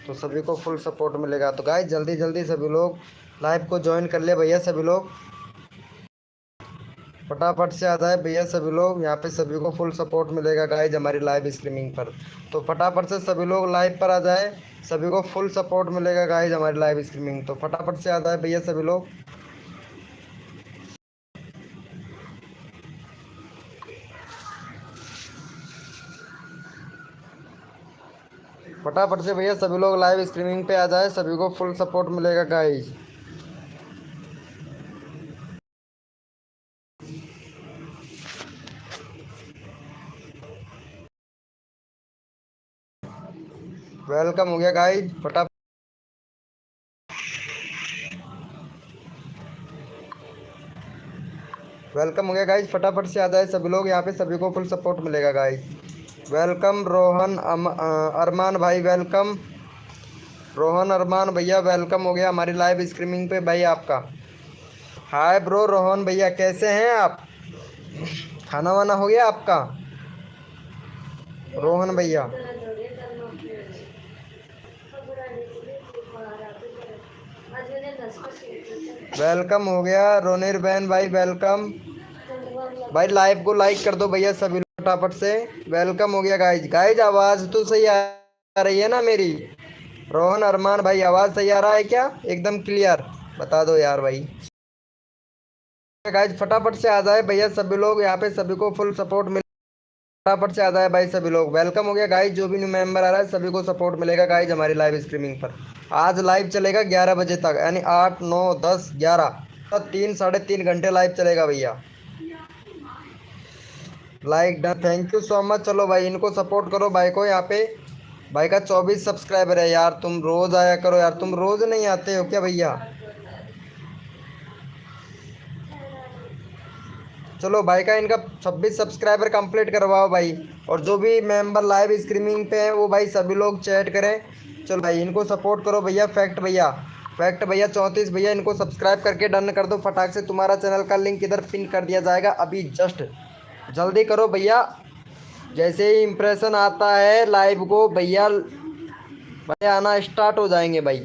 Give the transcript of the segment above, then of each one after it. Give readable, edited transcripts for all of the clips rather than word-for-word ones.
तो सभी को फुल सपोर्ट मिलेगा। तो गाइस जल्दी जल्दी सभी लोग लाइव को ज्वाइन कर ले भैया, सभी लोग फटाफट से आ जाए भैया सभी लोग। यहाँ पे सभी को फुल सपोर्ट मिलेगा गाइज हमारी लाइव स्ट्रीमिंग पर। तो फटाफट से सभी लोग लाइव पर आ जाए, सभी को फुल सपोर्ट मिलेगा गाइज हमारी लाइव स्ट्रीमिंग। तो फटाफट से आ जाए भैया सभी लोग। फटाफट से भैया सभी लोग लाइव स्ट्रीमिंग पे आ जाए, सभी को फुल सपोर्ट मिलेगा गाइज। वेलकम हो गया गाइज, फटाफट वेलकम हो गया गाइज, फटाफट से आ जाए सभी लोग। यहाँ पे सभी को फुल सपोर्ट मिलेगा गाइज। वेलकम रोहन अरमान भाई, वेलकम रोहन अरमान भैया, वेलकम हो गया हमारी लाइव स्ट्रीमिंग पे भाई आपका। हाय ब्रो रोहन भैया, कैसे हैं आप? खाना वाना हो गया आपका रोहन भैया? वेलकम हो गया रोनिर बहन भाई, वेलकम भाई। लाइव को लाइक कर दो भैया सभी लोग फटाफट से। वेलकम हो गया गाइज। गाइज आवाज़ तो सही आ रही है ना मेरी? रोहन अरमान भाई आवाज़ सही आ रहा है क्या? एकदम क्लियर बता दो यार भाई। गाइज फटाफट से आ जाए भैया सभी लोग, यहाँ पे सभी को फुल सपोर्ट मिल। फटाफट से आ जाए भाई सभी लोग। वेलकम हो गया गाइज, जो भी न्यू मेंबर आ रहा है सभी को सपोर्ट मिलेगा गाइज हमारी लाइव स्ट्रीमिंग पर। आज लाइव चलेगा 11 बजे तक, यानी 8 9 10 11 3 3.5 घंटे लाइव चलेगा भैया। Like done, thank you so much. चलो भाई इनको सपोर्ट करो भाई को। यहाँ पे भाई का 24 सब्सक्राइबर है यार, तुम रोज़ आया करो यार, तुम रोज़ नहीं आते हो क्या भैया? चलो भाई का इनका 26 सब्सक्राइबर कंप्लीट करवाओ भाई। और जो भी मेंबर लाइव स्ट्रीमिंग पे हैं वो भाई सभी लोग चैट करें। चलो भाई इनको सपोर्ट करो भैया। फैक्ट भैया, फैक्ट भैया 34 भैया, इनको सब्सक्राइब करके डन कर दो फटाक से। तुम्हारा चैनल का लिंक इधर पिन कर दिया जाएगा अभी जस्ट, जल्दी करो भैया। जैसे ही इम्प्रेशन आता है लाइव को भैया, भाई आना स्टार्ट हो जाएंगे भाई।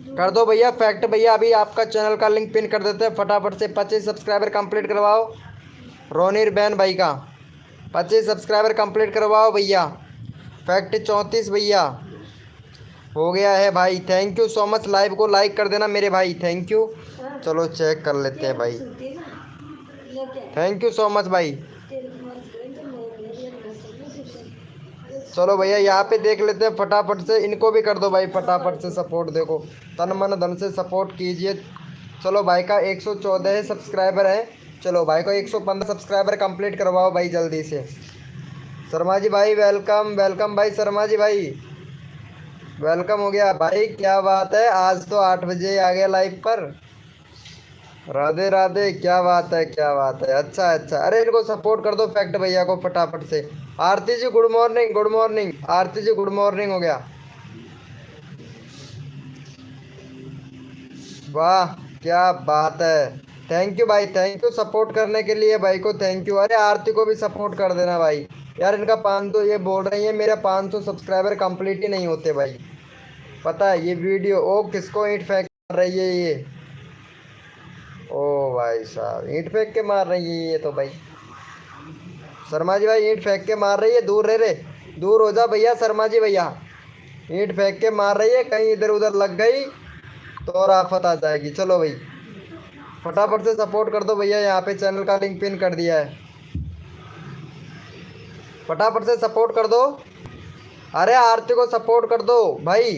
कर दो भैया फैक्ट भैया, अभी आपका चैनल का लिंक पिन कर देते हैं फटाफट से। 25 सब्सक्राइबर कंप्लीट करवाओ रोनिर बैन भाई का, 25 सब्सक्राइबर कंप्लीट करवाओ भैया। फैक्ट 34 भैया हो गया है भाई। Thank you so much. Live को लाइक कर देना मेरे भाई, थैंक यू। चलो चेक कर लेते हैं भाई। थैंक यू सो मच भाई। चलो भैया यहाँ पे देख लेते हैं फटाफट से। इनको भी कर दो भाई फटाफट से सपोर्ट, देखो तन मन धन से सपोर्ट कीजिए। चलो भाई का 114 सब्सक्राइबर है। चलो भाई को 115 सब्सक्राइबर कंप्लीट करवाओ भाई जल्दी से। शर्मा जी भाई वेलकम, वेलकम भाई शर्मा जी भाई, वेलकम हो गया भाई। क्या बात है, आज तो 8 बजे आ गया लाइव पर। राधे राधे, क्या बात है क्या बात है, अच्छा अच्छा। अरे इनको सपोर्ट कर दो फैक्ट भैया को फटाफट से। आरती जी गुड मॉर्निंग, गुड मॉर्निंग आरती जी, गुड मॉर्निंग हो गया। वाह क्या बात है, थैंक यू भाई, थैंक यू सपोर्ट करने के लिए भाई को, थैंक यू। अरे आरती को भी सपोर्ट कर देना भाई यार। इनका 500, ये बोल रही है मेरा 500 सब्सक्राइबर कंप्लीट ही नहीं होते भाई। पता है ये वीडियो ओ किसको ईंट फेंक कर रही है ये? ओ भाई साहब ईंट फेंक के मार रही है ये तो भाई। शर्मा जी भाई ईंट फेंक के मार रही है, दूर रह रे, दूर हो जा भैया शर्मा जी भैया। ईंट फेंक के मार रही है, कहीं इधर उधर लग गई तो और आफत आ जाएगी। चलो भाई फटाफट से सपोर्ट कर दो भैया। यहाँ पे चैनल का लिंक पिन कर दिया है, फटाफट से सपोर्ट कर दो। अरे आरती को सपोर्ट कर दो भाई।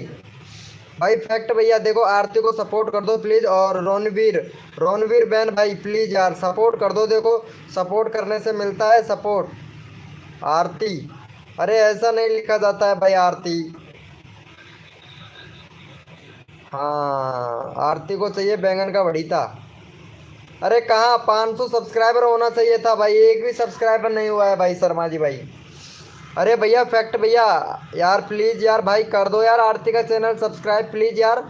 भाई फैक्ट भैया देखो, आरती को सपोर्ट कर दो प्लीज़। और रणवीर, रणवीर बहन भाई प्लीज़ यार सपोर्ट कर दो। देखो सपोर्ट करने से मिलता है सपोर्ट। आरती, अरे ऐसा नहीं लिखा जाता है भाई आरती। हाँ आरती को चाहिए बैंगन का भड़ीता। अरे कहाँ, 500 सब्सक्राइबर होना चाहिए था भाई, एक भी सब्सक्राइबर नहीं हुआ है भाई शर्मा जी भाई। अरे भैया फैक्ट भैया यार प्लीज़ यार भाई कर दो यार आरती का चैनल सब्सक्राइब प्लीज़ यार।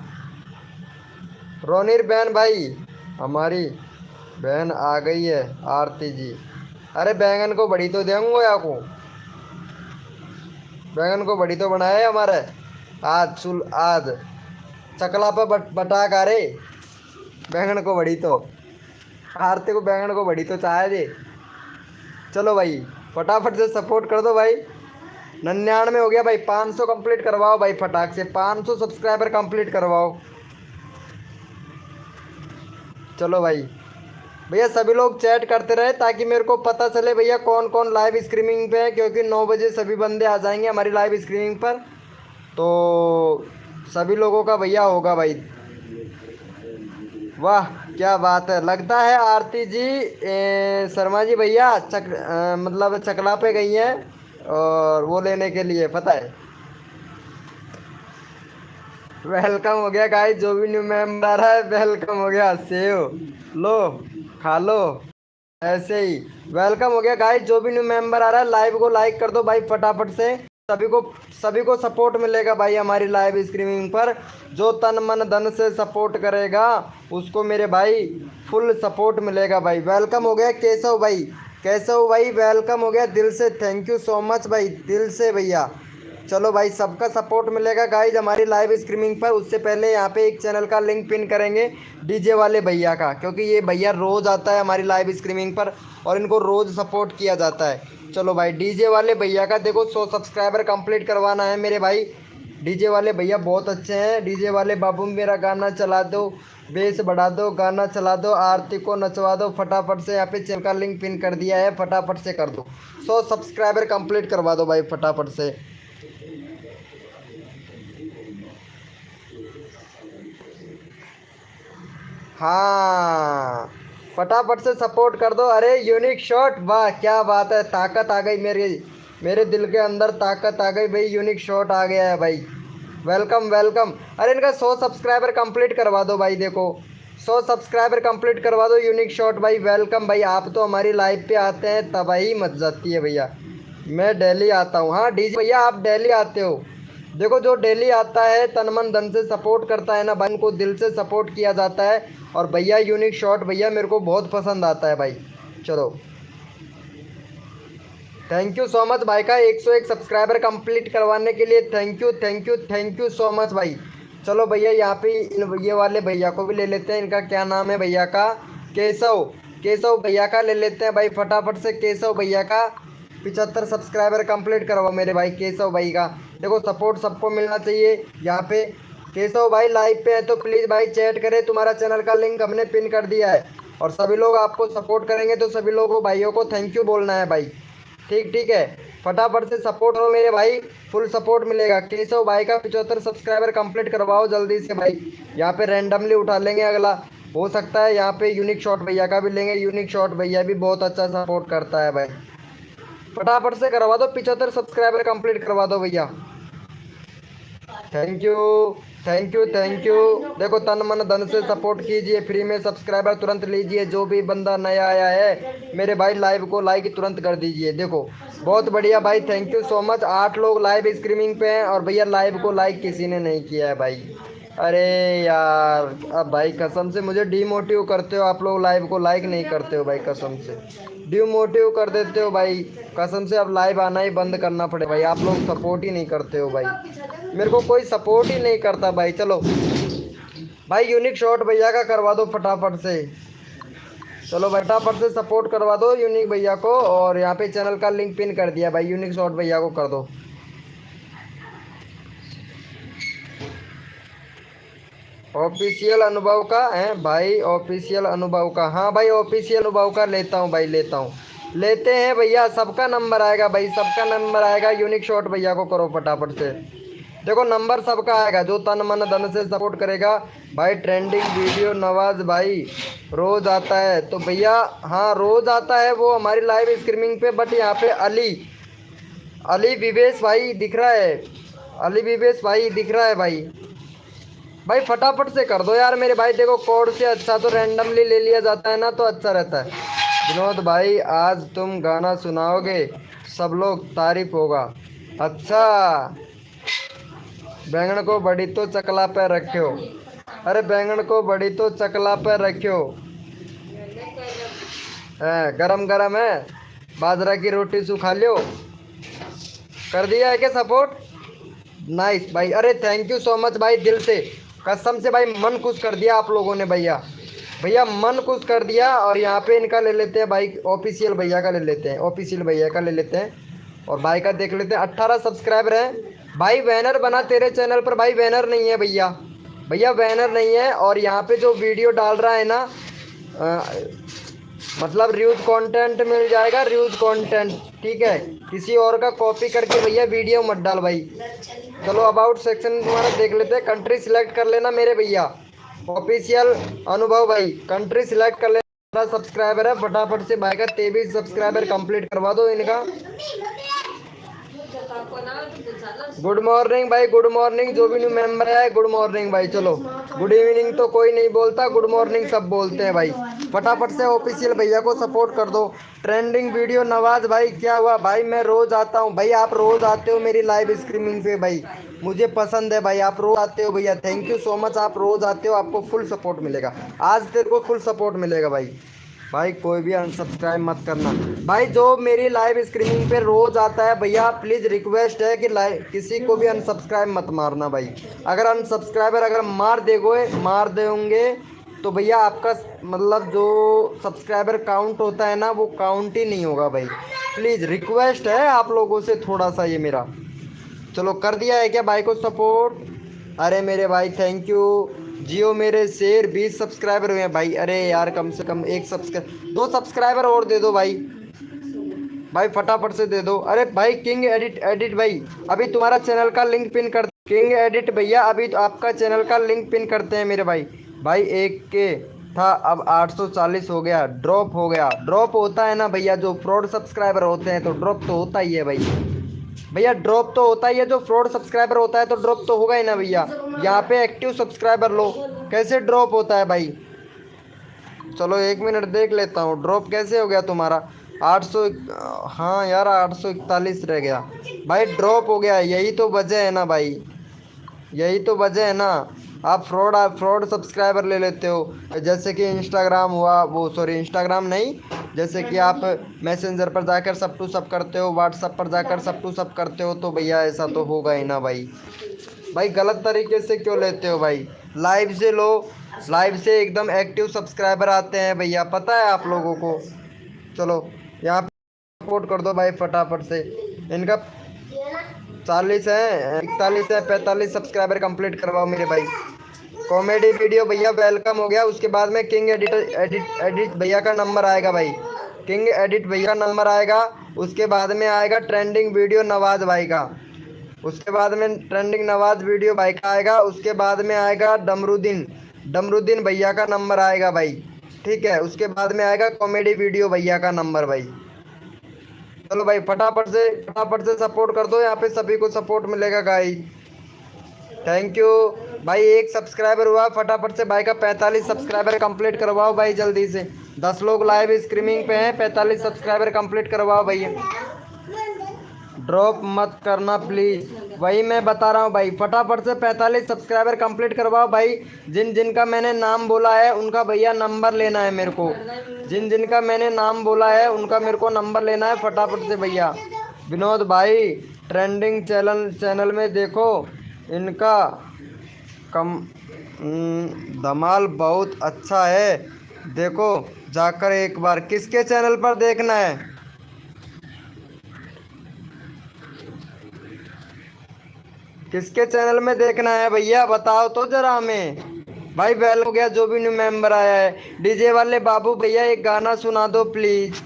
रोनिर बहन भाई, हमारी बहन आ गई है आरती जी। अरे बैंगन को बड़ी तो देंगे या को। बैंगन को बड़ी तो बनाया है हमारे। आज चकला पे बटा का रे। बैंगन को बड़ी तो आरती को बैंगन को बड़ी तो चाहे दे। चलो भाई फटाफट से सपोर्ट कर दो भाई। 99 हो गया भाई, 500 कंप्लीट करवाओ भाई फटाक से, 500 सब्सक्राइबर कंप्लीट करवाओ। चलो भाई भैया सभी लोग चैट करते रहे ताकि मेरे को पता चले भैया कौन कौन लाइव स्ट्रीमिंग पे है, क्योंकि 9 बजे सभी बंदे आ जाएंगे हमारी लाइव स्ट्रीमिंग पर, तो सभी लोगों का भैया होगा भाई। वाह क्या बात है, लगता है आरती जी शर्मा जी भैया मतलब चकला पे गई हैं और वो लेने के लिए, पता है। वेलकम हो गया गाइस, जो भी न्यू मेंबर आ रहा है वेलकम हो गया। सेव लो खा लो ऐसे ही। वेलकम हो गया गाइस, जो भी न्यू मेंबर आ रहा है लाइव को लाइक कर दो भाई फटाफट से। सभी को सपोर्ट मिलेगा भाई हमारी लाइव स्ट्रीमिंग पर। जो तन मन धन से सपोर्ट करेगा उसको मेरे भाई फुल सपोर्ट मिलेगा भाई। वेलकम हो गया केशव भाई, केशव भाई वेलकम हो गया दिल से, थैंक यू सो मच भाई दिल से भैया। चलो भाई सबका सपोर्ट मिलेगा गाइज हमारी लाइव स्ट्रीमिंग पर। उससे पहले यहाँ पे एक चैनल का लिंक पिन करेंगे डीजे वाले भैया का, क्योंकि ये भैया रोज़ आता है हमारी लाइव स्ट्रीमिंग पर और इनको रोज़ सपोर्ट किया जाता है। चलो भाई डीजे वाले भैया का देखो 100 सब्सक्राइबर कंप्लीट करवाना है मेरे भाई। डीजे वाले भैया बहुत अच्छे हैं। डीजे वाले बाबू मेरा गाना चला दो, बेस बढ़ा दो, गाना चला दो, आरती को नचवा दो फटाफट से। यहाँ पे चैनल का लिंक पिन कर दिया है, फटाफट से कर दो। 100 सब्सक्राइबर कंप्लीट करवा दो भाई फटाफट से। हाँ फटाफट से सपोर्ट कर दो। अरे यूनिक शॉट, वाह क्या बात है, ताकत आ गई मेरे दिल के अंदर, ताकत आ गई भाई, यूनिक शॉट आ गया है भाई। Welcome welcome. अरे इनका 100 सब्सक्राइबर कंप्लीट करवा दो भाई, देखो 100 सब्सक्राइबर कंप्लीट करवा दो यूनिक शॉट भाई। वेलकम भाई, आप तो हमारी लाइव पे आते हैं तबाही मच जाती है भैया। मैं डेली आता हूँ। हाँ डीजे भैया आप डेली आते हो। देखो जो डेली आता है तन मन धन से सपोर्ट करता है ना भाई, उनको दिल से सपोर्ट किया जाता है। और भैया यूनिक शॉट भैया मेरे को बहुत पसंद आता है भाई। चलो थैंक यू सो मच भाई का 101 सब्सक्राइबर कंप्लीट करवाने के लिए, thank you thank you thank you so much भाई। चलो भैया यहाँ पे ये वाले भैया को भी ले लेते हैं। इनका क्या नाम है भैया का, केशव, केशव भैया का ले लेते हैं भाई फटाफट से। केशव भैया का 75 सब्सक्राइबर कंप्लीट करवाओ मेरे भाई केशव भाई का। देखो सपोर्ट सबको मिलना चाहिए यहाँ पे। केशव भाई लाइव पे है तो प्लीज़ भाई चैट करें, तुम्हारा चैनल का लिंक हमने पिन कर दिया है। और सभी लोग आपको सपोर्ट करेंगे तो सभी लोगों भाइयों को थैंक यू बोलना है भाई। ठीक ठीक है, फटाफट से सपोर्ट करो मेरे भाई, फुल सपोर्ट मिलेगा। केशव भाई का 75 सब्सक्राइबर कंप्लीट करवाओ जल्दी से भाई। यहाँ पे रैंडमली उठा लेंगे अगला, हो सकता है यहाँ पे यूनिक शॉट भैया का भी लेंगे। यूनिक शॉट भैया भी बहुत अच्छा सपोर्ट करता है भाई। फटाफट से करवा दो, 75 सब्सक्राइबर कंप्लीट करवा दो भैया। Thank you thank you thank you. देखो तन मन धन से सपोर्ट कीजिए, फ्री में सब्सक्राइबर तुरंत लीजिए। जो भी बंदा नया आया है मेरे भाई लाइव को लाइक तुरंत कर दीजिए। देखो बहुत बढ़िया भाई, थैंक यू सो मच। 8 लोग लाइव स्ट्रीमिंग पे हैं और भैया लाइव को लाइक किसी ने नहीं किया है भाई। अरे यार अब भाई कसम से मुझे डीमोटिव करते हो आप लोग, लाइव को लाइक नहीं करते हो भाई, कसम से डीमोटिव कर देते हो भाई कसम से। अब लाइव आना ही बंद करना पड़े भाई, आप लोग सपोर्ट ही नहीं करते हो भाई, मेरे को कोई सपोर्ट ही नहीं करता भाई। चलो भाई यूनिक शॉट भैया का करवा दो फटाफट से। चलो फटाफट से सपोर्ट करवा दो यूनिक भैया को। और यहाँ पे चैनल का लिंक पिन कर दिया भाई, यूनिक शॉट भैया को कर दो। ऑफिशियल अनुभव का है भाई, ऑफिशियल अनुभव का, हाँ भाई ऑफिशियल अनुभव का लेता हूँ भाई, लेता हूँ, लेते हैं भैया। सबका नंबर आएगा भाई, सबका नंबर आएगा। यूनिक शॉट भैया को करो फटाफट से। देखो नंबर सबका आएगा जो तन मन धन से सपोर्ट करेगा भाई। ट्रेंडिंग वीडियो नवाज भाई रोज़ आता है तो भैया, हाँ रोज़ आता है वो हमारी लाइव स्ट्रीमिंग पे। बट यहाँ पे अली विवेश भाई दिख रहा है, अली विवेश भाई दिख रहा है भाई। भाई फटाफट से कर दो यार मेरे भाई। देखो कोड से अच्छा तो रैंडमली ले लिया जाता है ना, तो अच्छा रहता है। विनोद भाई आज तुम गाना सुनाओगे, सब लोग तारीफ होगा। अच्छा बैंगन को बड़ी तो चकला पे रखियो। अरे बैंगन को बड़ी तो चकला पे रखियो है, गरम गरम है, बाजरा की रोटी सुखा लियो, कर दिया है क्या सपोर्ट? नाइस भाई, अरे थैंक यू सो मच भाई, दिल से कसम से भाई मन खुश कर दिया आप लोगों ने भैया। भैया मन खुश कर दिया। और यहाँ पे इनका ले लेते हैं भाई, ऑफिशियल भैया का ले लेते हैं, ऑफिशियल भैया का ले लेते हैं और भाई का देख लेते हैं। 18 सब्सक्राइबर हैं भाई। बैनर बना तेरे चैनल पर भाई, बैनर नहीं है भैया, भैया बैनर नहीं है। और यहाँ पे जो वीडियो डाल रहा है ना, मतलब रिव्यूज कंटेंट मिल जाएगा, रिव्यूज कंटेंट, ठीक है। किसी और का कॉपी करके भैया वीडियो मत डाल भाई। चलो अबाउट सेक्शन तुम्हारा देख लेते हैं। कंट्री सिलेक्ट कर लेना मेरे भैया, ऑफिशियल अनुभव भाई, कंट्री सिलेक्ट कर लेना। सब्सक्राइबर है फटाफट से भाई का 23 सब्सक्राइबर कंप्लीट करवा दो इनका। गुड मॉर्निंग भाई, गुड मॉर्निंग। जो भी न्यू मेंबर है गुड मॉर्निंग भाई। चलो गुड इवनिंग तो कोई नहीं बोलता, गुड मॉर्निंग सब बोलते हैं भाई। फटाफट से ऑफिशियल भैया को सपोर्ट कर दो। ट्रेंडिंग वीडियो नवाज भाई, क्या हुआ भाई? मैं रोज आता हूँ भाई, आप रोज आते हो मेरी लाइव स्ट्रीमिंग पे भाई, मुझे पसंद है भाई, आप रोज आते हो भैया। थैंक यू सो मच, आप रोज आते हो, आपको फुल सपोर्ट मिलेगा। आज तेरे को फुल सपोर्ट मिलेगा भाई। भाई कोई भी अनसब्सक्राइब मत करना भाई। जो मेरी लाइव स्ट्रीमिंग पे रोज आता है भैया, प्लीज़ रिक्वेस्ट है कि लाइव किसी को भी अनसब्सक्राइब मत मारना भाई। अगर अनसब्सक्राइबर अगर मार देंगे तो भैया आपका मतलब जो सब्सक्राइबर काउंट होता है ना, वो काउंट ही नहीं होगा भाई। प्लीज़ रिक्वेस्ट है आप लोगों से थोड़ा सा ये मेरा। चलो कर दिया है क्या भाई को सपोर्ट? अरे मेरे भाई थैंक यू। जियो मेरे शेर 20 सब्सक्राइबर हुए हैं भाई। अरे यार कम से कम 2 सब्सक्राइबर और दे दो भाई, भाई फटाफट से दे दो। अरे भाई किंग एडिट भाई, अभी तुम्हारा चैनल का लिंक पिन कर, किंग एडिट भैया अभी तो आपका चैनल का लिंक पिन करते हैं मेरे भाई। भाई 1 के था अब 840 हो गया, ड्रॉप हो गया। ड्रॉप होता है ना भैया, जो फ्रॉड सब्सक्राइबर होते हैं तो ड्रॉप तो होता ही है भाई। भैया ड्रॉप तो होता ही है, जो फ्रॉड सब्सक्राइबर होता है तो ड्रॉप तो होगा ही ना भैया। यहाँ पे एक्टिव सब्सक्राइबर लो, कैसे ड्रॉप होता है भाई? चलो 1 मिनट देख लेता हूँ, ड्रॉप कैसे हो गया तुम्हारा? 800, हाँ यार 841 रह गया भाई, ड्रॉप हो गया। यही तो वजह है ना भाई, यही तो वजह है ना। आप फ्रॉड सब्सक्राइबर ले लेते हो, जैसे कि इंस्टाग्राम हुआ, वो सॉरी इंस्टाग्राम नहीं, जैसे कि आप मैसेंजर पर जाकर सब टू सब करते हो, व्हाट्सएप पर जाकर सब टू सब करते हो, तो भैया ऐसा तो होगा ही ना भाई। भाई गलत तरीके से क्यों लेते हो भाई? लाइव से लो, लाइव से एकदम एक्टिव सब्सक्राइबर आते हैं भैया, पता है आप लोगों को। चलो यहाँ पे सपोर्ट कर दो भाई फटाफट से। इनका 40 है, 41 है, 45 सब्सक्राइबर कंप्लीट करवाओ मेरे भाई। कॉमेडी वीडियो भैया वेलकम हो गया। उसके बाद में किंग एडिट भैया का नंबर आएगा भाई, किंग एडिट भैया का नंबर आएगा। उसके बाद में आएगा ट्रेंडिंग वीडियो नवाज भाई का, उसके बाद में ट्रेंडिंग नवाज वीडियो भाई का आएगा। उसके बाद में आएगा डमरुद्दीन भैया का नंबर आएगा भाई, ठीक है। उसके बाद में आएगा कॉमेडी वीडियो भैया का नंबर भाई। चलो भाई फटाफट से सपोर्ट कर दो, यहाँ पे सभी को सपोर्ट मिलेगा गाइस। थैंक यू भाई। 1 सब्सक्राइबर हुआ, फटाफट से भाई का 45 सब्सक्राइबर कंप्लीट करवाओ भाई जल्दी से। 10 लोग लाइव स्ट्रीमिंग पे हैं, 45 सब्सक्राइबर कंप्लीट करवाओ भैया। ड्रॉप मत करना प्लीज़, वही मैं बता रहा हूँ भाई। फटाफट से 45 सब्सक्राइबर कंप्लीट करवाओ भाई। जिनका मैंने नाम बोला है उनका भैया नंबर लेना है मेरे को, जिनका मैंने नाम बोला है उनका मेरे को नंबर लेना है फटाफट से भैया। विनोद भाई ट्रेंडिंग चैनल में देखो, इनका धमाल बहुत अच्छा है, देखो जाकर एक बार। किसके चैनल पर देखना है? किसके चैनल में देखना है भैया, बताओ तो जरा हमें। भाई वेल हो गया जो भी न्यू मेंबर आया है। डीजे वाले बाबू भैया एक गाना सुना दो प्लीज।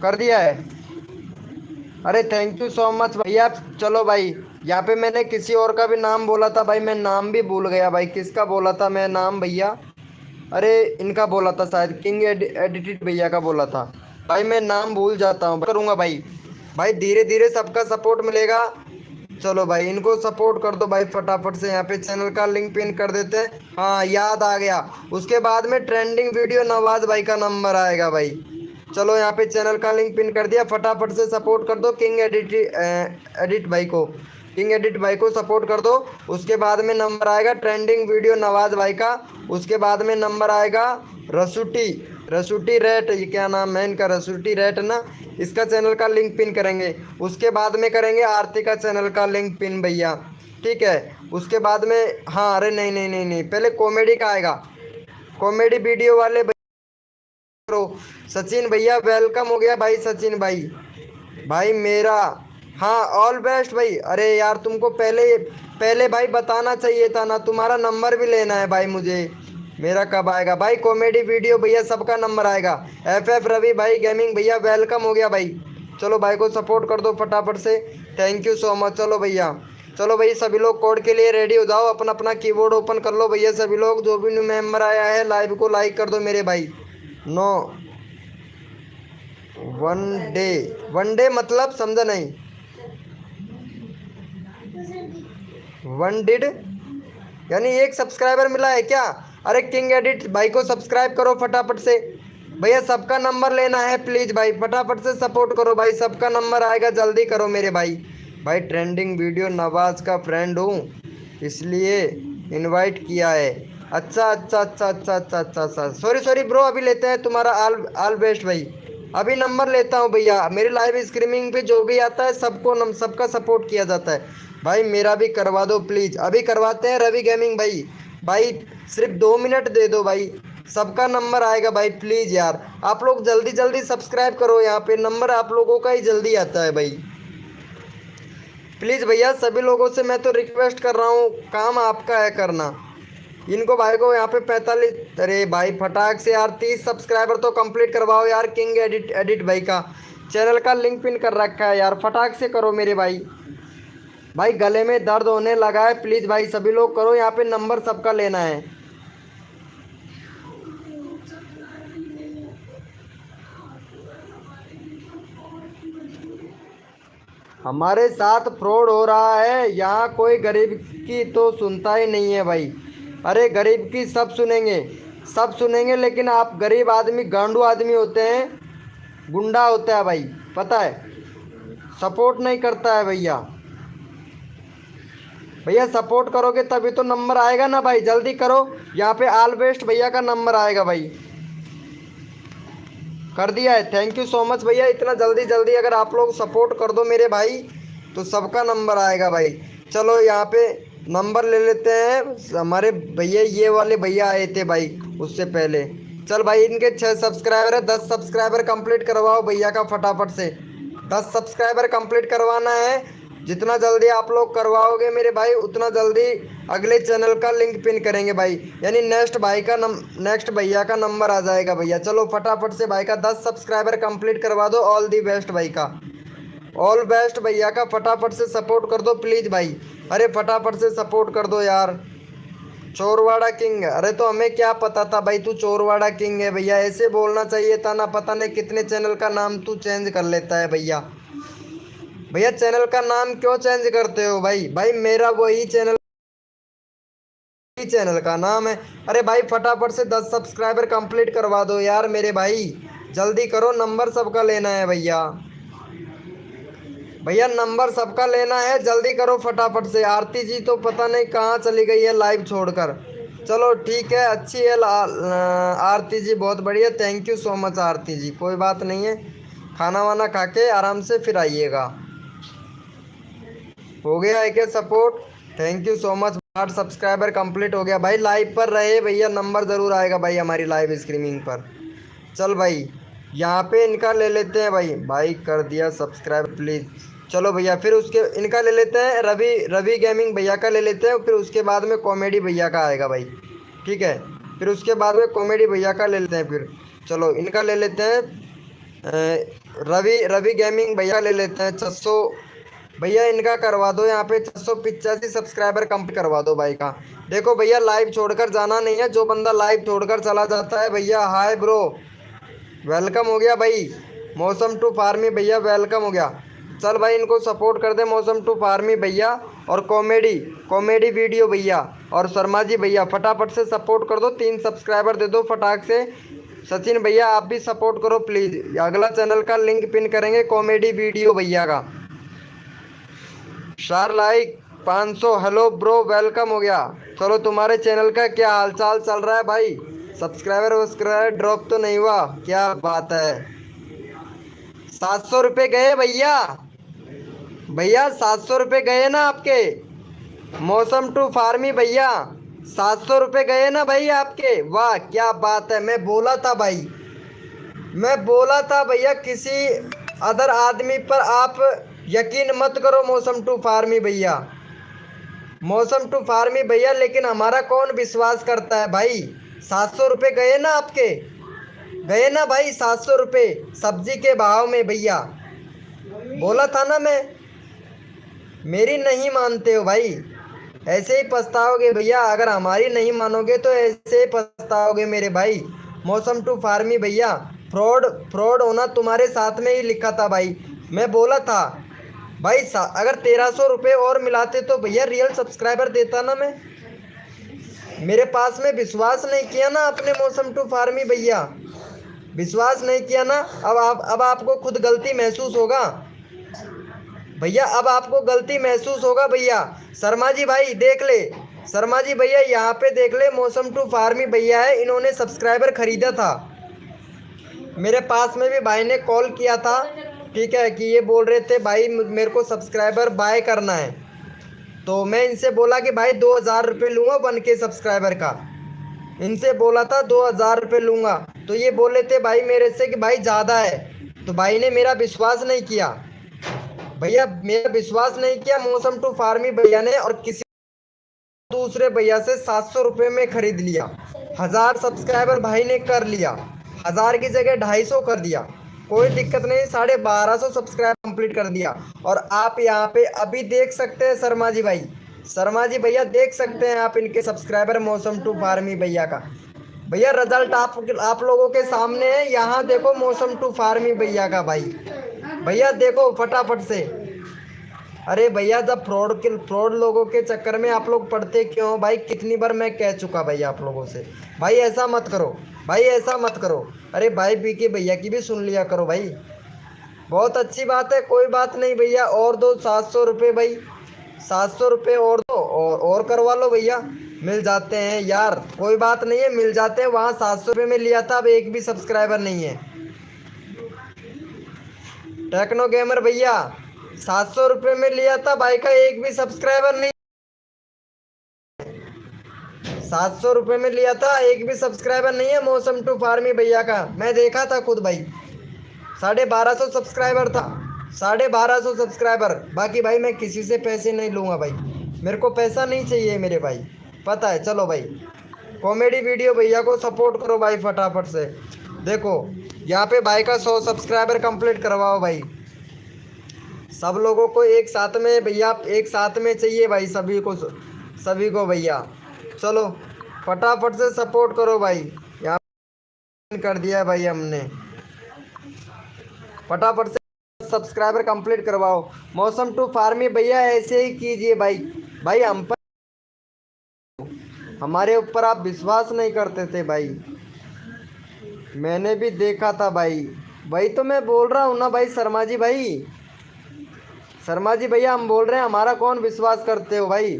कर दिया है, अरे थैंक यू सो मच भैया। चलो भाई यहाँ पे मैंने किसी और का भी नाम बोला था भाई, मैं नाम भी भूल गया भाई, किसका बोला था मैं नाम भैया? अरे इनका बोला था शायद, किंग एडिटेड भैया का बोला था भाई, मैं नाम भूल जाता हूँ। करूँगा भाई, भाई धीरे धीरे सबका सपोर्ट मिलेगा। चलो भाई इनको सपोर्ट कर दो भाई फटाफट से। यहाँ पे चैनल का लिंक पिन कर देते हैं, हाँ याद आ गया। उसके बाद में ट्रेंडिंग वीडियो नवाज भाई का नंबर आएगा भाई। चलो यहाँ पे चैनल का लिंक पिन कर दिया, फटाफट से सपोर्ट कर दो किंग एडिट भाई को, किंग एडिट भाई को सपोर्ट कर दो। उसके बाद में नंबर आएगा ट्रेंडिंग वीडियो नवाज भाई का। उसके बाद में नंबर आएगा रसूटी रेट, ये क्या नाम है इनका, रसूटी रेट ना, इसका चैनल का लिंक पिन करेंगे। उसके बाद में करेंगे आरती का चैनल का लिंक पिन भैया, ठीक है। उसके बाद में हाँ, अरे नहीं नहीं नहीं नहीं, पहले कॉमेडी का आएगा, कॉमेडी वीडियो वाले करो। सचिन भैया वेलकम हो गया भाई, सचिन भाई, भाई मेरा, हाँ ऑल बेस्ट भाई। अरे यार तुमको पहले पहले भाई बताना चाहिए था ना, तुम्हारा नंबर भी लेना है भाई मुझे। मेरा कब आएगा भाई कॉमेडी वीडियो भैया, सबका नंबर आएगा। एफ रवि भाई गेमिंग भैया वेलकम हो गया भाई। चलो भाई को सपोर्ट कर दो फटाफट से, थैंक यू सो मच। चलो भैया, चलो भाई सभी लोग कोड के लिए रेडी हो जाओ, अपना अपना कीबोर्ड ओपन कर लो भैया सभी लोग। जो भी न्यू मेंबर आया है लाइव को लाइक कर दो मेरे भाई। No one day, one day मतलब समझा नहीं, वन डिड यानी एक सब्सक्राइबर मिला है क्या? अरे किंग एडिट भाई को सब्सक्राइब करो फटाफट से भैया, सबका नंबर लेना है प्लीज़ भाई, फटाफट से सपोर्ट करो भाई, सबका नंबर आएगा, जल्दी करो मेरे भाई। भाई ट्रेंडिंग वीडियो नवाज का फ्रेंड हूँ इसलिए इनवाइट किया है। अच्छा अच्छा अच्छा अच्छा अच्छा अच्छा अच्छा, सॉरी सॉरी ब्रो, अभी लेते हैं तुम्हारा आल आल बेस्ट भाई, अभी नंबर लेता हूँ भैया। मेरी लाइव स्ट्रीमिंग पे जो भी आता है सबको सबका सपोर्ट किया जाता है भाई, मेरा भी करवा दो प्लीज़, अभी करवाते हैं रवि गेमिंग भाई। भाई सिर्फ 2 मिनट दे दो भाई, सबका नंबर आएगा भाई, प्लीज़ यार आप लोग जल्दी जल्दी सब्सक्राइब करो, यहाँ पे नंबर आप लोगों का ही जल्दी आता है भाई। प्लीज़ भैया सभी लोगों से मैं तो रिक्वेस्ट कर रहा हूँ, काम आपका है करना। इनको भाई को यहाँ पे 45, अरे भाई फटाक से यार 30 सब्सक्राइबर तो कंप्लीट करवाओ यार। किंग एडिट एडिट भाई का चैनल का लिंक पिन कर रखा है यार, फटाक से करो मेरे भाई। भाई गले में दर्द होने लगा है, प्लीज़ भाई सभी लोग करो, यहाँ पे नंबर सबका लेना है। हमारे साथ फ्रॉड हो रहा है यहाँ, कोई गरीब की तो सुनता ही नहीं है भाई। अरे गरीब की सब सुनेंगे, सब सुनेंगे, लेकिन आप गरीब आदमी गांडू आदमी होते हैं, गुंडा होता है भाई, पता है, सपोर्ट नहीं करता है भैया। भैया सपोर्ट करोगे तभी तो नंबर आएगा ना भाई, जल्दी करो, यहाँ पे ऑल बेस्ट भैया का नंबर आएगा भाई। कर दिया है, थैंक यू सो मच भैया, इतना जल्दी जल्दी अगर आप लोग सपोर्ट कर दो मेरे भाई तो सबका नंबर आएगा भाई। चलो यहाँ पे नंबर ले लेते हैं, हमारे भैया ये वाले भैया आए थे भाई उससे पहले। चल भाई इनके 6 सब्सक्राइबर है, 10 सब्सक्राइबर कंप्लीट करवाओ भैया का फटाफट से, 10 सब्सक्राइबर कंप्लीट करवाना है। जितना जल्दी आप लोग करवाओगे मेरे भाई उतना जल्दी अगले चैनल का लिंक पिन करेंगे भाई, यानी नेक्स्ट भैया का नंबर आ जाएगा भैया। चलो फटाफट से भाई का 10 सब्सक्राइबर कंप्लीट करवा दो, ऑल दी बेस्ट भाई का, ऑल बेस्ट भैया का फटाफट से सपोर्ट कर दो प्लीज़ भाई। अरे फटाफट से सपोर्ट कर दो यार। चोरवाड़ा किंग, अरे तो हमें क्या पता था भाई तू चोरवाड़ा किंग है भैया, ऐसे बोलना चाहिए था ना, पता नहीं कितने चैनल का नाम तू चेंज कर लेता है भैया। भैया चैनल का नाम क्यों चेंज करते हो भाई? भाई मेरा वही चैनल, चैनल का नाम है। अरे भाई फटाफट से 10 सब्सक्राइबर कंप्लीट करवा दो यार मेरे भाई, जल्दी करो, नंबर सबका लेना है भैया। भैया नंबर सबका लेना है, जल्दी करो फटाफट से। आरती जी तो पता नहीं कहाँ चली गई है लाइव छोड़कर। चलो ठीक है, अच्छी है आरती जी, बहुत बढ़िया, थैंक यू सो मच आरती जी, कोई बात नहीं है, खाना वाना खा के आराम से फिर आइएगा। हो गया है क्या support? Thank you so much, 8 subscriber complete हो गया भाई। लाइव पर रहे भैया, नंबर ज़रूर आएगा भाई हमारी लाइव स्ट्रीमिंग पर। चल भाई यहाँ पे इनका ले लेते हैं भाई, भाई कर दिया सब्सक्राइब प्लीज़। चलो भैया फिर उसके इनका ले लेते हैं, रवि रवि गेमिंग भैया का ले लेते हैं, फिर उसके बाद में कॉमेडी भैया का आएगा भाई, ठीक है, फिर उसके बाद में कॉमेडी भैया का ले लेते हैं फिर। चलो इनका ले लेते हैं, रवि रवि गेमिंग भैया ले लेते हैं 600 भैया, इनका करवा दो यहाँ पे 685 सब्सक्राइबर कंप्लीट करवा दो भाई का। देखो भैया लाइव छोड़कर जाना नहीं है, जो बंदा लाइव छोड़कर चला जाता है भैया, हाय ब्रो वेलकम हो गया भाई। मौसम टू फार्मी भैया वेलकम हो गया। चल भाई इनको सपोर्ट कर दे, मौसम टू फार्मी भैया और कॉमेडी कॉमेडी वीडियो भैया और शर्मा जी भैया, फटाफट से सपोर्ट कर दो, 3 सब्सक्राइबर दे दो फटाक से। सचिन भैया आप भी सपोर्ट करो प्लीज़, अगला चैनल का लिंक पिन करेंगे कॉमेडी वीडियो भैया का। शार लाइक 500, हेलो ब्रो वेलकम हो गया। चलो तुम्हारे चैनल का क्या हालचाल चल रहा है भाई? सब्सक्राइबर वब्सक्राइबर ड्रॉप तो नहीं हुआ, क्या बात है। 700 रुपये गए भैया, भैया 700 रुपये गए ना आपके। मौसम टू फार्मी भैया 700 रुपये गए ना भाई आपके, वाह क्या बात है। मैं बोला था भाई, मैं बोला था भैया किसी अदर आदमी पर आप यकीन मत करो मौसम टू फार्मी भैया, मौसम टू फार्मी भैया, लेकिन हमारा कौन विश्वास करता है भाई। 700 रुपये गए ना आपके, गए ना भाई 700 रुपये सब्जी के भाव में भैया, बोला था ना मैं। मेरी नहीं मानते हो भाई, ऐसे ही पछताओगे भैया, अगर हमारी नहीं मानोगे तो ऐसे ही पछताओगे मेरे भाई। मौसम टू फार्मी भैया फ्रॉड, फ्रॉड होना तुम्हारे साथ में ही लिखा था भाई। मैं बोला था भाई अगर 1300 रुपये और मिलाते तो भैया रियल सब्सक्राइबर देता ना मैं। मेरे पास में विश्वास नहीं किया ना आपने मौसम टू फार्मी भैया, विश्वास नहीं किया ना। अब आपको खुद गलती महसूस होगा भैया, अब आपको गलती महसूस होगा भैया। शर्मा जी भाई देख ले, शर्मा जी भैया यहाँ पे देख ले, मौसम टू फार्मी भैया है, इन्होंने सब्सक्राइबर खरीदा था। मेरे पास में भी भाई ने कॉल किया था, ठीक है, कि ये बोल रहे थे भाई मेरे को सब्सक्राइबर बाय करना है, तो मैं इनसे बोला कि भाई 2000 रुपये लूँगा 1K सब्सक्राइबर का, इनसे बोला था 2000 रुपये लूँगा, तो ये बोले थे भाई मेरे से कि भाई ज़्यादा है, तो भाई ने मेरा विश्वास नहीं किया भैया, मेरा विश्वास नहीं किया मौसम टू फार्मी भैया ने, और किसी दूसरे भैया से 700 रुपये में खरीद लिया। 1000 सब्सक्राइबर भाई ने कर लिया, 1000 की जगह 250 कर दिया, कोई दिक्कत नहीं, 1250 सब्सक्राइबर कंप्लीट कर दिया। और आप यहाँ पे अभी देख सकते हैं शर्मा जी भाई, शर्मा जी भैया देख सकते हैं आप इनके सब्सक्राइबर मौसम टू फार्मी भैया का। भैया रिजल्ट आप लोगों के सामने है, यहाँ देखो मौसम टू फार्मी भैया का भाई, भैया देखो फटाफट से। अरे भैया जब फ्रॉड लोगों के चक्कर में आप लोग पढ़ते क्यों भाई, कितनी बार मैं कह चुका भाई आप लोगों से, भाई ऐसा मत करो, भाई ऐसा मत करो। अरे भाई बीके भैया की भी सुन लिया करो भाई, बहुत अच्छी बात है, कोई बात नहीं भैया, और दो 700 रुपये भाई, 700 रुपये और दो, और करवा लो भैया, मिल जाते हैं यार, कोई बात नहीं है, मिल जाते हैं। वहाँ 700 रुपये में लिया था, अब एक भी सब्सक्राइबर नहीं है। टेक्नो गेमर भैया 700 रुपये में लिया था, भाई का एक भी सब्सक्राइबर नहीं, 700 रुपये में लिया था, एक भी सब्सक्राइबर नहीं है मौसम टू फार्मी भैया का, मैं देखा था खुद भाई, 1250 सब्सक्राइबर था, 1250 सब्सक्राइबर। बाकी भाई मैं किसी से पैसे नहीं लूँगा भाई, मेरे को पैसा नहीं चाहिए मेरे भाई, पता है। चलो भाई कॉमेडी वीडियो भैया को सपोर्ट करो भाई फटाफट से। देखो यहाँ पे भाई का 100 सब्सक्राइबर कंप्लीट करवाओ भाई, सब लोगों को एक साथ में भैया, एक साथ में चाहिए भाई सभी को भैया। चलो फटाफट से सपोर्ट करो भाई, यहाँ कर दिया है भाई हमने, फटाफट से सब्सक्राइबर कंप्लीट करवाओ। मौसम टू फार्मी भैया ऐसे ही कीजिए भाई, भाई हम पर, हमारे ऊपर आप विश्वास नहीं करते थे भाई, मैंने भी देखा था भाई, भाई तो मैं बोल रहा हूँ ना भाई शर्मा जी भाई, शर्मा जी भैया हम बोल रहे हैं, हमारा कौन विश्वास करते हो भाई,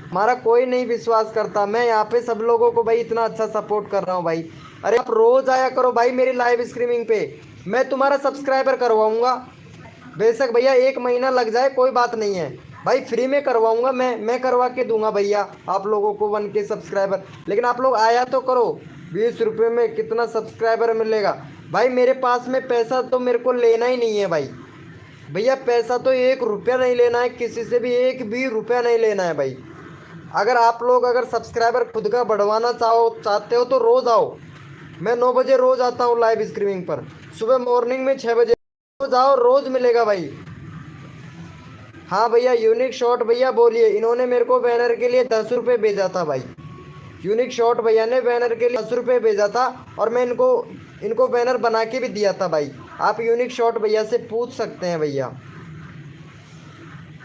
हमारा कोई नहीं विश्वास करता। मैं यहाँ पे सब लोगों को भाई इतना अच्छा सपोर्ट कर रहा हूँ भाई, अरे आप रोज़ आया करो भाई मेरी लाइव स्ट्रीमिंग पे, मैं तुम्हारा सब्सक्राइबर करवाऊँगा, बेशक भैया 1 महीना लग जाए कोई बात नहीं है भाई, फ्री में करवाऊँगा, मैं करवा के दूंगा भैया आप लोगों को 1K सब्सक्राइबर, लेकिन आप लोग आया तो करो। 20 रुपये में कितना सब्सक्राइबर मिलेगा भाई, मेरे पास में पैसा तो मेरे को लेना ही नहीं है भाई, भैया पैसा तो 1 रुपया नहीं लेना है किसी से भी, 1 भी रुपया नहीं लेना है भाई। अगर आप लोग अगर सब्सक्राइबर खुद का बढ़वाना चाहते हो तो रोज़ आओ, मैं 9 बजे रोज़ आता हूँ लाइव स्ट्रीमिंग पर, सुबह मॉर्निंग में 6 बजे, रोज़ आओ, रोज़ मिलेगा भाई। हाँ भैया यूनिक शॉट भैया बोलिए, इन्होंने मेरे को बैनर के लिए 10 रुपये भेजा था भाई, यूनिक शॉट भैया ने बैनर के लिए 10 रुपये भेजा था, और मैं इनको बैनर बना के भी दिया था भाई, आप यूनिक शॉट भैया से पूछ सकते हैं भैया,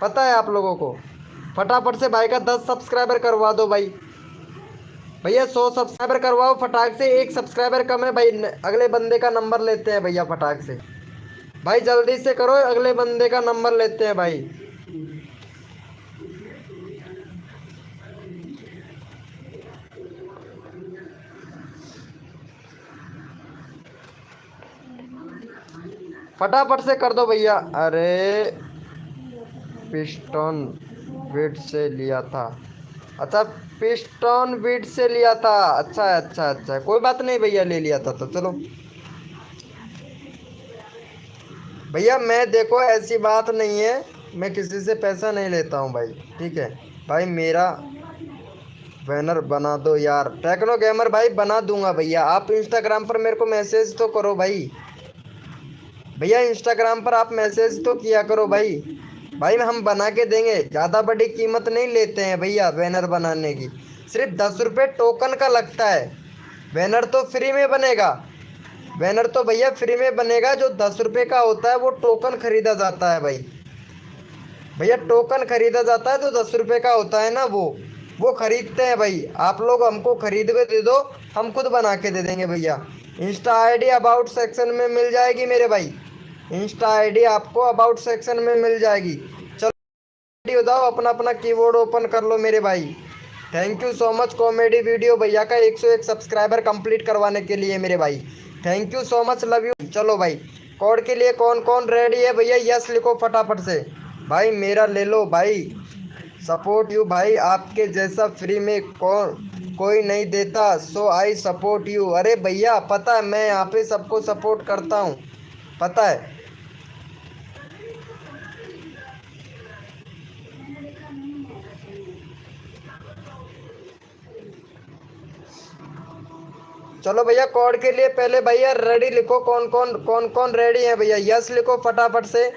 पता है आप लोगों को। फटाफट से भाई का 10 सब्सक्राइबर करवा दो भाई, भैया 100 सब्सक्राइबर करवाओ फटाक से, 1 सब्सक्राइबर कम है भाई, अगले बंदे का नंबर लेते हैं भैया फटाक से, भाई जल्दी से करो, अगले बंदे का नंबर लेते हैं भाई। फटाफट से कर दो भैया। अरे पिस्टन विड से लिया था। अच्छा पिस्टन विड से लिया था। अच्छा अच्छा अच्छा, कोई बात नहीं भैया, ले लिया था तो चलो भैया। मैं देखो ऐसी बात नहीं है, मैं किसी से पैसा नहीं लेता हूँ भाई, ठीक है भाई। मेरा बैनर बना दो यार, टेक्नो गेमर भाई बना दूंगा भैया। आप इंस्टाग्राम पर मेरे को मैसेज तो करो भाई। भैया इंस्टाग्राम पर आप मैसेज तो किया करो भाई। भाई हम बना के देंगे, ज़्यादा बड़ी कीमत नहीं लेते हैं भैया बैनर बनाने की। सिर्फ 10 रुपये टोकन का लगता है। बैनर तो फ्री में बनेगा। बैनर तो भैया फ्री में बनेगा, जो 10 रुपये का होता है वो टोकन खरीदा जाता है भाई। भैया टोकन खरीदा जाता है तो 10 रुपये का होता है ना, वो खरीदते हैं भाई। आप लोग हमको खरीद के दे दो, हम खुद बना के दे देंगे भैया। इंस्टा आईडी अबाउट सेक्शन में मिल जाएगी मेरे भाई। इंस्टा आईडी आपको अबाउट सेक्शन में मिल जाएगी। चलो वीडियो दाओ, अपना अपना कीबोर्ड ओपन कर लो मेरे भाई। Thank you so much comedy video भैया का 101 सब्सक्राइबर कंप्लीट करवाने के लिए मेरे भाई। Thank you so much, love you. चलो भाई कोड के लिए कौन कौन रेडी है भैया, यस लिखो फटाफट से। भाई मेरा ले लो भाई, सपोर्ट यू भाई। आपके जैसा फ्री में कोई नहीं देता, सो आई सपोर्ट यू। अरे भैया पता है, मैं यहाँ पे सबको सपोर्ट करता हूँ, पता है। चलो भैया कोड के लिए पहले भैया रेडी लिखो, कौन कौन रेडी है भैया, यस लिखो फटाफट से।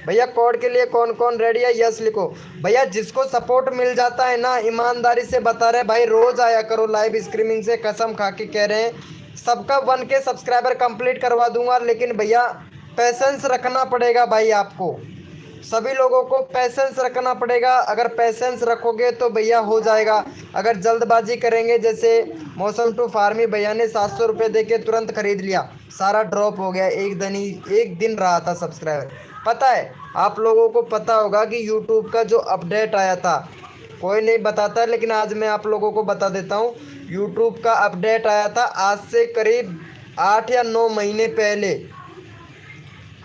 भैया कोड के लिए कौन कौन रेडी है, यस लिखो। भैया जिसको सपोर्ट मिल जाता है ना, ईमानदारी से बता रहे भाई, रोज आया करो लाइव स्ट्रीमिंग से, कसम खा के कह रहे हैं। सबका 1K सब्सक्राइबर कंप्लीट करवा दूंगा, लेकिन भैया पैसेंस रखना पड़ेगा भाई आपको। सभी लोगों को पैसेंस रखना पड़ेगा। अगर पैसेंस रखोगे तो भैया हो जाएगा। अगर जल्दबाजी करेंगे, जैसे मौसम टू फार्मी भैया ने 700 रुपये दे के तुरंत खरीद लिया, सारा ड्रॉप हो गया, एक दिन रहा था सब्सक्राइबर। पता है आप लोगों को पता होगा कि यूट्यूब का जो अपडेट आया था, कोई नहीं बताता है लेकिन आज मैं आप लोगों को बता देता हूँ। यूट्यूब का अपडेट आया था आज से करीब 8 या 9 महीने पहले।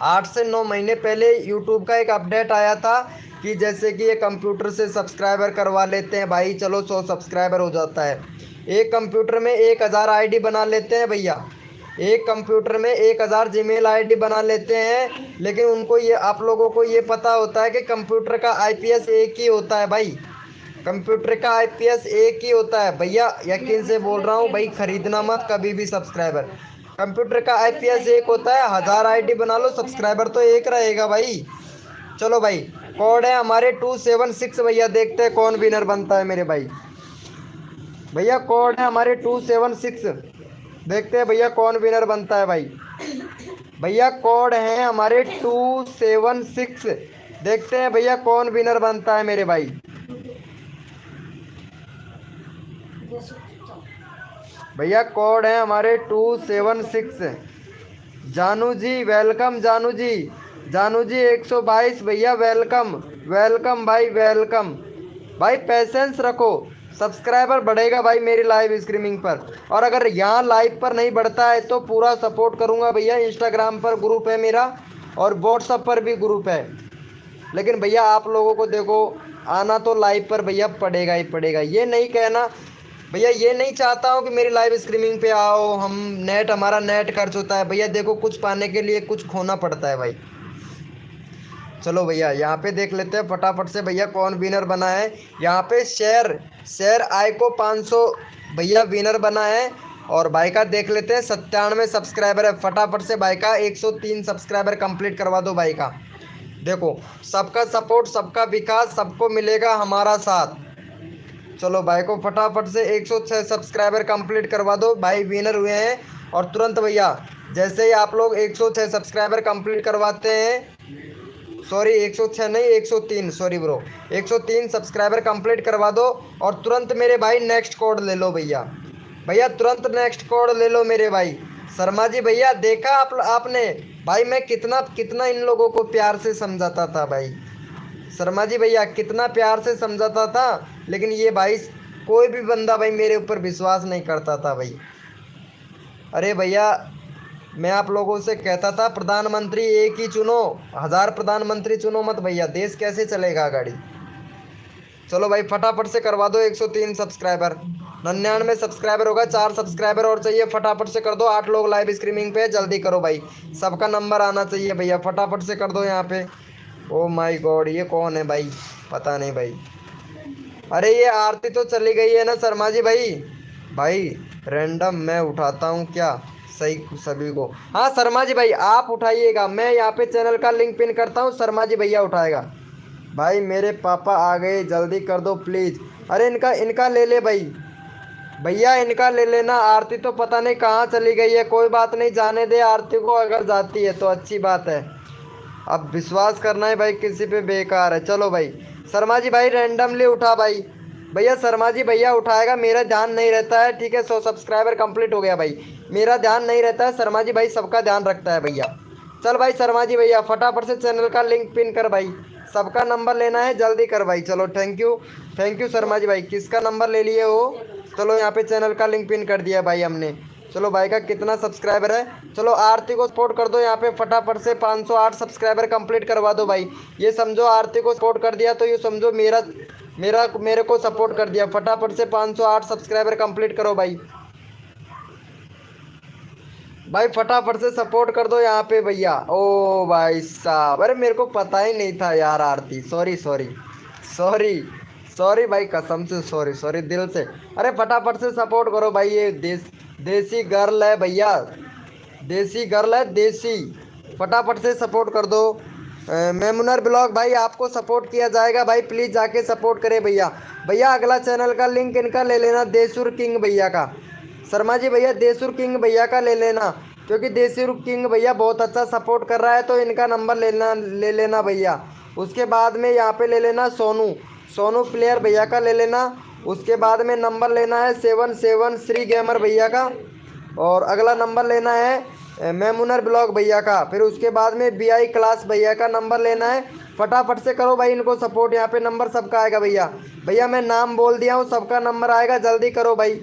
8 से 9 महीने पहले यूट्यूब का एक अपडेट आया था कि जैसे कि ये कंप्यूटर से सब्सक्राइबर करवा लेते हैं भाई, चलो 100 सब्सक्राइबर हो जाता है। एक कंप्यूटर में 1000 आईडी बना लेते हैं भैया, एक कंप्यूटर में 1000 जीमेल आईडी बना लेते हैं। लेकिन उनको ये, आप लोगों को ये पता होता है कि कंप्यूटर का आईपीएस एक ही होता है भाई। कंप्यूटर का आईपीएस एक ही होता है भैया, यकीन से बोल रहा हूँ भाई, खरीदना मत कभी भी सब्सक्राइबर। कंप्यूटर का आईपीएस एक होता है, 1000 आईडी बना लो, सब्सक्राइबर तो एक रहेगा भाई। चलो भाई कोड है हमारे 276 भैया, देखते हैं कौन विनर बनता है मेरे भाई। भैया कोड है हमारे 276, देखते हैं भैया कौन विनर बनता है भाई। भैया कोड है हमारे 276, देखते हैं भैया कौन विनर बनता है मेरे भाई। भैया कोड है हमारे 276। जानू जी वेलकम, जानू जी, जानू जी 122 भैया, वेलकम वेलकम भाई, वेलकम भाई। पैसेंस रखो, सब्सक्राइबर बढ़ेगा भाई मेरी लाइव स्ट्रीमिंग पर। और अगर यहाँ लाइव पर नहीं बढ़ता है तो पूरा सपोर्ट करूँगा भैया। इंस्टाग्राम पर ग्रुप है मेरा और व्हाट्सएप पर भी ग्रुप है। लेकिन भैया आप लोगों को देखो आना तो लाइव पर भैया पड़ेगा ही पड़ेगा। ये नहीं कहना भैया, ये नहीं चाहता हूँ कि मेरी लाइव स्ट्रीमिंग पे आओ, हम नेट, हमारा नेट खर्च होता है भैया। देखो कुछ पाने के लिए कुछ खोना पड़ता है भाई। चलो भैया यहाँ पे देख लेते हैं फटाफट से भैया कौन विनर बना है। यहाँ पे शेर आई को 500 भैया विनर बना है। और भाई का देख लेते हैं 97 सब्सक्राइबर है। फटाफट से भाई का 103 सब्सक्राइबर कंप्लीट करवा दो भाई का। देखो सबका सपोर्ट, सबका विकास, सबको मिलेगा हमारा साथ। चलो भाई को फटाफट से 106 सब्सक्राइबर कंप्लीट करवा दो, भाई विनर हुए हैं। और तुरंत भैया जैसे ही आप लोग 106 सब्सक्राइबर कंप्लीट करवाते हैं, सॉरी 106 नहीं 103, सॉरी ब्रो, 103 सब्सक्राइबर कंप्लीट करवा दो। और तुरंत मेरे भाई नेक्स्ट कोड ले लो भैया, भैया तुरंत नेक्स्ट कोड ले लो मेरे भाई। शर्मा जी भैया देखा आपने भाई मैं कितना इन लोगों को प्यार से समझाता था भाई। शर्मा जी भैया कितना प्यार से समझाता था, लेकिन ये भाई कोई भी बंदा भाई मेरे ऊपर विश्वास नहीं करता था भाई। अरे भैया मैं आप लोगों से कहता था प्रधानमंत्री एक ही चुनो, 1000 प्रधानमंत्री चुनो मत भैया, देश कैसे चलेगा गाड़ी। चलो भाई फटाफट से करवा दो 103 सब्सक्राइबर, 99 सब्सक्राइबर होगा, 4 सब्सक्राइबर और चाहिए, फटाफट से कर दो। 8 लोग लाइव स्ट्रीमिंग पे, जल्दी करो भाई, सबका नंबर आना चाहिए भैया, फटाफट से कर दो यहाँ पे। ओ माय गॉड, ये कौन है भाई, पता नहीं भाई। अरे ये आरती तो चली गई है ना शर्मा जी भाई। भाई रैंडम मैं उठाता हूँ क्या, सही सभी को। हाँ शर्मा जी भाई आप उठाइएगा, मैं यहाँ पे चैनल का लिंक पिन करता हूँ, शर्मा जी भैया उठाएगा। भाई मेरे पापा आ गए, जल्दी कर दो प्लीज़। अरे इनका इनका ले ले भाई, भैया इनका ले लेना। आरती तो पता नहीं कहाँ चली गई है, कोई बात नहीं, जाने दे आरती को, अगर जाती है तो अच्छी बात है। अब विश्वास करना है भाई किसी पे बेकार है। चलो भाई शर्मा जी भाई रैंडमली उठा भाई, भैया शर्मा जी भैया उठाएगा, मेरा ध्यान नहीं रहता है, ठीक है। 100 सब्सक्राइबर कंप्लीट हो गया भाई, मेरा ध्यान नहीं रहता है, शर्मा जी भाई सबका ध्यान रखता है भैया। चल भाई शर्मा जी भैया फटाफट से चैनल का लिंक पिन कर भाई, सबका नंबर लेना है, जल्दी कर भाई। चलो थैंक यू शर्मा जी भाई। किसका नंबर ले लिए हो, चलो यहाँ पे चैनल का लिंक पिन कर दिया भाई हमने। चलो भाई का कितना सब्सक्राइबर है, चलो आरती को सपोर्ट कर दो यहाँ पे फटाफट से, 508 सब्सक्राइबर कंप्लीट करवा दो भाई। ये समझो आरती को सपोर्ट कर दिया तो ये समझो मेरा मेरा मेरे को सपोर्ट कर दिया। फटाफट से 508 सब्सक्राइबर कंप्लीट करो भाई, भाई फटाफट से सपोर्ट कर दो यहाँ पे भैया। ओ भाई साहब, अरे मेरे को पता ही नहीं था यार आरती, सॉरी सॉरी सॉरी सॉरी भाई, कसम से सॉरी सॉरी दिल से। अरे फटाफट से सपोर्ट करो भाई, ये देसी गर्ल है भैया, देसी गर्ल है देसी, फटाफट से सपोर्ट कर दो। मेमुनर ब्लॉग भाई आपको सपोर्ट किया जाएगा भाई, प्लीज़ जाके सपोर्ट करें भैया। भैया अगला चैनल का लिंक इनका ले लेना, देसुर किंग भैया का, शर्मा जी भैया देसुर किंग भैया का ले लेना, क्योंकि देसुर किंग भैया बहुत अच्छा सपोर्ट कर रहा है, तो इनका नंबर ले लेना भैया। उसके बाद में यहाँ पे ले लेना सोनू प्लेयर भैया का ले लेना। उसके बाद में नंबर लेना है 77 श्री गेमर भैया का, और अगला नंबर लेना है मेमुनर ब्लॉग भैया का। फिर उसके बाद में BI क्लास भैया का नंबर लेना है। फटाफट से करो भाई इनको सपोर्ट, यहाँ पे नंबर सबका आएगा भैया। भैया मैं नाम बोल दिया हूँ, सबका नंबर आएगा, जल्दी करो भाई।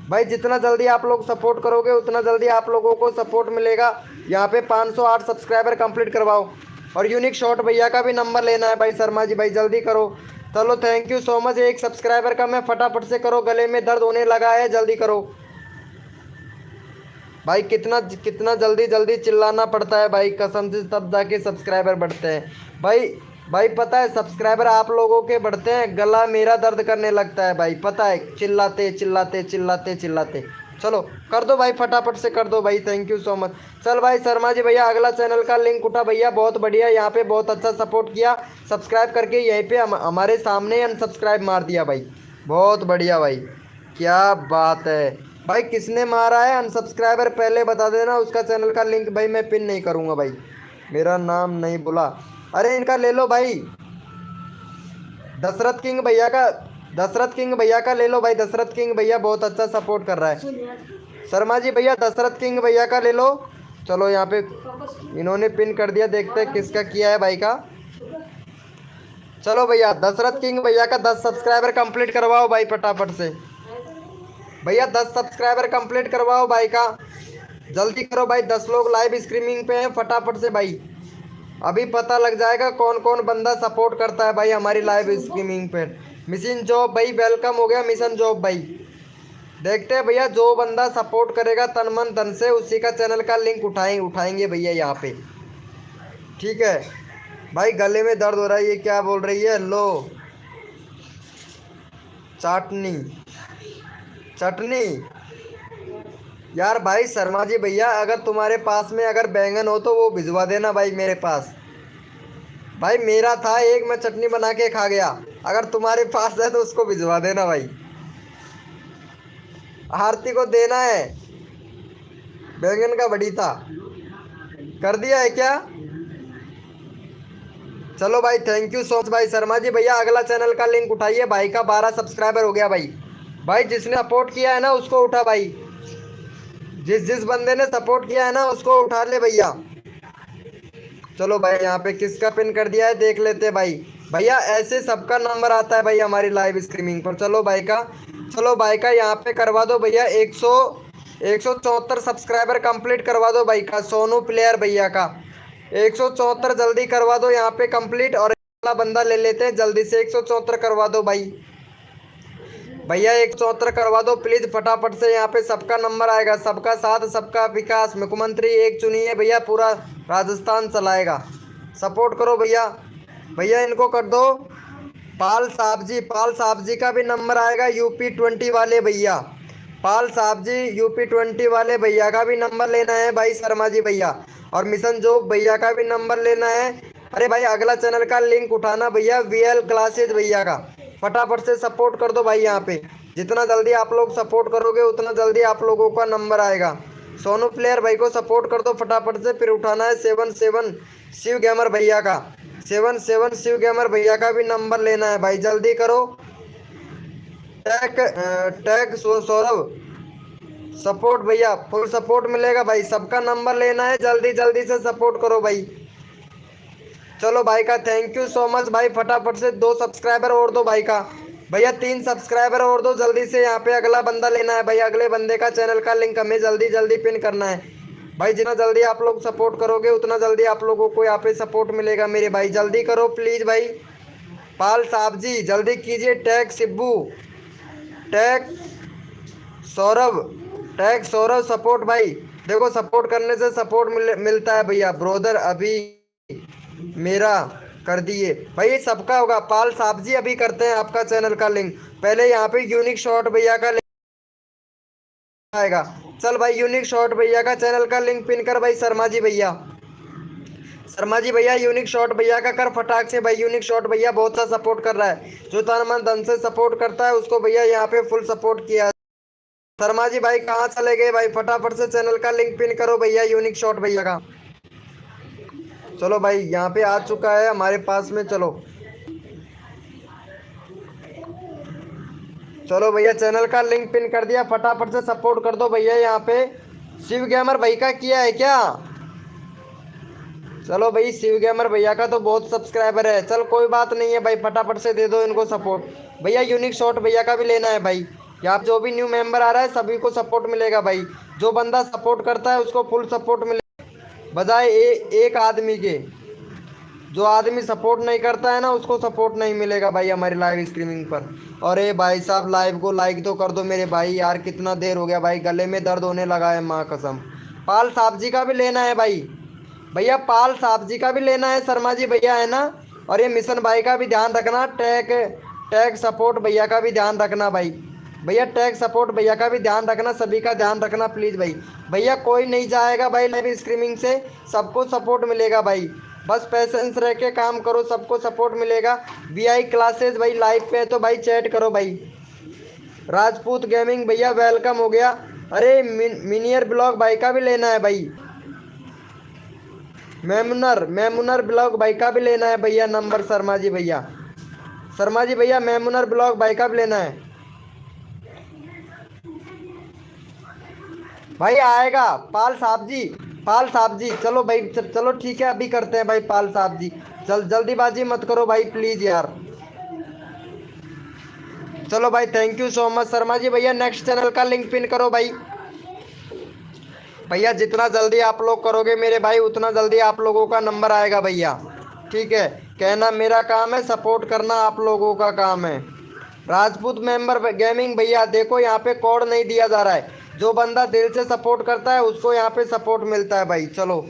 भाई जितना जल्दी आप लोग सपोर्ट करोगे उतना जल्दी आप लोगों को सपोर्ट मिलेगा। यहाँ पे 508 सब्सक्राइबर कंप्लीट करवाओ, और यूनिक शॉट भैया का भी नंबर लेना है भाई। शर्मा जी भाई जल्दी करो, चलो थैंक यू सो मच। एक सब्सक्राइबर का मैं, फटाफट से करो, गले में दर्द होने लगा है, जल्दी करो भाई। कितना कितना जल्दी जल्दी चिल्लाना पड़ता है भाई, कसम से, तब जाके सब्सक्राइबर बढ़ते हैं भाई पता है सब्सक्राइबर आप लोगों के बढ़ते हैं, गला मेरा दर्द करने लगता है भाई, पता है, चिल्लाते चिल्लाते चिल्लाते चिल्लाते। चलो कर दो भाई, फटाफट से कर दो भाई, थैंक यू सो मच। चल भाई शर्मा जी भैया अगला चैनल का लिंक उठा भैया, बहुत बढ़िया, यहाँ पे बहुत अच्छा सपोर्ट किया, सब्सक्राइब करके यहीं पे हमारे सामने अनसब्सक्राइब मार दिया भाई, बहुत बढ़िया भाई, क्या बात है भाई। किसने मारा है अनसब्सक्राइबर पहले बता देना, उसका चैनल का लिंक भाई मैं पिन नहीं करूँगा भाई, मेरा नाम नहीं बुला। अरे इनका ले लो भाई, दशरथ किंग भैया का ले लो भाई, दशरथ किंग भैया बहुत अच्छा सपोर्ट कर रहा है। शर्मा जी भैया दशरथ किंग भैया का ले लो। चलो यहाँ पे इन्होंने पिन कर दिया, देखते हैं किसका किया है भाई का। चलो भैया दशरथ किंग भैया का 10 सब्सक्राइबर कंप्लीट करवाओ भाई फटाफट से, भैया 10 सब्सक्राइबर कंप्लीट करवाओ भाई का, जल्दी करो भाई। 10 लोग लाइव स्ट्रीमिंग पे हैं, फटाफट से भाई, अभी पता लग जाएगा कौन कौन बंदा सपोर्ट करता है भाई हमारी लाइव स्ट्रीमिंग पे। मिशन जॉब भाई वेलकम हो गया, मिशन जॉब भाई, देखते हैं भैया जो बंदा सपोर्ट करेगा तन मन धन से, उसी का चैनल का लिंक उठाएंगे भैया यहाँ पे, ठीक है भाई। गले में दर्द हो रहा है, ये क्या बोल रही है, लो चटनी यार। भाई शर्मा जी भैया अगर तुम्हारे पास में अगर बैंगन हो तो वो भिजवा देना भाई मेरे पास, भाई मेरा था एक, मैं चटनी बना के खा गया, अगर तुम्हारे पास है तो उसको भिजवा देना भाई। आरती को देना है बैंगन का बड़ीता, कर दिया है क्या। चलो भाई थैंक यू सो मच भाई। शर्मा जी भैया अगला चैनल का लिंक उठाइए, भाई का 12 सब्सक्राइबर हो गया भाई जिसने सपोर्ट किया है ना उसको उठा भाई, जिस बंदे ने सपोर्ट किया है ना उसको उठा ले भैया। चलो भाई यहाँ पे किसका पिन कर दिया है देख लेते हैं भाई। भैया ऐसे सबका नंबर आता है भाई हमारी लाइव स्ट्रीमिंग पर। चलो भाई का यहाँ पे करवा दो भैया 174 सब्सक्राइबर कंप्लीट करवा दो भाई का, सोनू प्लेयर भैया का 174 जल्दी करवा दो यहाँ पे कंप्लीट। और अगला बंदा ले लेते हैं जल्दी से, 174 करवा दो भाई। भैया 174 करवा दो प्लीज फटाफट से। यहाँ पे सबका नंबर आएगा, सबका साथ सबका विकास, मुख्यमंत्री एक चुनिए भैया, पूरा राजस्थान चलाएगा। सपोर्ट करो भैया। भैया इनको कर दो। पाल साहब जी का भी नंबर आएगा, UP20 वाले भैया। पाल साहब जी UP20 वाले भैया का भी नंबर लेना है भाई, शर्मा जी भैया। और मिशन जोग भैया का भी नंबर लेना है। अरे भाई अगला चैनल का लिंक उठाना भैया, VL क्लासेज भैया का। फटाफट से सपोर्ट कर दो भाई। यहाँ पे जितना जल्दी आप लोग सपोर्ट करोगे उतना जल्दी आप लोगों का नंबर आएगा। सोनू प्लेयर भाई को सपोर्ट कर दो फटाफट से। फिर उठाना है 77 शिव गेमर भैया का, 77 शिव गेमर भैया का भी नंबर लेना है भाई, जल्दी करो। टैग सौरभ सपोर्ट भैया, फुल सपोर्ट मिलेगा भाई। सबका नंबर लेना है, जल्दी जल्दी से सपोर्ट करो भाई। चलो भाई का थैंक यू सो मच भाई। फटाफट से 2 सब्सक्राइबर और दो भाई का। भैया 3 सब्सक्राइबर और दो जल्दी से। यहाँ पे अगला बंदा लेना है भाई, अगले बंदे का चैनल का लिंक हमें जल्दी जल्दी पिन करना है भाई। जितना जल्दी आप लोग सपोर्ट करोगे उतना जल्दी आप लोगों को यहाँ पे सपोर्ट मिलेगा मेरे भाई। जल्दी करो प्लीज भाई। पाल साहब जी जल्दी कीजिए। Tag Shibbu, tag Saurabh support भाई। देखो सपोर्ट करने से सपोर्ट मिलता है भैया। ब्रोदर अभी मेरा कर दिए भाई, सबका होगा। पाल साहब जी अभी करते हैं आपका चैनल का लिंक। पहले यहाँ पे यूनिक शॉट भैया का लिंक आएगा। चल भाई यूनिक शॉट भैया का चैनल का लिंक पिन कर भाई। शर्मा जी भैया यूनिक शॉट भैया का कर फटाक से भाई। यूनिक शॉट भैया बहुत सा सपोर्ट कर रहा है, जो तन मन धन से सपोर्ट करता है उसको भैया यहाँ पे फुल सपोर्ट किया। शर्मा जी भाई कहाँ चले गए भाई? फटाफट से चैनल का लिंक पिन करो भैया, यूनिक शॉट भैया का। चलो भाई यहाँ पे आ चुका है हमारे पास में। चलो भैया चैनल का लिंक पिन कर दिया, फटाफट से सपोर्ट कर दो भैया। यहाँ पे शिव गेमर भाई का किया है क्या? चलो भाई शिव गेमर भैया का तो बहुत सब्सक्राइबर है। चल कोई बात नहीं है भाई, फटाफट से दे दो इनको सपोर्ट भैया। यूनिक शॉट भैया का भी लेना है भाई। यहाँ जो भी न्यू मेंबर आ रहा है सभी को सपोर्ट मिलेगा भाई। जो बंदा सपोर्ट करता है उसको फुल सपोर्ट मिलेगा, बजाय एक आदमी के। जो आदमी सपोर्ट नहीं करता है ना उसको सपोर्ट नहीं मिलेगा भाई हमारी लाइव स्ट्रीमिंग पर। और भाई साहब लाइव को लाइक तो कर दो मेरे भाई। यार कितना देर हो गया भाई, गले में दर्द होने लगा है माँ कसम। पाल साहब जी का भी लेना है भाई। भैया पाल साहब जी का भी लेना है, शर्मा जी भैया है ना। और ये मिशन भाई का भी ध्यान रखना। टैग सपोर्ट भैया का भी ध्यान रखना भाई। भैया टैग सपोर्ट भैया का भी ध्यान रखना, सभी का ध्यान रखना प्लीज़ भाई। भैया कोई नहीं जाएगा भाई लाइव स्ट्रीमिंग से, सबको सपोर्ट मिलेगा भाई। बस पैसेंस रह के काम करो, सबको सपोर्ट मिलेगा। VI क्लासेस भाई लाइव पे है तो भाई चैट करो भाई। राजपूत गेमिंग भैया वेलकम हो गया। अरे मिनियर ब्लॉग भाई का भी लेना है भाई। मेमुनर ब्लॉग भाई का भी लेना है भैया नंबर। शर्मा जी भैया मेमुनर ब्लॉग भाई का भी लेना है भाई। आएगा पाल साहब जी। चलो भाई चलो ठीक है अभी करते हैं भाई। पाल साहब जी जल्दीबाजी मत करो भाई प्लीज यार। चलो भाई thank you so much Sharma ji भैया। नेक्स्ट चैनल का लिंक पिन करो भाई। भैया जितना जल्दी आप लोग करोगे मेरे भाई उतना जल्दी आप लोगों का नंबर आएगा भैया। ठीक है, कहना मेरा काम है, सपोर्ट करना आप लोगों का काम है। राजपूत मेंबर गेमिंग भैया देखो यहाँ पे कोड नहीं दिया जा रहा है। जो बंदा दिल से सपोर्ट करता है उसको यहाँ पे सपोर्ट मिलता है भाई। चलो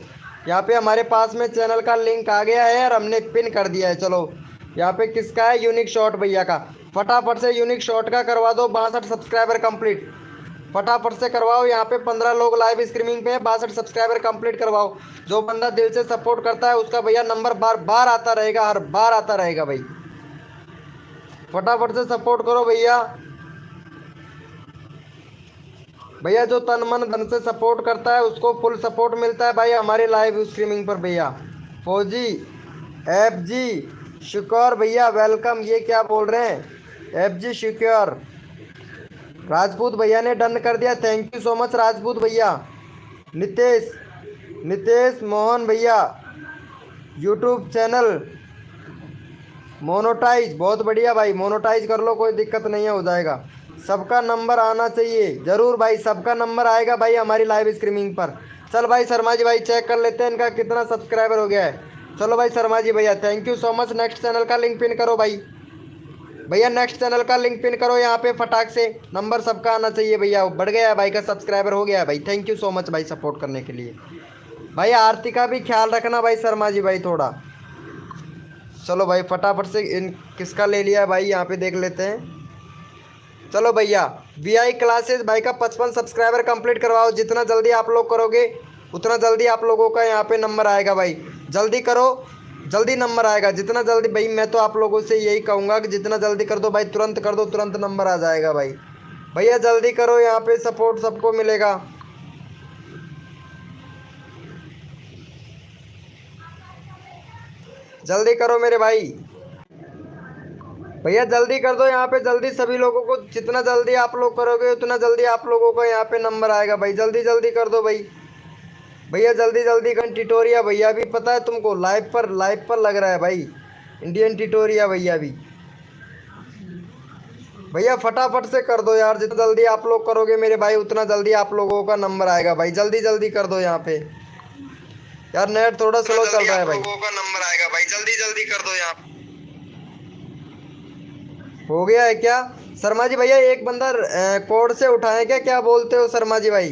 यहाँ पे हमारे पास में चैनल का लिंक आ गया है और हमने पिन कर दिया है। चलो यहाँ पे किसका है? यूनिक शॉट भैया का। फटाफट से यूनिक शॉट का करवा दो 62 सब्सक्राइबर कंप्लीट। फटाफट से करवाओ। यहाँ पे 15 लोग लाइव स्ट्रीमिंग पे 62 सब्सक्राइबर कंप्लीट करवाओ। जो बंदा दिल से सपोर्ट करता है उसका भैया नंबर बार बार आता रहेगा, हर बार आता रहेगा भाई। फटाफट से सपोर्ट करो भैया। जो तन मन धन से सपोर्ट करता है उसको फुल सपोर्ट मिलता है भाई हमारे लाइव स्ट्रीमिंग पर भैया। फौजी FG शुक्र भैया वेलकम। ये क्या बोल रहे हैं? FG शुक्र। राजपूत भैया ने डन कर दिया, thank you so much Rajput भैया। नितेश मोहन भैया यूट्यूब चैनल मोनोटाइज, बहुत बढ़िया भाई। मोनोटाइज कर लो, कोई दिक्कत नहीं है, हो जाएगा। सबका नंबर आना चाहिए जरूर भाई, सबका नंबर आएगा भाई हमारी लाइव स्ट्रीमिंग पर। चल भाई शर्मा जी भाई चेक कर लेते हैं इनका कितना सब्सक्राइबर हो गया है। चलो भाई शर्मा जी भैया thank you so much. Next channel का लिंक पिन करो भाई, भैया नेक्स्ट चैनल का लिंक पिन करो यहाँ पे फटाक से, नंबर सबका आना चाहिए भैया। बढ़ गया है भाई का सब्सक्राइबर, हो गया है भाई। थैंक यू सो मच भाई सपोर्ट करने के लिए। भाई आरती का भी ख्याल रखना भाई शर्मा जी भाई थोड़ा। चलो भाई फटाफट से इन किसका ले लिया है भाई यहाँ पे देख लेते हैं। चलो भैया वीआई क्लासेस भाई का 55 सब्सक्राइबर कंप्लीट करवाओ। जितना जल्दी आप लोग करोगे उतना जल्दी आप लोगों का यहाँ पे नंबर आएगा भाई। जल्दी करो, जल्दी नंबर आएगा जितना जल्दी भाई। मैं तो आप लोगों से यही कहूँगा कि जितना जल्दी कर दो भाई, तुरंत कर दो, तुरंत नंबर आ जाएगा भाई। भैया जल्दी करो, यहाँ पे सपोर्ट सबको मिलेगा। जल्दी करो मेरे भाई, भैया जल्दी कर दो यहाँ पे जल्दी सभी लोगों को। जितना जल्दी आप लोग करोगे उतना जल्दी आप लोगों को यहाँ पे नंबर आएगा भाई। जल्दी जल्दी कर दो भाई, भैया जल्दी जल्दी कर। टिटोरिया भैया भी पता है तुमको लाइव पर लग रहा है भाई, इंडियन टिटोरिया भैया भी। भैया फटाफट से कर दो यार, जितना जल्दी आप लोग करोगे मेरे भाई उतना जल्दी आप लोगों का नंबर आएगा भाई। जल्दी जल्दी कर दो यहाँ पे यार, नेट थोड़ा स्लो चल रहा है भाई। लोगों का नंबर आएगा भाई, जल्दी जल्दी कर दो यहाँ। हो गया है क्या शर्मा जी भैया? एक बंदा कोड से उठाए क्या बोलते हो शर्मा जी भाई?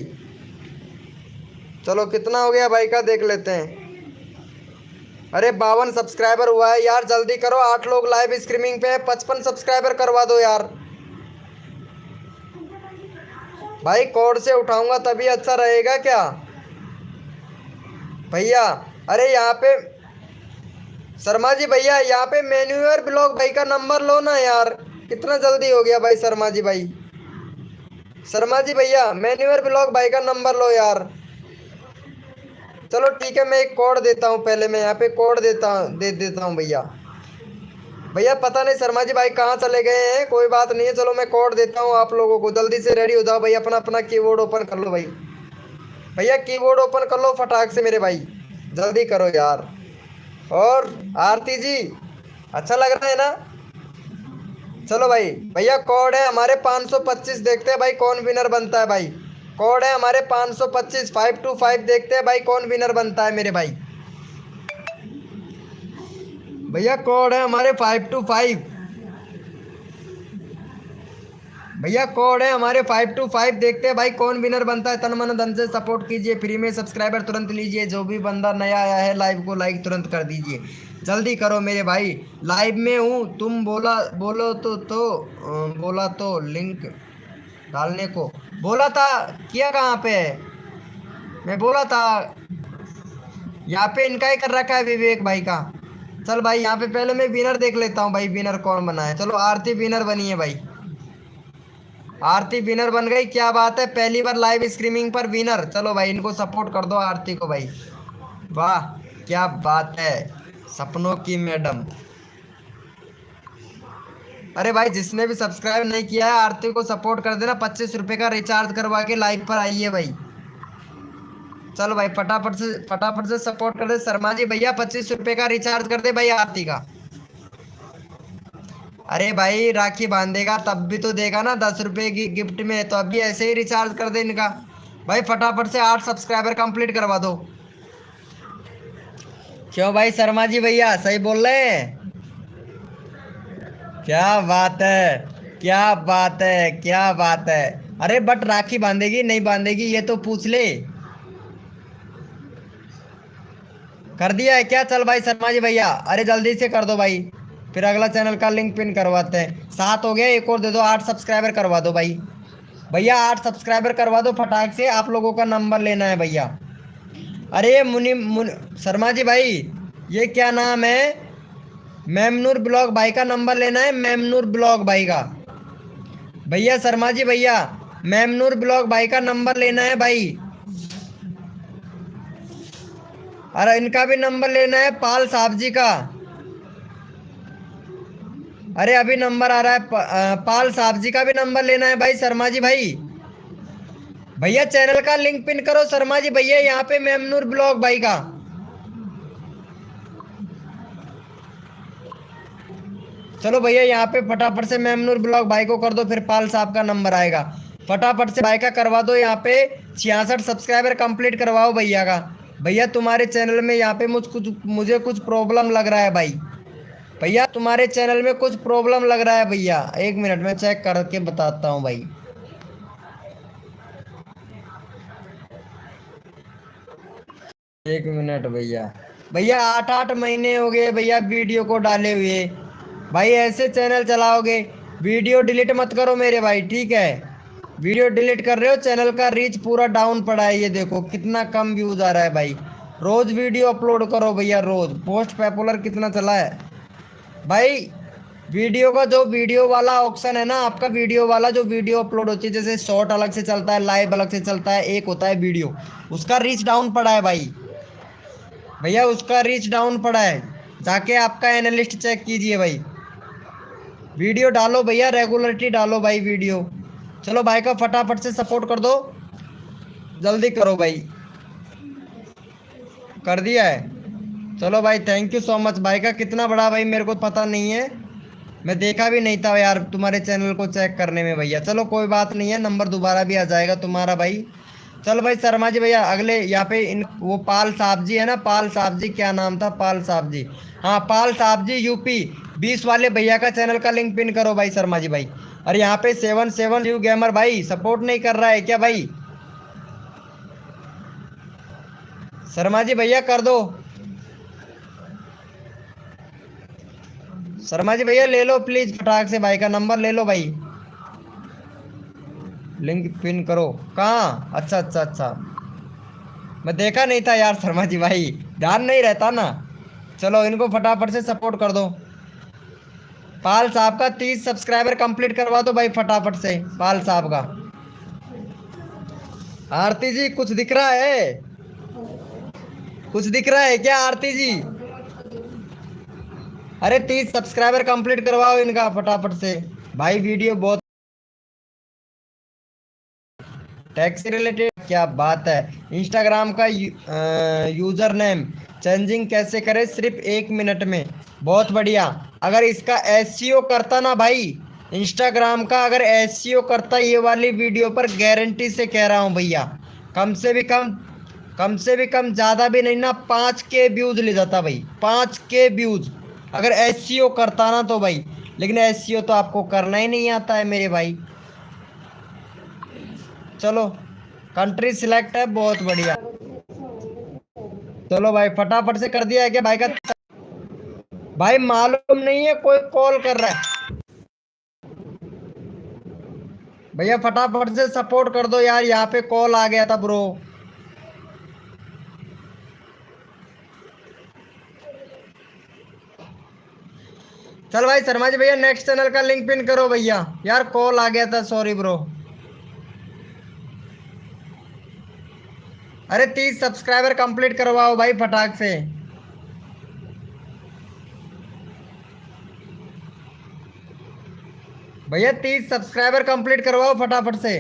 चलो कितना हो गया भाई का देख लेते हैं। अरे 52 सब्सक्राइबर हुआ है यार, जल्दी करो। 8 लोग लाइव स्ट्रीमिंग पे है, 55 सब्सक्राइबर करवा दो यार भाई। कोड से उठाऊंगा तभी अच्छा रहेगा क्या भैया? अरे यहाँ पे शर्मा जी भैया यहाँ पे मैन्यूअर ब्लॉग भाई का नंबर लो ना यार। कितना जल्दी हो गया भाई शर्मा जी भाई। शर्मा जी भैया मैन्यूअर ब्लॉग भाई का नंबर लो यार। चलो ठीक है, मैं एक कोड देता हूँ पहले। मैं यहाँ पे कोड दे देता हूँ भैया। भैया पता नहीं शर्मा जी भाई कहाँ चले गए हैं, कोई बात नहीं है। चलो मैं कोड देता हूँ आप लोगों को। जल्दी से रेडी हो जाओ भाई, अपना अपना कीबोर्ड ओपन कर लो भाई। भैया कीबोर्ड ओपन कर लो फटाक से मेरे भाई, जल्दी करो यार। और आरती जी अच्छा लग रहा है ना? चलो भाई भैया कोड है हमारे 525। देखते हैं भाई कौन विनर बनता है भाई। कोड है हमारे 525 525। देखते हैं भाई कौन विनर बनता है मेरे भाई। भैया कोड है हमारे 525। भैया कोड है हमारे 525। देखते हैं भाई कौन विनर बनता है। तन मन धन से सपोर्ट कीजिए, फ्री में सब्सक्राइबर तुरंत लीजिए। जो भी बंदा नया आया है लाइव को लाइक तुरंत कर दीजिए। जल्दी करो मेरे भाई, लाइव में हूँ। तुम बोला तो लिंक डालने को बोला था, किया कहाँ पे है? मैं बोला था यहाँ पे इनका ही कर रखा है विवेक भाई का। चल भाई यहाँ पे पहले मैं विनर देख लेता हूँ भाई, विनर कौन बना है। चलो आरती विनर बनी है भाई, आरती विनर बन गई। क्या बात है, पहली बार लाइव स्ट्रीमिंग पर विनर। चलो भाई इनको सपोर्ट कर दो आरती को भाई। वाह क्या बात है, सपनों की मैडम। अरे भाई जिसने भी सब्सक्राइब नहीं किया है आरती को सपोर्ट कर देना। 25 रुपये का रिचार्ज करवा के लाइव पर आइए भाई। चलो भाई फटाफट से सपोर्ट कर दे। शर्मा जी भैया 25 रुपये का रिचार्ज कर दे भाई आरती का। अरे भाई राखी बांधेगा तब भी तो देगा ना 10 रुपये की गिफ्ट में, तो अभी ऐसे ही रिचार्ज कर दे इनका भाई। फटाफट से 8 सब्सक्राइबर कंप्लीट करवा दो। क्यों भाई शर्मा जी भैया सही बोल रहे हैं? क्या बात है, क्या बात है, क्या बात है। अरे बट राखी बांधेगी नहीं बांधेगी ये तो पूछ ले। कर दिया है क्या? चल भाई शर्मा जी भैया अरे जल्दी से कर दो भाई, फिर अगला चैनल का लिंक पिन करवाते हैं। 7 हो गया, एक और दे दो। 8 सब्सक्राइबर करवा दो भाई। भैया 8 सब्सक्राइबर करवा दो फटाक से, आप लोगों का नंबर लेना है भैया। अरे शर्मा जी भाई ये क्या नाम है? मेमनूर ब्लॉग भाई का नंबर लेना है, मेमनूर ब्लॉग भाई का। भैया शर्मा जी भैया मेमनूर ब्लॉग भाई का नंबर लेना है भाई। अरे इनका भी नंबर लेना है, पाल साहब जी का। अरे अभी नंबर आ रहा है, पाल साहब जी का भी नंबर लेना है भाई शर्मा जी भाई। भैया चैनल का लिंक पिन करो शर्मा जी भैया यहाँ पे मेमनूर ब्लॉग भाई का। चलो भैया यहाँ पे फटाफट से मेमनूर ब्लॉग भाई को कर दो, फिर पाल साहब का नंबर आएगा। फटाफट से भाई का करवा दो, यहाँ पे 66 सब्सक्राइबर कंप्लीट करवाओ भैया का। भैया तुम्हारे चैनल में यहाँ पे मुझे कुछ प्रॉब्लम लग रहा है भाई। भैया तुम्हारे चैनल में कुछ प्रॉब्लम लग रहा है भैया, 1 मिनट में चेक करके बताता हूँ भाई। एक मिनट भैया। भैया 8 महीने हो गए भैया वीडियो को डाले हुए। भाई ऐसे चैनल चलाओगे? वीडियो डिलीट मत करो मेरे भाई, ठीक है? वीडियो डिलीट कर रहे हो, चैनल का रीच पूरा डाउन पड़ा है। ये देखो कितना कम व्यूज आ रहा है भाई। रोज वीडियो अपलोड करो भैया, रोज। पोस्ट पॉपुलर कितना चला है भाई। वीडियो का जो वीडियो वाला ऑप्शन है ना आपका, वीडियो वाला जो वीडियो अपलोड होती है, जैसे शॉर्ट अलग से चलता है, लाइव अलग से चलता है, एक होता है वीडियो, उसका रीच डाउन पड़ा है भाई। भैया उसका रीच डाउन पड़ा है, जाके आपका एनालिस्ट चेक कीजिए भाई। वीडियो डालो भैया, रेगुलरिटी डालो भाई वीडियो। चलो भाई का फटाफट से सपोर्ट कर दो, जल्दी करो भाई। कर दिया है? चलो भाई थैंक यू सो मच। भाई का कितना बड़ा भाई मेरे को पता नहीं है, मैं देखा भी नहीं था यार तुम्हारे चैनल को चेक करने में भैया। चलो कोई बात नहीं है, नंबर दोबारा भी आ जाएगा तुम्हारा भाई। चलो भाई शर्मा जी भैया अगले यहाँ पे वो पाल साहब जी है ना, पाल साहब जी, क्या नाम था, पाल साहब जी, हाँ पाल साहब जी यूपी 20 वाले भैया का चैनल का लिंक पिन करो भाई शर्मा जी भाई। और यहाँ पे 77 यू गेमर भाई सपोर्ट नहीं कर रहा है क्या भाई? शर्मा जी भैया कर दो। शर्मा जी भैया ले लो प्लीज फटाक से, भाई का नंबर ले लो भाई, लिंक पिन करो। कहाँ? अच्छा अच्छा अच्छा, मैं देखा नहीं था यार शर्मा जी भाई, ध्यान नहीं रहता ना। चलो इनको फटाफट से सपोर्ट कर दो। पाल साहब का 30 सब्सक्राइबर कंप्लीट करवा दो भाई फटाफट से, पाल साहब का। आरती जी कुछ दिख रहा है? कुछ दिख रहा है क्या आरती जी? अरे 30 सब्सक्राइबर कंप्लीट करवाओ इनका फटाफट से भाई। वीडियो बहुत टैक्स रिलेटेड, क्या बात है। इंस्टाग्राम का यूजर नेम चेंजिंग कैसे करें सिर्फ 1 मिनट में? बहुत बढ़िया। अगर इसका एसईओ करता ना भाई, इंस्टाग्राम का अगर एसईओ करता ये वाली वीडियो पर, गारंटी से कह रहा हूँ भैया, कम से भी कम ज़्यादा भी नहीं ना, 5K व्यूज ले जाता भाई, 5K व्यूज अगर एसईओ करता ना तो भाई। लेकिन एसईओ तो आपको करना ही नहीं आता है मेरे भाई। चलो कंट्री सिलेक्ट है, बहुत बढ़िया। चलो भाई फटाफट से कर दिया है क्या भाई का? भाई मालूम नहीं है, कोई कॉल कर रहा है भैया, फटाफट से सपोर्ट कर दो यार, यहाँ पे कॉल आ गया था ब्रो। चल भाई शर्मा जी भैया नेक्स्ट चैनल का लिंक पिन करो भैया, यार कॉल आ गया था, सॉरी ब्रो। अरे 30 सब्सक्राइबर कंप्लीट करवाओ भाई फटाक से। भैया 30 सब्सक्राइबर कंप्लीट करवाओ फटाफट से।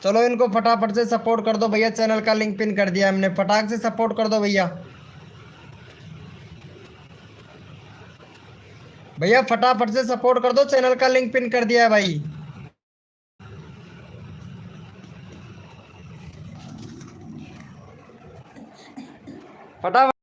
चलो इनको फटाफट से सपोर्ट कर दो भैया, चैनल का लिंक पिन कर दिया हमने, फटाक से सपोर्ट कर दो भैया। भैया फटाफट से सपोर्ट कर दो, चैनल का लिंक पिन कर दिया है भाई। फटाफट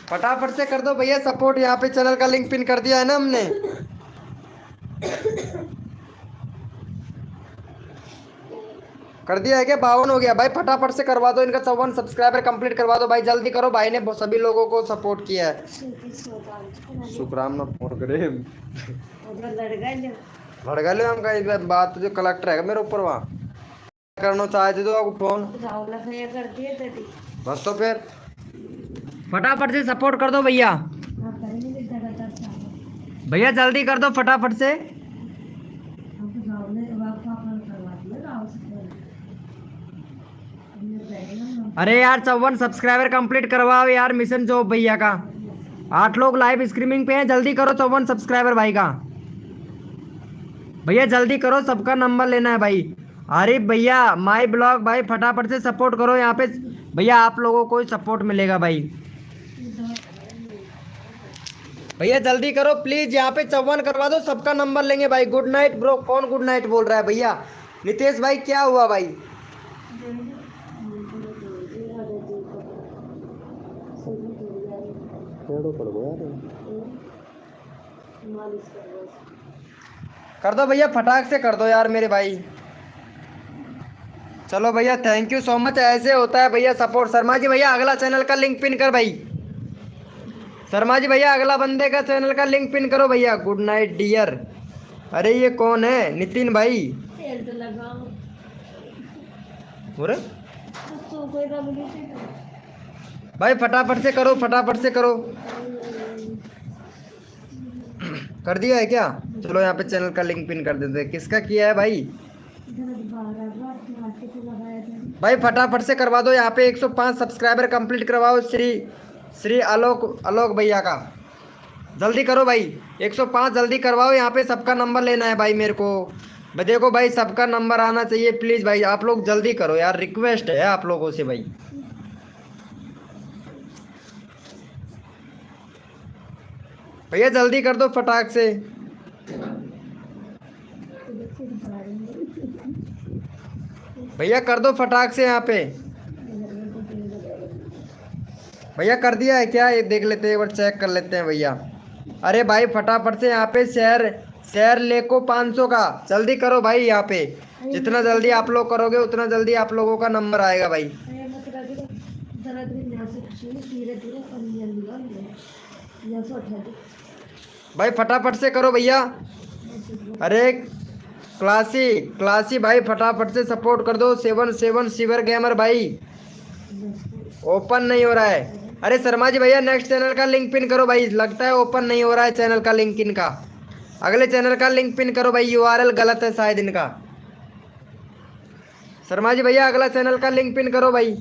फटाफट से कर दो भैया सपोर्ट, यहाँ पे चैनल का लिंक पिन कर दिया है ना हमने। कर दिया है क्या? 52 हो गया भाई, फटाफट से करवा दो इनका 54 सब्सक्राइबर कंप्लीट करवा दो भाई, जल्दी करो। भाई ने सभी लोगों को सपोर्ट किया है। शुक्राम ना फोन करे लड़का ले हम का बात, जो कलेक्टर है मेरे ऊपर वहाँ करना चाहते तो आपको फोन बस। तो फिर फटाफट से सपोर्ट कर दो भैया, भैया जल्दी कर दो फटाफट से। अरे यार 54 सब्सक्राइबर कंप्लीट करवाओ यार मिशन जॉब भैया का। 8 लोग लाइव स्ट्रीमिंग पे हैं, जल्दी करो 54 सब्सक्राइबर भाई का। भैया जल्दी करो, सबका नंबर लेना है भाई। अरे भैया माई ब्लॉग भाई फटाफट से सपोर्ट करो यहाँ पे। भैया आप लोगों को सपोर्ट मिलेगा भाई। भैया जल्दी करो प्लीज, यहाँ पे 54 करवा दो, सबका नंबर लेंगे भाई। Good night bro. कौन गुड नाइट बोल रहा है भैया? नितेश भाई क्या हुआ भाई? कर दो भैया, फटाक से कर दो यार मेरे भाई। चलो भैया थैंक यू सो मच। ऐसे होता है भैया सपोर्ट। शर्मा जी भैया अगला चैनल का लिंक पिन कर भाई। शर्मा जी भैया अगला बंदे का चैनल का लिंक पिन करो भैया। Good night dear. अरे ये कौन है? नितिन भाई। अरे भाई फटाफट से करो, फटाफट से करो। कर दिया है क्या? चलो यहाँ पे चैनल का लिंक पिन कर देते हैं। किसका किया है भाई? भाई फटाफट से करवा दो यहाँ पे। 105 सब्सक्राइबर कंप्लीट करवाओ श्री श्री आलोक भैया का। जल्दी करो भाई, 105 जल्दी करवाओ। यहाँ पे सबका नंबर लेना है भाई मेरे को। देखो भाई सबका नंबर आना चाहिए प्लीज़ भाई। आप लोग जल्दी करो यार, रिक्वेस्ट है आप लोगों से भाई। भैया जल्दी कर दो फटाक से। भैया कर दो फटाक से यहाँ पे। भैया कर दिया है क्या? ये देख लेते हैं, एक बार चेक कर लेते हैं भैया। अरे भाई फटाफट से यहाँ पे शेयर लेको 500 का जल्दी करो भाई। यहाँ पे जितना जल्दी आप लोग करोगे उतना जल्दी आप लोगों का नंबर आएगा भाई। भाई फटाफट से करो भैया। अरे क्लासी भाई फटाफट से सपोर्ट कर दो। 77 सिवर गेमर भाई ओपन नहीं हो रहा है। अरे शर्मा जी भैया नेक्स्ट चैनल का लिंक पिन करो भाई। लगता है ओपन नहीं हो रहा है चैनल का लिंक इनका। अगले चैनल का लिंक पिन करो भाई। यूआरएल गलत है शायद इनका। शर्मा जी भैया अगला चैनल का लिंक पिन करो भाई।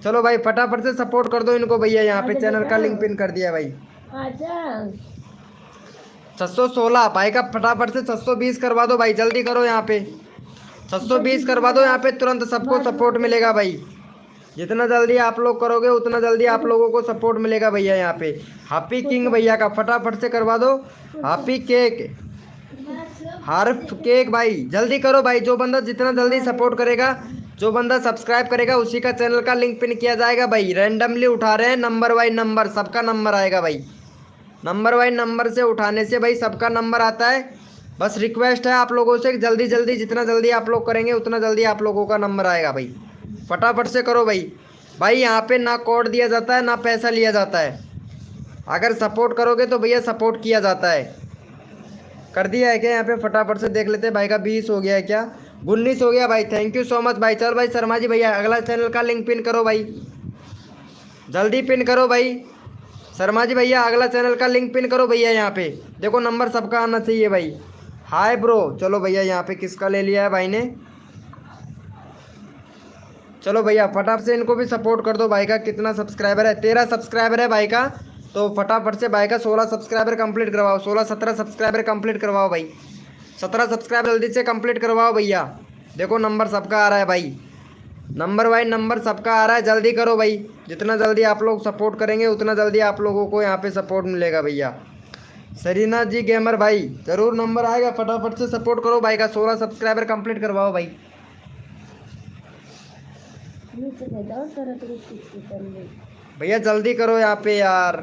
चलो भाई फटाफट से सपोर्ट कर दो इनको भैया। यहाँ पे चैनल का लिंक पिन कर दिया भाई। 616 भाई का फटाफट से 620 करवा दो भाई। जल्दी करो यहाँ पे 620 करवा दो। यहाँ पे तुरंत सबको सपोर्ट मिलेगा भाई। जितना जल्दी आप लोग करोगे उतना जल्दी आप लोगों को सपोर्ट मिलेगा भैया। यहाँ पे हैप्पी किंग भैया का फटाफट से करवा दो। हैप्पी केक हर्फ केक भाई जल्दी करो भाई। जो बंदा जितना जल्दी सपोर्ट करेगा, जो बंदा सब्सक्राइब करेगा उसी का चैनल का लिंक पिन किया जाएगा भाई। रैंडमली उठा रहे हैं नंबर वाइज नंबर, सबका नंबर आएगा भाई। नंबर वाइज नंबर से उठाने से भाई सबका नंबर आता है। बस रिक्वेस्ट है आप लोगों से जल्दी जल्दी, जितना जल्दी आप लोग करेंगे उतना जल्दी आप लोगों का नंबर आएगा भाई। फटाफट से करो भाई। भाई यहाँ पे ना कोड दिया जाता है ना पैसा लिया जाता है। अगर सपोर्ट करोगे तो भैया सपोर्ट किया जाता है। कर दिया है क्या? यहाँ पे फटाफट से देख लेते हैं भाई का 20 हो गया है क्या? 19 हो गया भाई। थैंक यू सो मच भाई। चल भाई शर्मा जी भैया अगला चैनल का लिंक पिन करो भाई। जल्दी पिन करो भाई। शर्मा जी भैया अगला चैनल का लिंक पिन करो भैया। यहाँ पे देखो नंबर सबका आना चाहिए भाई। Hi bro. चलो भैया यहाँ पे किसका ले लिया है भाई ने? चलो भैया फटाफट से इनको भी सपोर्ट कर दो। भाई का कितना सब्सक्राइबर है? 13 सब्सक्राइबर है भाई का। तो फटाफट से भाई का 16 सब्सक्राइबर कंप्लीट करवाओ। 16-17 सब्सक्राइबर कंप्लीट करवाओ भाई। 17 सब्सक्राइबर जल्दी से कंप्लीट करवाओ भैया। देखो नंबर सबका आ रहा है भाई। नंबर वाइज नंबर सबका आ रहा है। जल्दी करो भाई। जितना जल्दी आप लोग सपोर्ट करेंगे उतना जल्दी आप लोगों को यहाँ पे सपोर्ट मिलेगा भैया। सरीना जी गेमर भाई ज़रूर नंबर आएगा। फटाफट से सपोर्ट करो भाई का। 16 सब्सक्राइबर कंप्लीट करवाओ भाई। भैया जल्दी करो यहाँ पे यार।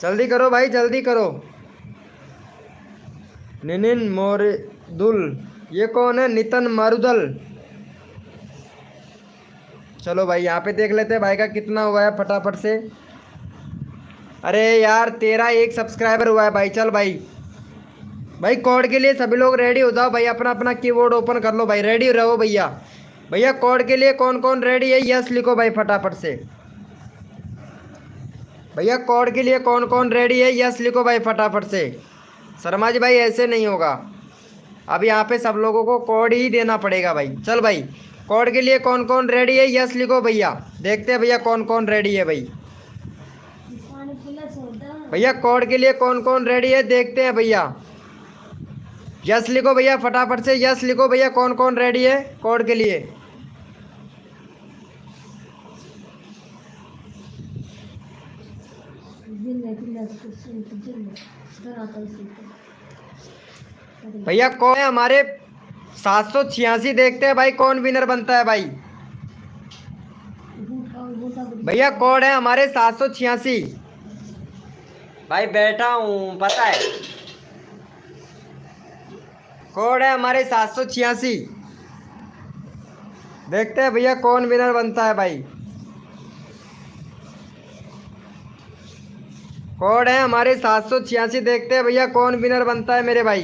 जल्दी करो भाई जल्दी करो। नितिन मारुदल, ये कौन है? नितिन मारुदल। चलो भाई यहाँ पे देख लेते हैं भाई का कितना हुआ है फटाफट से। अरे यार 13 एक सब्सक्राइबर हुआ है भाई। चल भाई भाई कोड के लिए सभी लोग रेडी हो जाओ भाई, अपना अपना कीबोर्ड ओपन कर लो भाई, रेडी रहो भैया। भैया कोड के लिए कौन कौन रेडी है, यस लिखो भाई फटाफट से। भैया कोड के लिए कौन कौन रेडी है, यस लिखो भाई फटाफट से। शर्मा जी भाई ऐसे नहीं होगा, अब यहाँ पे सब लोगों को कोड ही देना पड़ेगा भाई। चल भाई कोड के लिए कौन कौन रेडी है, यस लिखो भैया। देखते हैं भैया कौन कौन रेडी है भाई। भैया कोड के लिए कौन कौन रेडी है, देखते हैं भैया। यस लिखो भैया फटाफट से, यस लिखो भैया कौन कौन रेडी है कोड के लिए। भैया कौन है हमारे 786, देखते हैं भाई कौन विनर बनता है भाई। भैया कोड है हमारे 786 भाई, बैठा हूँ पता है, कोड है हमारे 786। देखते हैं भैया कौन विनर बनता है भाई। कोड है हमारे 786, देखते हैं भैया कौन विनर बनता है मेरे भाई।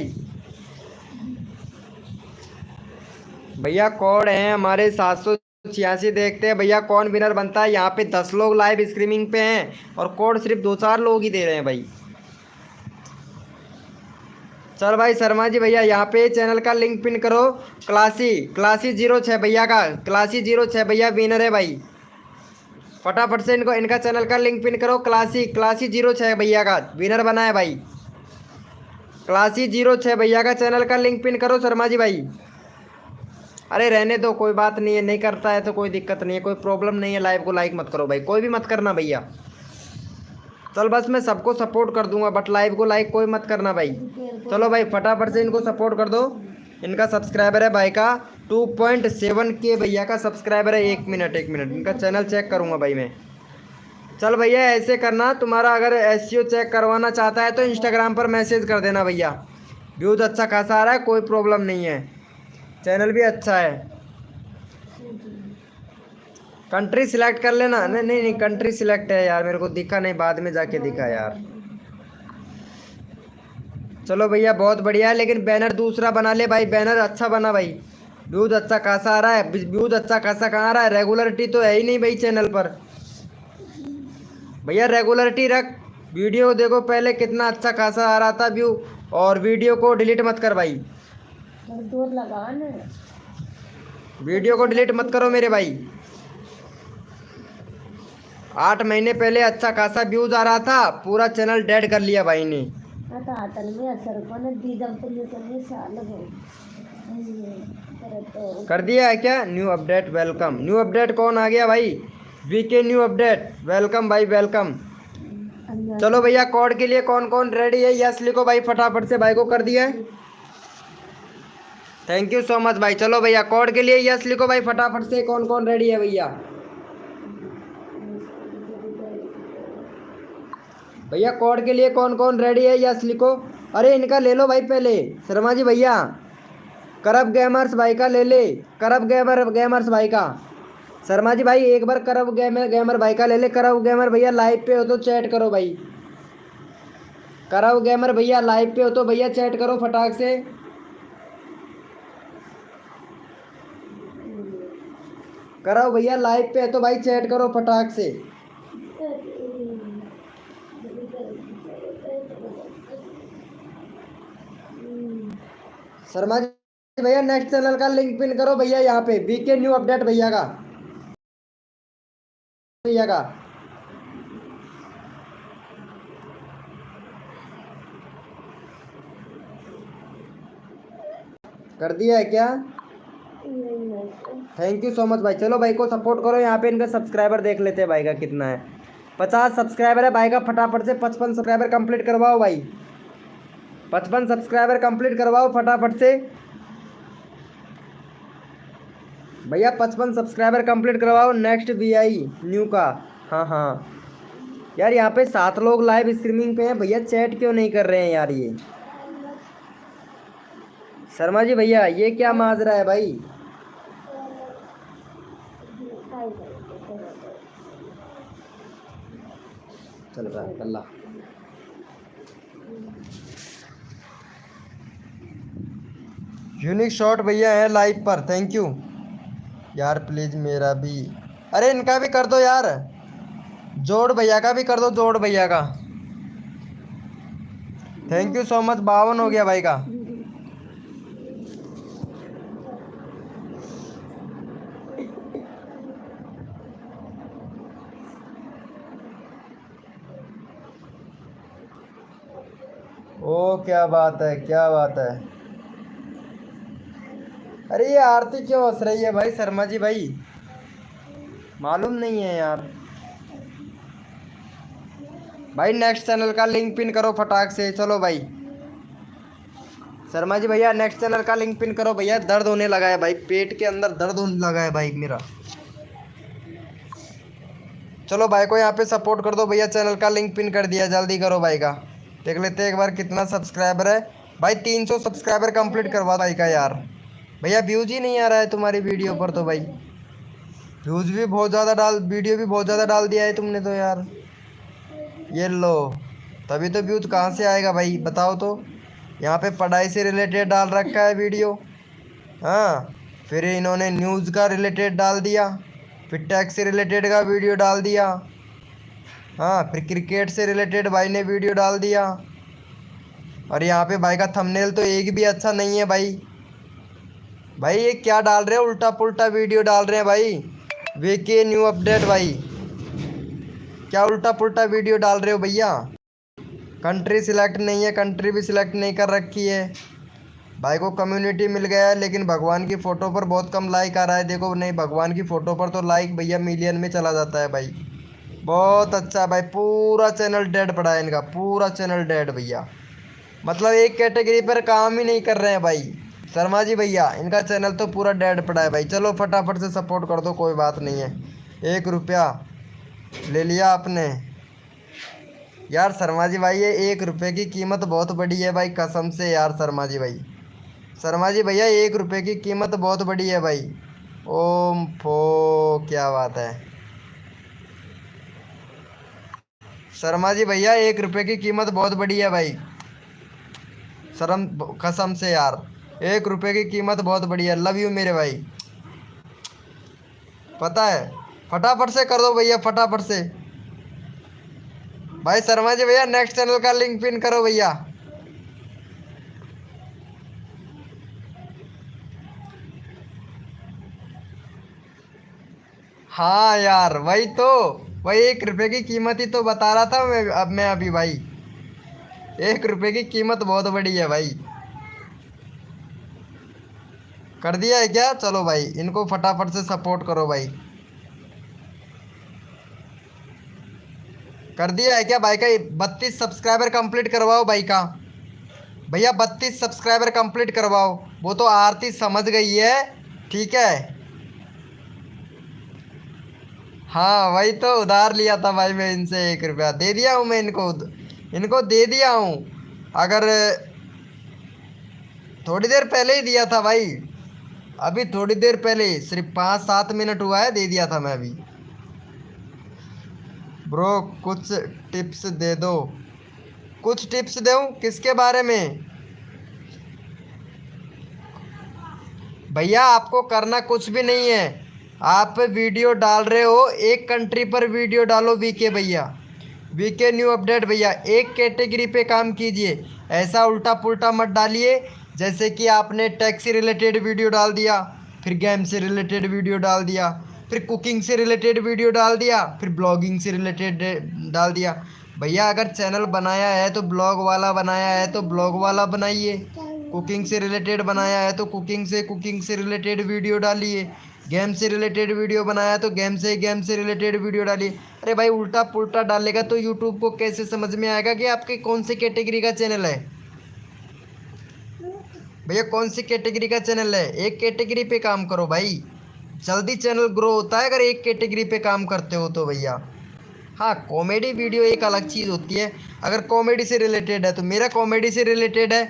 भैया कोड है हमारे 786, देखते हैं भैया कौन विनर बनता है। यहाँ पे 10 लोग लाइव स्ट्रीमिंग पे हैं और कोड सिर्फ 2-4 लोग ही दे रहे हैं भाई। चल भाई शर्मा जी भैया यहाँ पे चैनल का लिंक पिन करो, क्लासी 06 भैया का, क्लासी 06 भैया विनर है भाई। फटाफट से इनको इनका चैनल का लिंक पिन करो, क्लासी 06 भैया का विनर बना है भाई। क्लासी 06 भैया का चैनल का लिंक पिन करो शर्मा जी भाई। अरे रहने दो कोई बात नहीं है, नहीं करता है तो कोई दिक्कत नहीं है, कोई प्रॉब्लम नहीं है। लाइव को लाइक मत करो भाई, कोई भी मत करना भैया। चल बस मैं सबको सपोर्ट कर दूंगा बट लाइव को लाइक कोई मत करना भाई। चलो भाई फटाफट से इनको सपोर्ट कर दो। इनका सब्सक्राइबर है भाई का 2.7K भैया का सब्सक्राइबर है। एक मिनट इनका चैनल चेक करूँगा भाई मैं। चल भैया ऐसे करना, तुम्हारा अगर SEO चेक करवाना चाहता है तो इंस्टाग्राम पर मैसेज कर देना भैया। व्यूज़ अच्छा खासा आ रहा है, कोई प्रॉब्लम नहीं है, चैनल भी अच्छा है। कंट्री सिलेक्ट कर लेना। नहीं कंट्री सिलेक्ट है यार, मेरे को दिखा नहीं, बाद में जाके दिखा यार। चलो भैया बहुत बढ़िया है, लेकिन बैनर दूसरा बना ले भाई, बैनर अच्छा बना भाई। व्यूज़ अच्छा खासा आ रहा है, व्यूज़ अच्छा खासा कहाँ आ रहा है, रेगुलरिटी तो है ही नहीं भाई चैनल पर। भैया रेगुलरिटी रख, वीडियो देखो पहले कितना अच्छा खासा आ रहा था व्यू, और वीडियो को डिलीट मत कर भाई, वीडियो को डिलीट मत करो मेरे भाई। 8 महीने पहले अच्छा खासा व्यूज आ रहा था, पूरा चैनल डेड कर लिया भाई ने। कर दिया है क्या? New update welcome, new update कौन आ गया भाई? VK न्यू अपडेट, वेलकम भाई वेलकम। चलो भैया कोड के लिए कौन कौन रेडी है, यस लिखो भाई फटाफट से, भाई को कर दिया है। थैंक यू सो मच भाई। चलो भैया कोड के लिए यस लिखो भाई फटाफट से, कौन कौन रेडी है भैया। भैया कोड के लिए कौन कौन रेडी है, यस लिखो। अरे इनका ले लो भाई पहले शर्मा जी भैया, करब गेमर्स भाई का ले ले, करब गेमर्स भाई का। शर्मा जी भाई एक बार करब गेमर भाई का ले ले। करब गेमर भैया लाइव पे हो तो चैट करो भाई, करब गेमर भैया लाइव पे हो तो भैया चैट करो फटाक से। करो भैया लाइव पे है तो भाई चैट करो फटाक से। शर्मा जी भैया नेक्स्ट चैनल का लिंक पिन करो भैया, यहाँ पे VK न्यू अपडेट भैया का, कर दिया है क्या? थैंक यू सो मच भाई। चलो भाई को सपोर्ट करो, यहाँ पे इनका सब्सक्राइबर देख लेते हैं भाई का कितना है। 50 सब्सक्राइबर है भाई का, फटाफट से 55 सब्सक्राइबर कंप्लीट करवाओ भाई, 55 सब्सक्राइबर कंप्लीट करवाओ फटाफट से भैया, 55 सब्सक्राइबर कंप्लीट करवाओ। नेक्स्ट VI न्यू का, हाँ यार यहाँ पे 7 लोग लाइव स्ट्रीमिंग पे हैं भैया, चैट क्यों नहीं कर रहे हैं यार ये। शर्मा जी भैया ये क्या माजरा है भाई। चल रहा है अल्लाह। यूनिक शॉट भैया है लाइव पर, थैंक यू यार। प्लीज मेरा भी, अरे इनका भी कर दो यार, जोड़ भैया का भी कर दो, जोड़ भैया का। थैंक यू सो मच, 52 हो गया भाई का। ओ क्या बात है, क्या बात है। अरे ये आरती क्यों हंस रही है भाई शर्मा जी भाई, मालूम नहीं है यार। भाई नेक्स्ट चैनल का लिंक पिन करो फटाक से, चलो भाई। शर्मा जी भैया नेक्स्ट चैनल का लिंक पिन करो भैया, दर्द होने लगा है भाई, पेट के अंदर दर्द होने लगा है भाई मेरा। चलो भाई को यहाँ पे सपोर्ट कर दो भैया, चैनल का लिंक पिन कर दिया, जल्दी करो भाई का। देख लेते हैं एक बार कितना सब्सक्राइबर है भाई। 300 सब्सक्राइबर कंप्लीट करवा भाई का यार। भैया व्यूज ही नहीं आ रहा है तुम्हारी वीडियो पर तो भाई, व्यूज भी बहुत ज़्यादा डाल, वीडियो भी बहुत ज़्यादा डाल दिया है तुमने तो यार। ये लो, तभी तो व्यूज कहाँ से आएगा भाई बताओ तो। यहाँ पे पढ़ाई से रिलेटेड डाल रखा है वीडियो, हाँ, फिर इन्होंने न्यूज़ का रिलेटेड डाल दिया, फिर टैक्स से रिलेटेड का वीडियो डाल दिया, हाँ, फिर क्रिकेट से रिलेटेड भाई ने वीडियो डाल दिया। और यहाँ पे भाई का थंबनेल तो एक भी अच्छा नहीं है भाई। भाई ये क्या डाल रहे हो, उल्टा पुल्टा वीडियो डाल रहे हैं भाई। वीके न्यू अपडेट भाई, क्या उल्टा पुल्टा वीडियो डाल रहे हो भैया। कंट्री सिलेक्ट नहीं है, कंट्री भी सिलेक्ट नहीं कर रखी है। भाई को कम्युनिटी मिल गया है, लेकिन भगवान की फ़ोटो पर बहुत कम लाइक आ रहा है। देखो नहीं, भगवान की फ़ोटो पर तो लाइक भैया मिलियन में चला जाता है भाई। बहुत अच्छा है भाई, पूरा चैनल डेड पड़ा है इनका, पूरा चैनल डेड भैया। मतलब एक कैटेगरी पर काम ही नहीं कर रहे हैं भाई शर्मा जी भैया, इनका चैनल तो पूरा डेड पड़ा है भाई। चलो फटाफट से सपोर्ट कर दो, कोई बात नहीं है। 1 रुपया ले लिया आपने यार शर्मा जी भाई, ये 1 रुपये की कीमत बहुत बड़ी है भाई, कसम से यार शर्मा जी भाई। शर्मा जी भैया 1 रुपये की कीमत बहुत बड़ी है भाई। ओम फो, क्या बात है शर्मा जी भैया, 1 रुपये की कीमत बहुत बड़ी है भाई, शर्म कसम से यार। 1 रुपये की कीमत बहुत बड़ी है, लव यू मेरे भाई, पता है। फटाफट से कर दो भैया, फटाफट से भाई। शर्मा जी भैया नेक्स्ट चैनल का लिंक पिन करो भैया। हाँ यार वही तो, वही 1 रुपये की कीमत ही तो बता रहा था मैं अभी भाई। 1 रुपये की कीमत बहुत बड़ी है भाई। कर दिया है क्या, चलो भाई इनको फटाफट से सपोर्ट करो भाई। कर दिया है क्या भाई का, 32 सब्सक्राइबर कंप्लीट करवाओ भाई का। भैया 32 सब्सक्राइबर कंप्लीट करवाओ, वो तो आरती समझ गई है, ठीक है। हाँ वही तो, उधार लिया था भाई मैं इनसे, 1 रुपया दे दिया हूँ मैं इनको, इनको दे दिया हूँ। अगर थोड़ी देर पहले ही दिया था भाई, अभी थोड़ी देर पहले, सिर्फ 5-7 मिनट हुआ है, दे दिया था मैं अभी। ब्रो कुछ टिप्स दे दो। कुछ टिप्स दूँ किसके बारे में भैया, आपको करना कुछ भी नहीं है। आप वीडियो डाल रहे हो, एक कंट्री पर वीडियो डालो वीके भैया, वीके न्यू अपडेट भैया, एक कैटेगरी पे काम कीजिए। ऐसा उल्टा पुल्टा मत डालिए, जैसे कि आपने टैक्स से रिलेटेड वीडियो डाल दिया, फिर गेम से रिलेटेड वीडियो डाल दिया, फिर कुकिंग से रिलेटेड वीडियो डाल दिया, फिर ब्लॉगिंग से रिलेटेड डाल दिया। भैया अगर चैनल बनाया है तो ब्लॉग वाला बनाया है तो ब्लॉग वाला बनाइए, कुकिंग से रिलेटेड बनाया है तो कुकिंग से रिलेटेड वीडियो डालिए, गेम से रिलेटेड वीडियो बनाया है तो गेम से रिलेटेड वीडियो डालिए। अरे भाई उल्टा पुल्टा डालेगा तो यूट्यूब को कैसे समझ में आएगा कि आपके कौन सी कैटेगरी का चैनल है। भैया कौन सी कैटेगरी का चैनल है, एक कैटेगरी पे काम करो भाई, जल्दी चैनल ग्रो होता है अगर एक कैटेगरी पे काम करते हो तो भैया। हाँ कॉमेडी वीडियो एक अलग चीज़ होती है, अगर कॉमेडी से रिलेटेड है तो मेरा कॉमेडी से रिलेटेड है।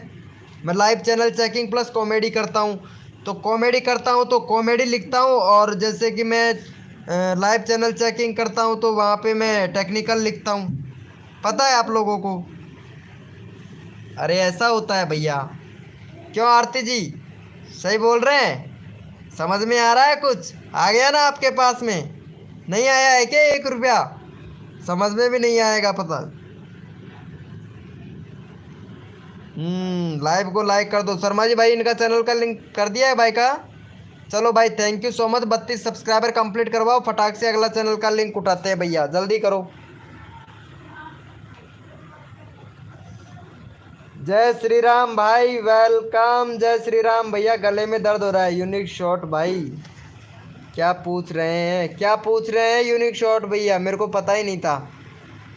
मैं live channel checking plus comedy करता हूँ, तो कॉमेडी करता हूँ तो कॉमेडी लिखता हूँ, और जैसे कि मैं लाइव चैनल चेकिंग करता हूँ तो वहाँ पे मैं टेक्निकल लिखता हूँ, पता है आप लोगों को। अरे ऐसा होता है भैया, क्यों आरती जी, सही बोल रहे हैं? समझ में आ रहा है कुछ? आ गया ना आपके पास में? नहीं आया है क्या 1 रुपया? समझ में भी नहीं आएगा पता। लाइव को लाइक कर दो। शर्मा जी भाई इनका चैनल का लिंक कर दिया है भाई का। चलो भाई thank you so much. 32 subscriber complete करवाओ फटाक से, अगला चैनल का लिंक उठाते हैं भैया, जल्दी करो। जय श्री राम भाई, वेलकम। जय श्री राम भैया। गले में दर्द हो रहा है। यूनिक शॉट भाई क्या पूछ रहे हैं, क्या पूछ रहे हैं यूनिक शॉट भैया? मेरे को पता ही नहीं था।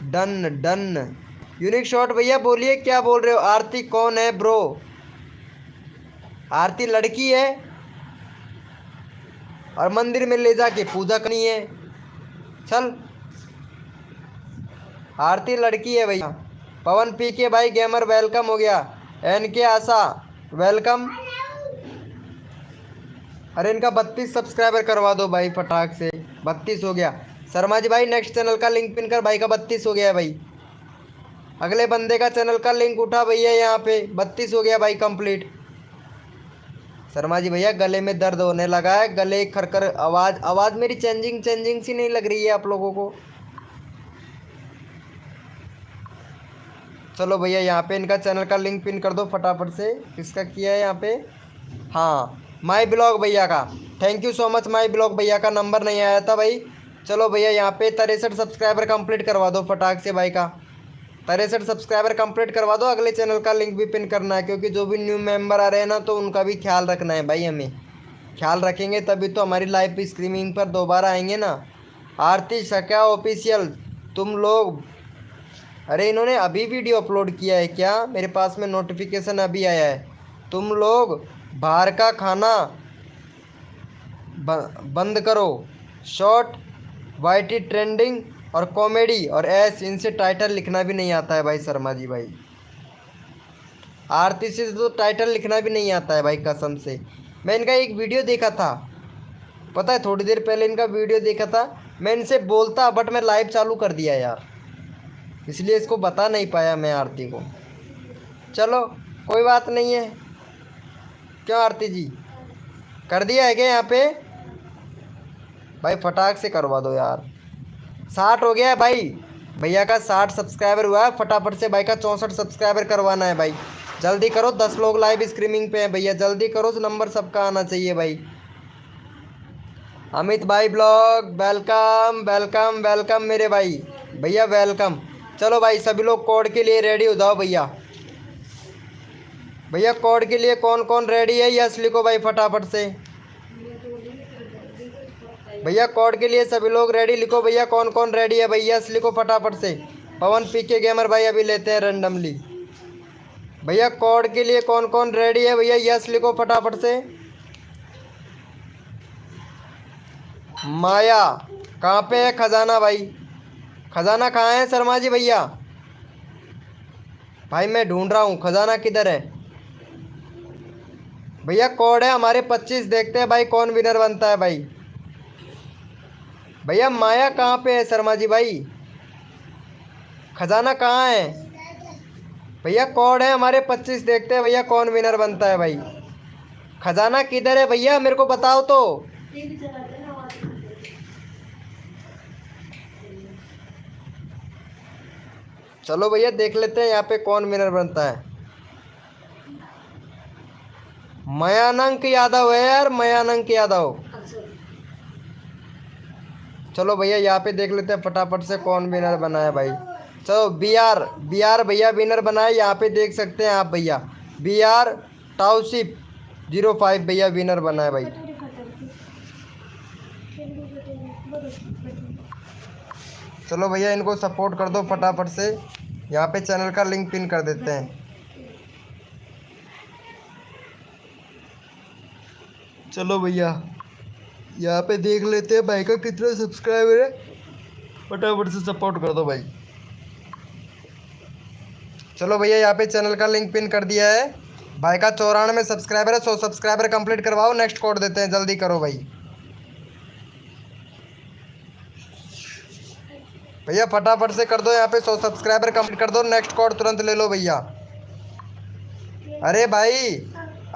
Done done. यूनिक शॉट भैया बोलिए क्या बोल रहे हो? आरती कौन है ब्रो? आरती लड़की है और मंदिर में ले जाके पूजा करनी है। चल, आरती लड़की है भैया। पवन पी के भाई गेमर वेलकम हो गया। एन के आशा वेलकम। अरे इनका 32 सब्सक्राइबर करवा दो भाई फटाक से। 32 हो गया। शर्मा जी भाई नेक्स्ट चैनल का लिंक पिन कर। भाई का 32 हो गया है भाई। अगले बंदे का चैनल का लिंक उठा भैया, यहाँ पे 32 हो गया भाई कंप्लीट। शर्मा जी भैया गले में दर्द होने लगा है, गले खरखर आवाज़ मेरी चेंजिंग चेंजिंग सी नहीं लग रही है आप लोगों को? चलो भैया यहाँ पे इनका चैनल का लिंक पिन कर दो फटाफट से। किसका किया है यहाँ पे? हाँ माई ब्लॉग भैया का। Thank you so much my blog भैया का। नंबर नहीं आया था भाई। चलो भैया यहाँ पे 63 सब्सक्राइबर कंप्लीट करवा दो फटाक से भाई का। 63 सब्सक्राइबर कंप्लीट करवा दो। अगले चैनल का लिंक भी पिन करना है, क्योंकि जो भी न्यू मेंबर आ रहे हैं ना तो उनका भी ख्याल रखना है भाई। हमें ख्याल रखेंगे तभी तो हमारी लाइव स्ट्रीमिंग पर दोबारा आएंगे ना। आरती शक्या ऑफिशियल तुम लोग। अरे इन्होंने अभी वीडियो अपलोड किया है क्या? मेरे पास में नोटिफिकेशन अभी आया है। तुम लोग बाहर का खाना बंद करो। शॉर्ट वाईटी ट्रेंडिंग और कॉमेडी और ऐस, इनसे टाइटल लिखना भी नहीं आता है भाई शर्मा जी भाई। आरती से तो टाइटल लिखना भी नहीं आता है भाई कसम से। मैं इनका एक वीडियो देखा था, पता है थोड़ी देर पहले इनका वीडियो देखा था। मैं इनसे बोलता बट मैं लाइव चालू कर दिया यार, इसलिए इसको बता नहीं पाया मैं आरती को। चलो कोई बात नहीं है। क्यों आरती जी कर दिया है क्या यहाँ पे? भाई फटाक से करवा दो यार। 60 हो गया है भाई। भैया का 60 सब्सक्राइबर हुआ है। फटाफट से भाई का 64 सब्सक्राइबर करवाना है भाई। जल्दी करो, 10 लोग लाइव स्ट्रीमिंग पे हैं भैया, जल्दी करो। नंबर सबका आना चाहिए भाई। अमित भाई ब्लॉग वेलकम वेलकम वेलकम मेरे भाई। भैया वेलकम। चलो भाई सभी लोग कोड के लिए रेडी हो जाओ भैया। भैया कोड के लिए कौन कौन रेडी है यस लिखो भाई फटाफट से। भैया कोड के लिए सभी लोग रेडी लिखो भैया, कौन कौन रेडी है भैया यस लिखो फटाफट से। पवन पी के गेमर भाई अभी लेते हैं रैंडमली। भैया कोड के लिए कौन कौन रेडी है भैया यस लिखो फटाफट से। माया कहाँ पे है? खजाना भाई, खजाना कहाँ है शर्मा जी भैया? भाई मैं ढूंढ रहा हूँ खजाना किधर है। भैया कोड है हमारे 25, देखते हैं भाई कौन विनर बनता है भाई। भैया माया कहाँ पे है शर्मा जी भाई? खजाना कहाँ है भैया? कोड है हमारे 25, देखते हैं भैया कौन विनर बनता है भाई। खजाना किधर है भैया मेरे को बताओ तो। चलो भैया देख लेते हैं यहाँ पे कौन विनर बनता है। मयानंक यादव है यार, मयानंक यादव। चलो भैया यहाँ पे देख लेते हैं फटाफट से कौन विनर बना है भाई। चलो बी आर भैया विनर बना है, यहाँ पे देख सकते हैं आप भैया। BR टाउनशिप 05 भैया विनर बना है भाई। चलो भैया इनको सपोर्ट कर दो फटाफट से। यहाँ पे चैनल का लिंक पिन कर देते हैं। चलो भैया यहाँ पे देख लेते हैं भाई का कितना सब्सक्राइबर है, फटाफट से सपोर्ट कर दो भाई। चलो भैया यहाँ पे चैनल का लिंक पिन कर दिया है। भाई का 94 सब्सक्राइबर है। 100 सब्सक्राइबर कंप्लीट करवाओ, नेक्स्ट कोड देते हैं, जल्दी करो भाई। भैया फटाफट से कर दो, यहाँ पे 100 सब्सक्राइबर कंप्लीट कर दो, नेक्स्ट कोड तुरंत ले लो भैया। अरे भाई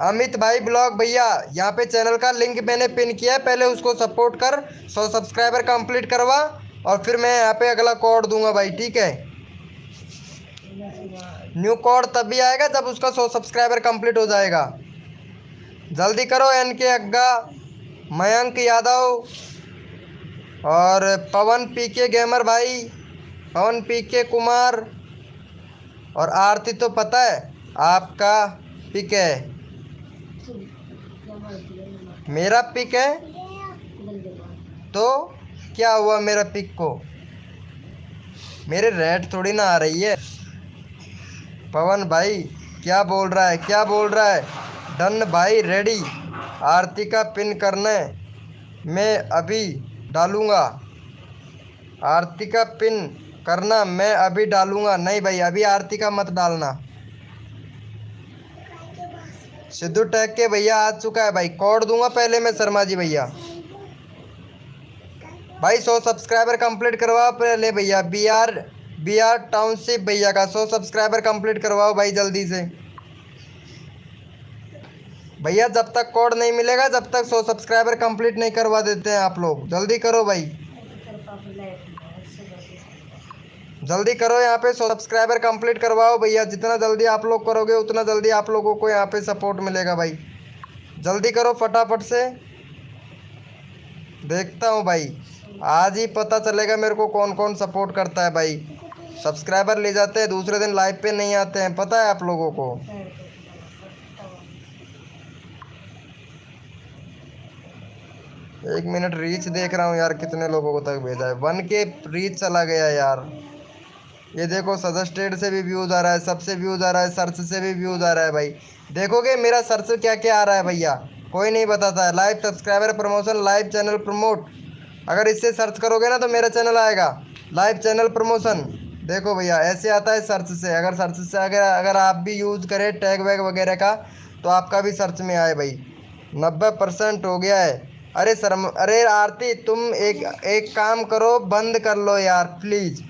अमित भाई ब्लॉग भैया, यहाँ पे चैनल का लिंक मैंने पिन किया है, पहले उसको सपोर्ट कर, 100 सब्सक्राइबर कंप्लीट करवा और फिर मैं यहाँ पे अगला कोड दूंगा भाई, ठीक है। न्यू कोड तभी आएगा जब उसका 100 सब्सक्राइबर कंप्लीट हो जाएगा। जल्दी करो। NK अग्गा, मयंक यादव और पवन PK गेमर भाई, पवन PK कुमार और आरती तो पता है आपका पिक है, मेरा पिक है तो क्या हुआ, मेरा पिक को मेरे रेट थोड़ी ना आ रही है। पवन भाई क्या बोल रहा है, क्या बोल रहा है? डन भाई रेडी, आरती का पिन करने मैं अभी डालूंगा, आरती का पिन करना मैं अभी डालूंगा। नहीं भाई अभी आरती का मत डालना। सिद्धू टैग के भैया आ चुका है भाई, कोड दूंगा पहले मैं शर्मा जी भैया। भाई 100 सब्सक्राइबर कंप्लीट करवाओ पहले भैया, बी आर टाउनशिप भैया का 100 सब्सक्राइबर कंप्लीट करवाओ भाई जल्दी से भैया। जब तक कोड नहीं मिलेगा जब तक 100 सब्सक्राइबर कंप्लीट नहीं करवा देते हैं आप लोग, जल्दी करो भाई, जल्दी करो। यहाँ पे 100 सब्सक्राइबर कंप्लीट करवाओ भैया, जितना जल्दी आप लोग करोगे उतना जल्दी आप लोगों को यहाँ पे सपोर्ट मिलेगा भाई। जल्दी करो फटाफट से। देखता हूँ भाई, आज ही पता चलेगा मेरे को कौन कौन सपोर्ट करता है भाई। सब्सक्राइबर ले जाते हैं दूसरे दिन लाइव पे नहीं आते हैं, पता है आप लोगों को। 1 मिनट रीच देख रहा हूँ यार, कितने लोगों को तक भेजा है। 1K रीच चला गया यार। ये देखो सजेस्टेड से भी व्यूज़ आ रहा है, सबसे व्यूज़ आ रहा है, सर्च से भी व्यूज़ आ रहा है भाई। देखोगे मेरा सर्च क्या क्या आ रहा है भैया, कोई नहीं बताता है। Live subscriber promotion, live channel promote, अगर इससे सर्च करोगे ना तो मेरा चैनल आएगा, लाइव चैनल प्रमोशन। देखो भैया ऐसे आता है सर्च से, अगर सर्च से अगर आप भी यूज़ करें टैग वैग वगैरह का तो आपका भी सर्च में आए भाई। 90% हो गया है। अरे शर्म, अरे आरती तुम एक काम करो, बंद कर लो यार प्लीज़।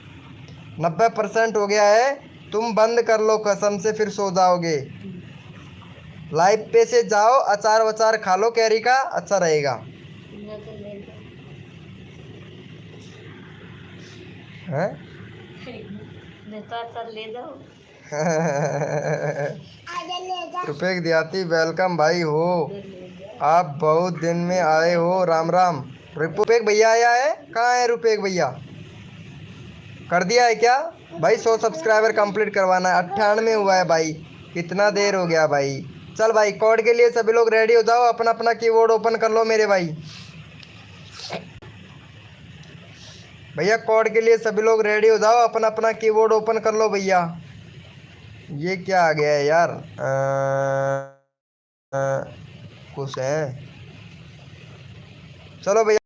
90% हो गया है, तुम बंद कर लो कसम से, फिर सो जाओगे। लाइव पे से जाओ, अचार वचार खा लो कैरी का, अच्छा रहेगा। हैं? ले जाओ। रुपेक देहाती वेलकम भाई हो, आप बहुत दिन में आए हो, राम राम। रुपेक भैया आया है, कहाँ है रुपेक भैया? कर दिया है क्या भाई? 100 सब्सक्राइबर कंप्लीट करवाना है, 98 हुआ है भाई, कितना देर हो गया भाई। चल भाई कोड के लिए सभी लोग रेडी हो जाओ, अपना अपना कीबोर्ड ओपन कर लो मेरे भाई। भैया कोड के लिए सभी लोग रेडी हो जाओ, अपना अपना कीबोर्ड ओपन कर लो भैया। ये क्या आ गया है यार? कुछ है, चलो भैया।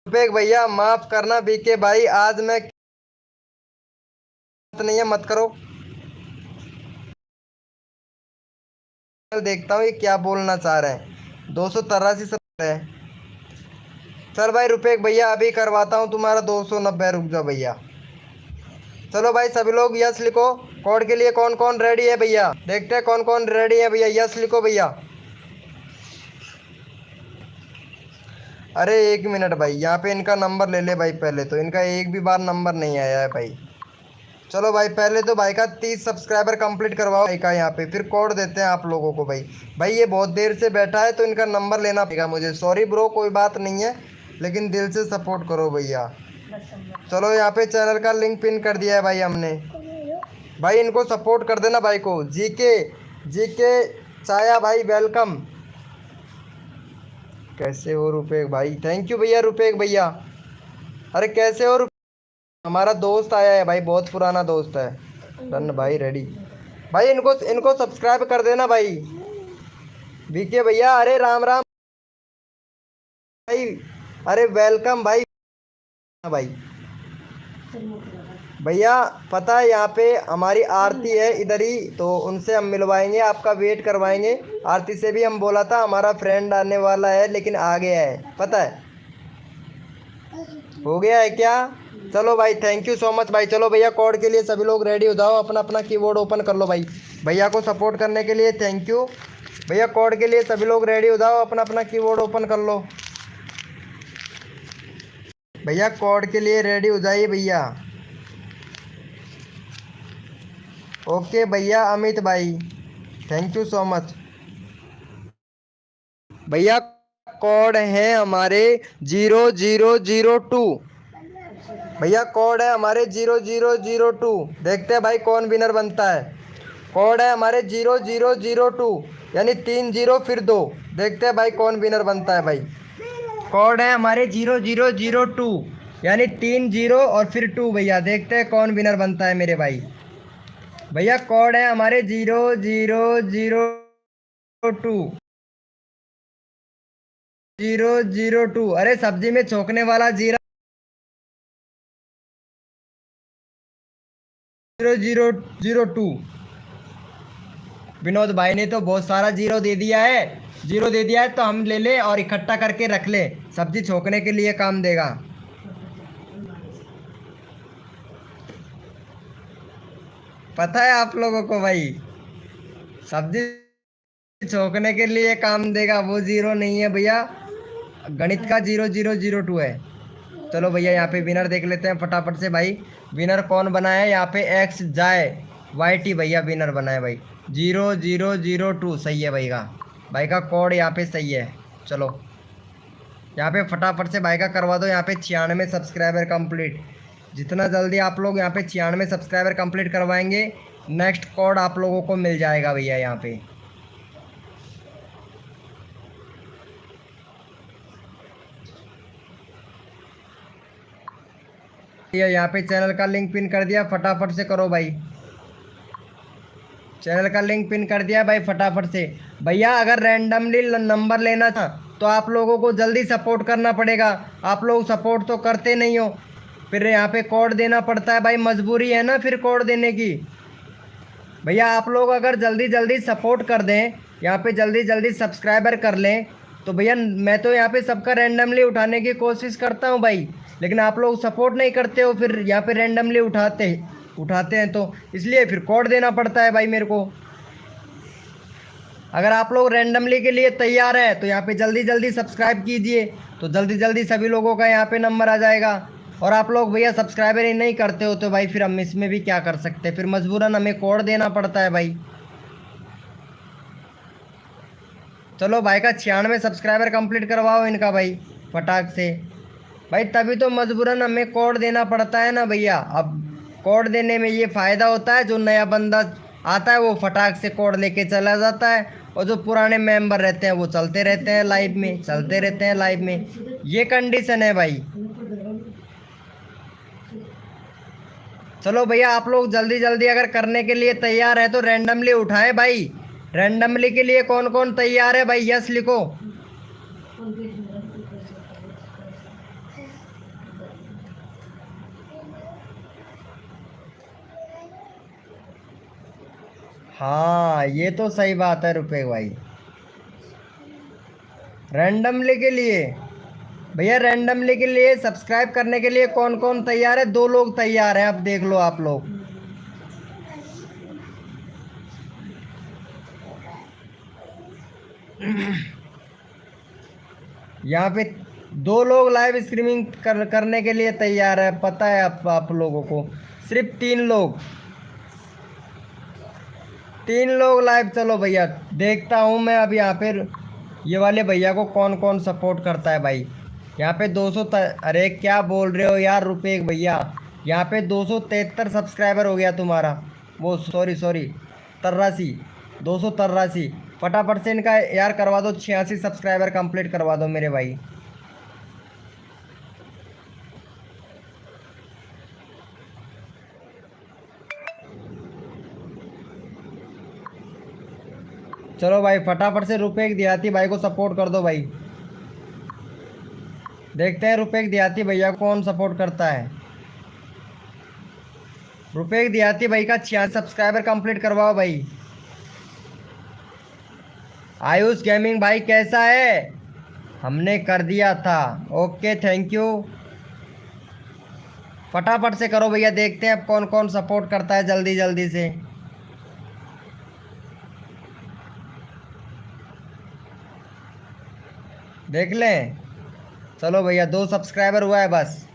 रुपेक भैया माफ करना, बीके भाई आज मैं नहीं है, मत करो। देखता हूँ ये क्या बोलना चाह रहे हैं। 283 है। चल भाई रुपेक भैया अभी करवाता हूँ तुम्हारा 290, रुक जाओ भैया। चलो भाई सभी लोग यस लिखो, कोड के लिए कौन कौन रेडी है भैया, देखते हैं कौन कौन रेडी है भैया। यस लिखो भैया। अरे 1 मिनट भाई, यहाँ पे इनका नंबर ले ले भाई, पहले तो इनका एक भी बार नंबर नहीं आया है भाई। चलो भाई पहले तो भाई का 30 सब्सक्राइबर कंप्लीट करवाओ भाई का यहाँ पे, फिर कोड देते हैं आप लोगों को भाई। भाई ये बहुत देर से बैठा है तो इनका नंबर लेना पड़ेगा मुझे, सॉरी ब्रो, कोई बात नहीं है, लेकिन दिल से सपोर्ट करो भैया। चलो यहाँ पे चैनल का लिंक पिन कर दिया है भाई हमने, भाई इनको सपोर्ट कर देना भाई को। जीके चाया भाई वेलकम। कैसे हो रुपेक भाई? थैंक यू भैया रुपेक भैया। अरे कैसे हो? हमारा दोस्त आया है भाई, बहुत पुराना दोस्त है। डन भाई रेडी। भाई इनको इनको सब्सक्राइब कर देना भाई। बीके भैया अरे राम राम भाई, अरे वेलकम भाई। भाई भैया पता है यहाँ पे हमारी आरती है इधर ही, तो उनसे हम मिलवाएंगे, आपका वेट करवाएंगे। आरती से भी हम बोला था हमारा फ्रेंड आने वाला है लेकिन आ गया है, पता है हो गया है क्या? चलो भाई थैंक यू सो मच भाई। चलो भैया कोड के लिए सभी लोग रेडी हो जाओ, अपना अपना कीबोर्ड ओपन कर लो भाई। भैया को सपोर्ट करने के लिए थैंक यू। भैया कोड के लिए सभी लोग रेडी हो जाओ, अपना अपना कीबोर्ड ओपन कर लो। भैया कोड के लिए रेडी हो जाइए भैया। ओके भैया अमित भाई थैंक यू सो मच। भैया कोड है हमारे 0002। भैया कोड है हमारे 0002। देखते हैं भाई कौन विनर बनता है। कोड है हमारे 0002 यानी 30 फिर 2। देखते हैं भाई कौन विनर बनता है भाई। कोड है हमारे 0002 यानी 30 और फिर 2 भैया। देखते हैं कौन विनर बनता है मेरे भाई। भैया कोड है हमारे 0002 अरे सब्जी में छोकने वाला जीरा 0002। विनोद भाई ने तो बहुत सारा जीरो दे दिया है। जीरो दे दिया है तो हम ले ले और इकट्ठा करके रख ले, सब्जी छोकने के लिए काम देगा। पता है आप लोगों को भाई, सब्जी छोकने के लिए काम देगा, वो जीरो नहीं है भैया, गणित का 0002 है। चलो भैया यहाँ पे विनर देख लेते हैं फटाफट से भाई। विनर कौन बना है यहाँ पे? एक्स जाए वाई टी भैया विनर बना है भाई। 0002 सही है भाई का कोड यहाँ पे सही है। चलो यहाँ पे फटाफट से भाई का करवा दो। यहाँ पे 96 सब्सक्राइबर कंप्लीट। जितना जल्दी आप लोग यहाँ पे 96 सब्सक्राइबर कंप्लीट करवाएंगे, नेक्स्ट कोड आप लोगों को मिल जाएगा भैया यहाँ पे। यहाँ पे चैनल का लिंक पिन कर दिया, फटाफट से करो भाई। चैनल का लिंक पिन कर दिया भाई फटाफट से। भैया अगर रैंडमली नंबर लेना था तो आप लोगों को जल्दी सपोर्ट करना पड़ेगा। आप लोग सपोर्ट तो करते नहीं हो, फिर यहाँ पे कोड देना पड़ता है भाई, मजबूरी है ना फिर कोड देने की। भैया आप लोग अगर जल्दी जल्दी सपोर्ट कर दें, यहाँ पे जल्दी जल्दी सब्सक्राइबर कर लें, तो भैया मैं तो यहाँ पे सबका रैंडमली उठाने की कोशिश करता हूँ भाई, लेकिन आप लोग सपोर्ट नहीं करते हो, फिर यहाँ पे रैंडमली उठाते हैं तो इसलिए फिर कोड देना पड़ता है भाई मेरे को। अगर आप लोग रैंडमली के लिए तैयार हैं तो यहाँ पे जल्दी जल्दी सब्सक्राइब कीजिए, तो जल्दी जल्दी सभी लोगों का यहाँ पे नंबर आ जाएगा। और आप लोग भैया सब्सक्राइबर ही नहीं करते हो तो भाई फिर हम इसमें भी क्या कर सकते हैं, फिर मजबूरन हमें कोड देना पड़ता है भाई। चलो भाई का 96 सब्सक्राइबर कंप्लीट करवाओ इनका भाई फटाक से भाई, तभी तो मजबूरन हमें कोड देना पड़ता है ना भैया। अब कोड देने में ये फ़ायदा होता है, जो नया बंदा आता है वो फटाक से कोड लेके चला जाता है, और जो पुराने मेंबर रहते हैं वो चलते रहते हैं लाइव में, ये कंडीशन है भाई। चलो भैया आप लोग जल्दी जल्दी अगर करने के लिए तैयार है तो रैंडमली उठाएं भाई। रैंडमली के लिए कौन कौन तैयार है भाई, यस लिखो। हाँ ये तो सही बात है रुपए भाई। रैंडमली के लिए भैया, रैंडमली के लिए सब्सक्राइब करने के लिए कौन कौन तैयार है? 2 लोग तैयार हैं, अब देख लो आप लोग। यहाँ पे 2 लोग लाइव स्ट्रीमिंग करने के लिए तैयार है, पता है आप लोगों को। सिर्फ 3 लोग लाइव। चलो भैया देखता हूँ मैं अब यहाँ पे ये वाले भैया को कौन कौन सपोर्ट करता है भाई। यहाँ पे 200 अरे क्या बोल रहे हो यार रुपए भैया, यहाँ पे 273 सब्सक्राइबर हो गया तुम्हारा, वो सॉरी 83 283। फटाफट से इनका यार करवा दो, 86 सब्सक्राइबर कंप्लीट करवा दो मेरे भाई। चलो भाई फटाफट से रुपए देहाती भाई को सपोर्ट कर दो भाई। देखते हैं रुपए देहाती भैया कौन सपोर्ट करता है। रुपए देहाती भाई का 86 सब्सक्राइबर कंप्लीट करवाओ भाई। आयुष गेमिंग भाई कैसा है? हमने कर दिया था, ओके थैंक यू। फटाफट से करो भैया, देखते हैं अब कौन कौन सपोर्ट करता है जल्दी जल्दी से। देख लें। चलो भैया 2 सब्सक्राइबर हुआ है बस।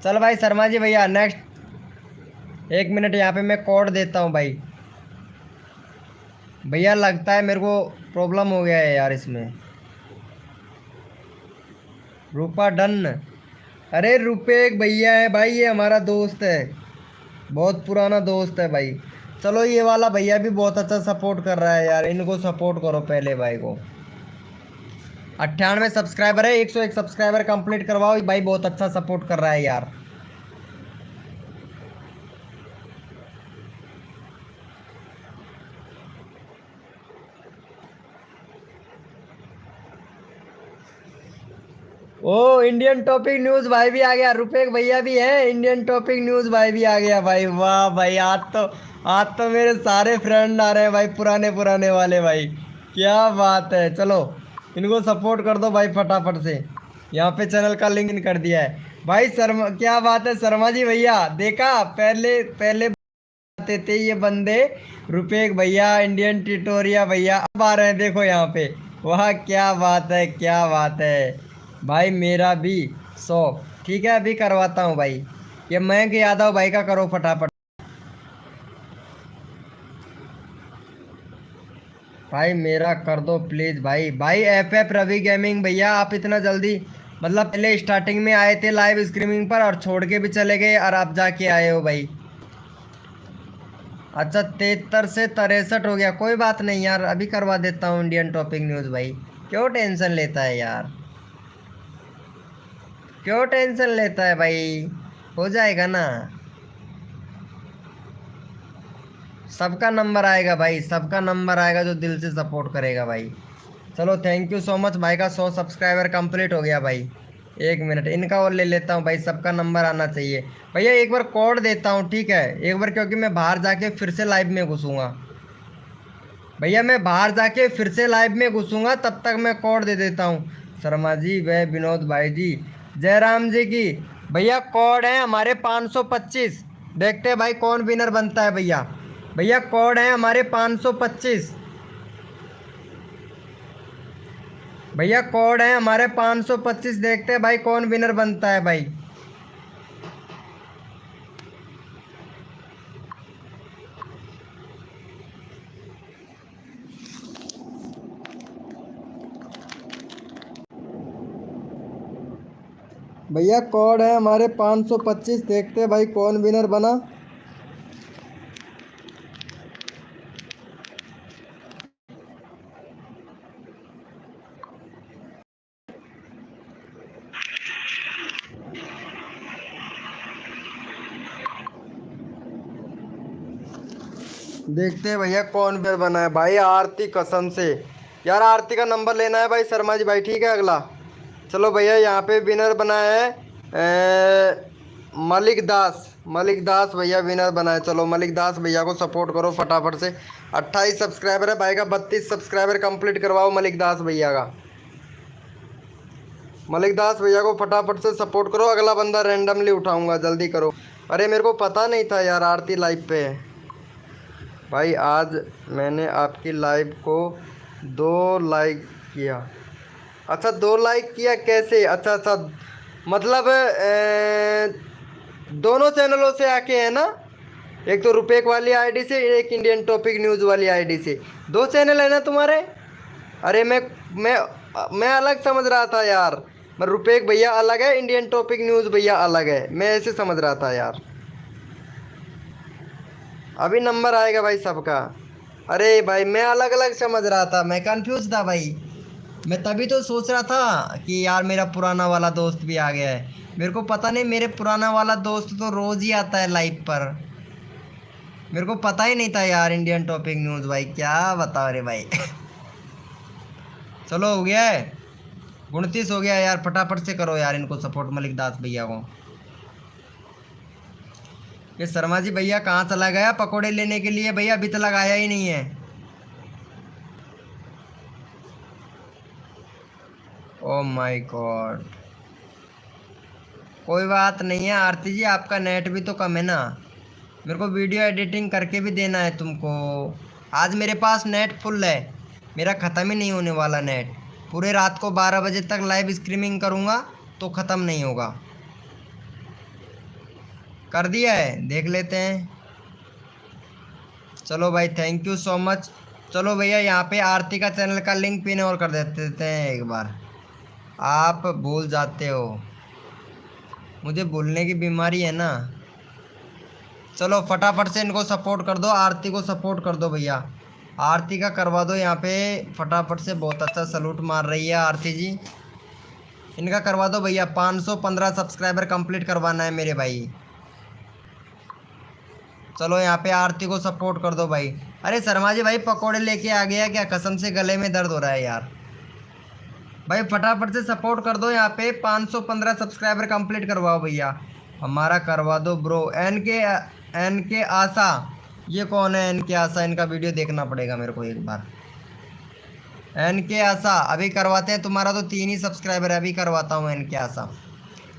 चल भाई शर्मा जी भैया नेक्स्ट 1 मिनट यहाँ पे मैं कोड देता हूँ भाई। भैया लगता है मेरे को प्रॉब्लम हो गया है यार इसमें। रूपा डन। अरे रुपेक भैया है भाई, ये हमारा दोस्त है, बहुत पुराना दोस्त है भाई। चलो ये वाला भैया भी बहुत अच्छा सपोर्ट कर रहा है यार, इनको सपोर्ट करो पहले भाई को। 98 सब्सक्राइबर है, 101 सब्सक्राइबर कंप्लीट करवाओ भाई, बहुत अच्छा सपोर्ट कर रहा है यार। ओ इंडियन टॉपिक न्यूज भाई भी आ गया, रुपेक भैया भी है, इंडियन टॉपिक न्यूज भाई भी आ गया भाई। वाह भाई, आज तो मेरे सारे फ्रेंड आ रहे हैं भाई, पुराने पुराने वाले भाई। क्या बात है। चलो इनको सपोर्ट कर दो भाई फटाफट से। यहाँ पे चैनल का लिंक इन कर दिया है भाई। शर्मा क्या बात है शर्मा जी भैया, देखा पहले पहले आते थे ये बंदे, रुपेक भैया इंडियन ट्यूटोरिया भैया, अब आ रहे हैं देखो यहाँ पे। वाह क्या बात है, क्या बात है भाई। मेरा भी 100 ठीक है, अभी करवाता हूँ भाई। ये मयंक यादव भाई का करो फटाफट भाई, मेरा कर दो प्लीज भाई। भाई FF रवि गेमिंग भैया, आप इतना जल्दी, मतलब पहले स्टार्टिंग में आए थे लाइव स्ट्रीमिंग पर और छोड़ के भी चले गए और आप जाके आए हो भाई। अच्छा 73 से 63 हो गया, कोई बात नहीं यार, अभी करवा देता हूँ इंडियन टॉपिक न्यूज़ भाई। क्यों टेंशन लेता है यार, क्यों टेंशन लेता है भाई, हो जाएगा ना। सबका नंबर आएगा भाई, सबका नंबर आएगा जो दिल से सपोर्ट करेगा भाई। चलो थैंक यू सो मच भाई का 100 सब्सक्राइबर कंप्लीट हो गया भाई। 1 मिनट इनका और ले लेता हूँ भाई, सबका नंबर आना चाहिए भैया। एक बार कोड देता हूँ ठीक है, एक बार, क्योंकि मैं बाहर जाके फिर से लाइव में घुसूँगा भैया, मैं बाहर जाके फिर से लाइव में घुसूँगा, तब तक मैं कोड दे देता हूँ। शर्मा जी व विनोद भाई जी, जयराम जी की भैया कोड है हमारे 525। देखते हैं भाई कौन विनर बनता है भैया। भैया कोड है हमारे 525 भैया, कोड है हमारे 525। देखते हैं भाई कौन विनर बनता है भाई। भैया कोड है हमारे 525। देखते हैं भाई कौन विनर बना। देखते हैं भैया कौन विनर बना है भाई। आरती कसम से यार, आरती का नंबर लेना है भाई शर्मा जी भाई, ठीक है अगला। चलो भैया यहाँ पे विनर बना है मलिक दास। मलिक दास भैया विनर बना है। चलो मलिक दास भैया को सपोर्ट करो फटाफट से। 28 सब्सक्राइबर है भाई का, 32 सब्सक्राइबर कंप्लीट करवाओ मलिक दास भैया का। मलिक दास भैया को फटाफट से सपोर्ट करो, अगला बंदा रैंडमली उठाऊंगा, जल्दी करो। अरे मेरे को पता नहीं था यार आरती लाइव पे है भाई। आज मैंने आपकी लाइव को 2 लाइक किया। अच्छा 2 लाइक किया कैसे? अच्छा अच्छा, मतलब दोनों चैनलों से आके है ना, एक तो रुपेक वाली आईडी से, एक इंडियन टॉपिक न्यूज़ वाली आईडी से। 2 चैनल है ना तुम्हारे? अरे मैं अलग समझ रहा था यार, मैं रुपेक भैया अलग है, इंडियन टॉपिक न्यूज़ भैया अलग है, मैं ऐसे समझ रहा था यार। अभी नंबर आएगा भाई सबका। अरे भाई मैं अलग अलग समझ रहा था, मैं कंफ्यूज था भाई। मैं तभी तो सोच रहा था कि यार मेरा पुराना वाला दोस्त भी आ गया है। मेरे को पता नहीं, मेरे पुराना वाला दोस्त तो रोज़ ही आता है लाइव पर, मेरे को पता ही नहीं था यार इंडियन टॉपिक न्यूज़ भाई, क्या बताओ रे भाई। चलो हो गया है, 29 हो गया यार, फटाफट से करो यार इनको सपोर्ट मलिक दास भैया को। ये शर्मा जी भैया कहाँ चला गया पकोड़े लेने के लिए? भैया अभी तक लगाया ही नहीं है। ओ माय गॉड, कोई बात नहीं है आरती जी, आपका नेट भी तो कम है ना, मेरे को वीडियो एडिटिंग करके भी देना है तुमको। आज मेरे पास नेट फुल है, मेरा ख़त्म ही नहीं होने वाला नेट। पूरे रात को 12 बजे तक लाइव स्ट्रीमिंग करूँगा तो ख़त्म नहीं होगा। कर दिया है, देख लेते हैं। चलो भाई, थैंक यू सो मच। चलो भैया, यहाँ पे आरती का चैनल का लिंक पिन और कर देते हैं एक बार। आप भूल जाते हो, मुझे भूलने की बीमारी है ना। चलो फटाफट से इनको सपोर्ट कर दो, आरती को सपोर्ट कर दो भैया। आरती का करवा दो यहाँ पे फटाफट से। बहुत अच्छा सलूट मार रही है आरती जी। इनका करवा दो भैया। 515 सब्सक्राइबर कंप्लीट करवाना है मेरे भाई। चलो यहाँ पे आरती को सपोर्ट कर दो भाई। अरे शर्मा जी भाई, पकोड़े लेके आ गया क्या? कसम से गले में दर्द हो रहा है यार। भाई फटाफट से सपोर्ट कर दो यहाँ पे। 515 सब्सक्राइबर कंप्लीट करवाओ भैया। हमारा करवा दो ब्रो। एन के आशा, ये कौन है एन के आशा? इनका वीडियो देखना पड़ेगा मेरे को एक बार। एन के आशा अभी करवाते हैं। तुम्हारा तो 3 ही सब्सक्राइबर है, अभी करवाता हूँ एन के आशा।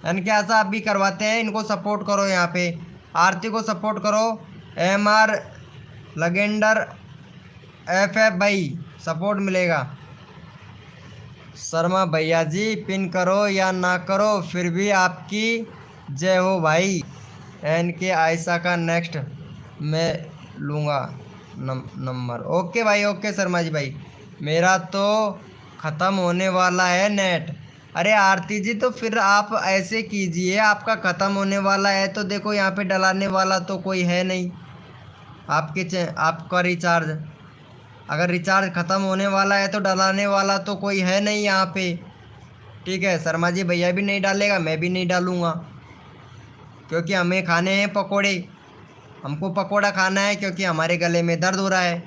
एन के आशा अभी करवाते हैं। इनको सपोर्ट करो यहाँ पे। आरती को सपोर्ट करो। MR लगेंडर FF भाई सपोर्ट मिलेगा। शर्मा भैया जी, पिन करो या ना करो फिर भी आपकी जय हो भाई। एन के आयशा का नेक्स्ट मैं लूँगा नंबर। ओके भाई, ओके शर्मा जी भाई। मेरा तो ख़त्म होने वाला है नेट। अरे आरती जी, तो फिर आप ऐसे कीजिए, आपका ख़त्म होने वाला है तो देखो यहाँ पे डलाने वाला तो कोई है नहीं। आपका रिचार्ज, अगर रिचार्ज ख़त्म होने वाला है तो डलाने वाला तो कोई है नहीं यहाँ पे। ठीक है, शर्मा जी भैया भी नहीं डालेगा, मैं भी नहीं डालूँगा, क्योंकि हमें खाने हैं पकोड़े। हमको पकोड़ा खाना है क्योंकि हमारे गले में दर्द हो रहा है,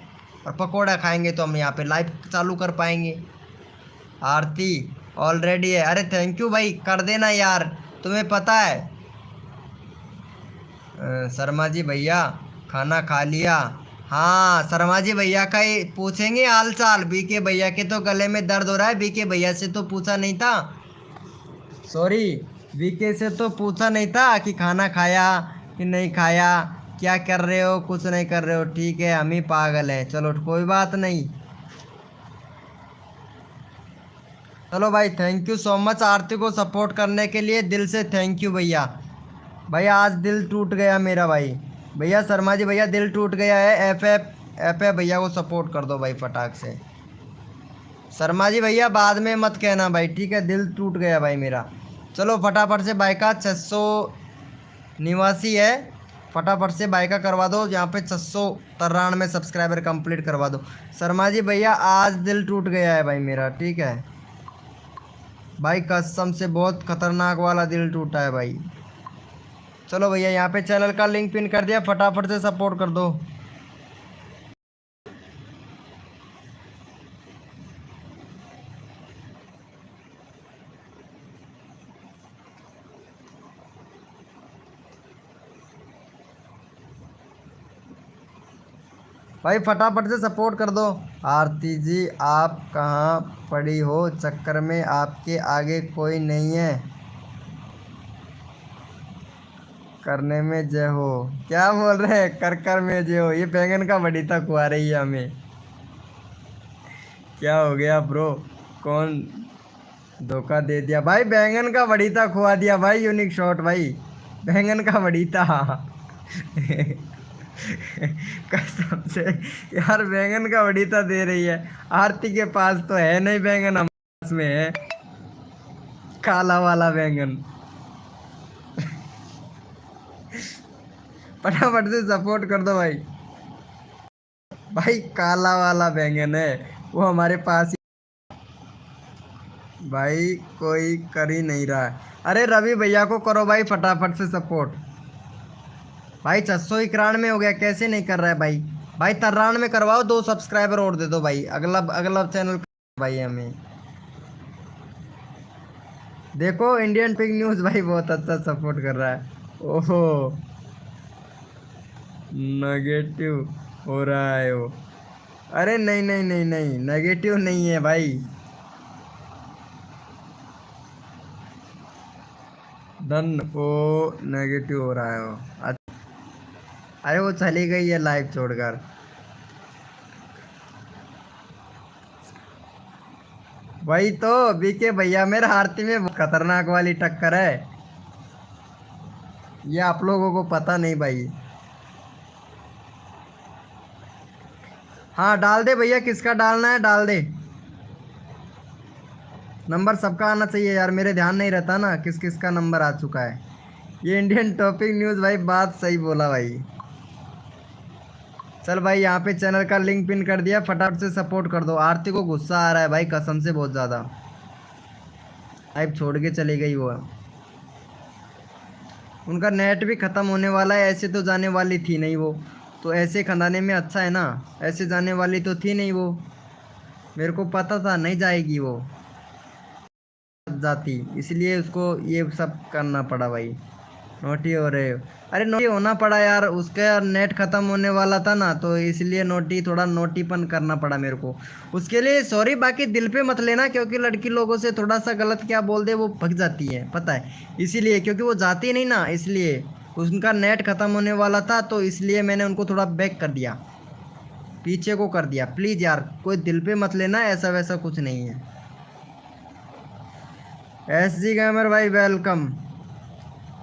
और पकोड़ा खाएंगे तो हम यहाँ पे लाइव चालू कर पाएंगे। आरती ऑलरेडी है। अरे थैंक यू भाई, कर देना यार। तुम्हें पता है शर्मा जी भैया खाना खा लिया? हाँ, शर्मा जी भैया का ही पूछेंगे हाल चाल। बीके भैया के तो गले में दर्द हो रहा है, बीके भैया से तो पूछा नहीं था। सॉरी, बीके से तो पूछा नहीं था कि खाना खाया कि नहीं खाया, क्या कर रहे हो, कुछ नहीं कर रहे हो। ठीक है, हम ही पागल हैं। चलो कोई बात नहीं। चलो भाई, थैंक यू सो मच आरती को सपोर्ट करने के लिए, दिल से थैंक यू भैया। भाई आज दिल टूट गया मेरा भाई। भैया शर्मा जी भैया, दिल टूट गया है। एफ भैया को सपोर्ट कर दो भाई फटाक से। शर्मा जी भैया बाद में मत कहना भाई, ठीक है? दिल टूट गया भाई मेरा। चलो फटाफट से भाई का 689 है, फटाफट से भाई का करवा दो। यहाँ पे 693 सब्सक्राइबर कंप्लीट करवा दो। शर्मा जी भैया आज दिल टूट गया है भाई मेरा, ठीक है भाई? कसम से बहुत खतरनाक वाला दिल टूटा है भाई। चलो भैया, यहाँ पे चैनल का लिंक पिन कर दिया, फटाफट से सपोर्ट कर दो। भाई फटाफट से सपोर्ट कर दो। आरती जी आप कहाँ पड़ी हो? चक्कर में आपके आगे कोई नहीं है, करने में जय हो। क्या बोल रहे हैं? कर कर में जय हो। ये बैंगन का बड़ीता खुआ रही है हमें। क्या हो गया ब्रो? कौन धोखा दे दिया भाई? बैंगन का बड़ीता खुआ दिया भाई। यूनिक शॉट भाई, बैंगन का बड़ीता। कसम से यार, बैंगन का बड़ीता दे रही है। आरती के पास तो है नहीं बैंगन, हमारे पास में है काला वाला बैंगन। फटाफट से सपोर्ट कर दो भाई। भाई काला वाला बैंगन है वो हमारे पास ही। भाई कोई कर ही नहीं रहा है। अरे रवि भैया को करो भाई फटाफट से सपोर्ट। भाई 691 हो गया, कैसे नहीं कर रहा है भाई? भाई 93 करवाओ, 2 सब्सक्राइबर और दे दो भाई। अगला अगला चैनल भाई हमें देखो। इंडियन पिक न्यूज़ भाई बहुत अच्छा सपोर्ट कर रहा है। ओहो, नेगेटिव हो रहा है वो। अरे नहीं नहीं नहीं नहीं, नेगेटिव नहीं है भाई। डन, वो नेगेटिव हो रहा है वो। अरे वो चली गई है लाइव छोड़कर। वही तो बीके भैया मेरा आरती में खतरनाक वाली टक्कर है। ये आप लोगों को पता नहीं भाई। हाँ डाल दे भैया, किसका डालना है डाल दे। नंबर सबका आना चाहिए यार, मेरे ध्यान नहीं रहता ना किस किस का नंबर आ चुका है। ये इंडियन टॉपिक न्यूज़ भाई, बात सही बोला भाई। चल भाई यहाँ पे चैनल का लिंक पिन कर दिया, फटाफट से सपोर्ट कर दो। आरती को गुस्सा आ रहा है भाई कसम से बहुत ज़्यादा। लाइव छोड़ के चली गई वो। उनका नेट भी ख़त्म होने वाला है, ऐसे तो जाने वाली थी नहीं वो। तो ऐसे खंदाने में अच्छा है ना, ऐसे जाने वाली तो थी नहीं वो। मेरे को पता था नहीं जाएगी वो जाती, इसलिए उसको ये सब करना पड़ा भाई। नोटी हो रहे हो। अरे नोटी होना पड़ा यार, उसका नेट ख़त्म होने वाला था ना, तो इसलिए नोटी थोड़ा नोटीपन करना पड़ा मेरे को। उसके लिए सॉरी, बाकी दिल पे मत लेना, क्योंकि लड़की लोगों से थोड़ा सा गलत क्या बोल दे वो भग जाती है पता है, इसीलिए क्योंकि वो जाती नहीं ना, इसलिए उनका नेट ख़त्म होने वाला था, तो इसलिए मैंने उनको थोड़ा बैक कर दिया, पीछे को कर दिया। प्लीज़ यार कोई दिल पे मत लेना, ऐसा वैसा कुछ नहीं है। एस जी गेमर भाई वेलकम,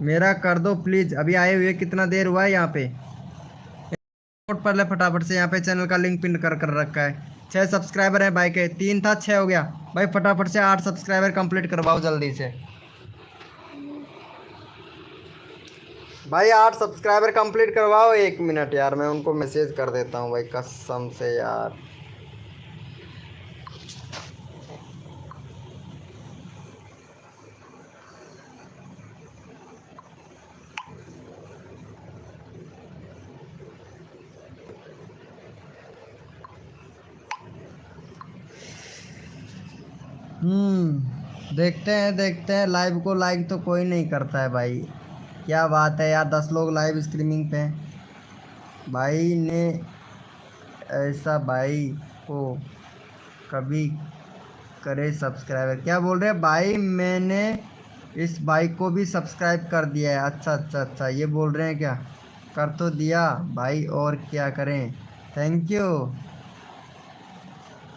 मेरा कर दो प्लीज़, अभी आए हुए कितना देर हुआ है यहाँ पे। नोट पर ले फटाफट से, यहाँ पे चैनल का लिंक पिन कर कर रखा है। 6 सब्सक्राइबर है भाई के, 3 था 6 हो गया भाई, फटाफट से 8 सब्सक्राइबर कंप्लीट करवाओ जल्दी से भाई। 8 सब्सक्राइबर कंप्लीट करवाओ, 1 मिनट यार मैं उनको मैसेज कर देता हूँ भाई कसम से यार। देखते हैं लाइव को लाइक तो कोई नहीं करता है भाई। क्या बात है यार, 10 लोग लाइव स्ट्रीमिंग पे हैं। भाई ने ऐसा भाई को कभी करे सब्सक्राइबर, क्या बोल रहे हैं भाई, मैंने इस भाई को भी सब्सक्राइब कर दिया है। अच्छा अच्छा अच्छा, ये बोल रहे हैं क्या, कर तो दिया भाई और क्या करें, थैंक यू।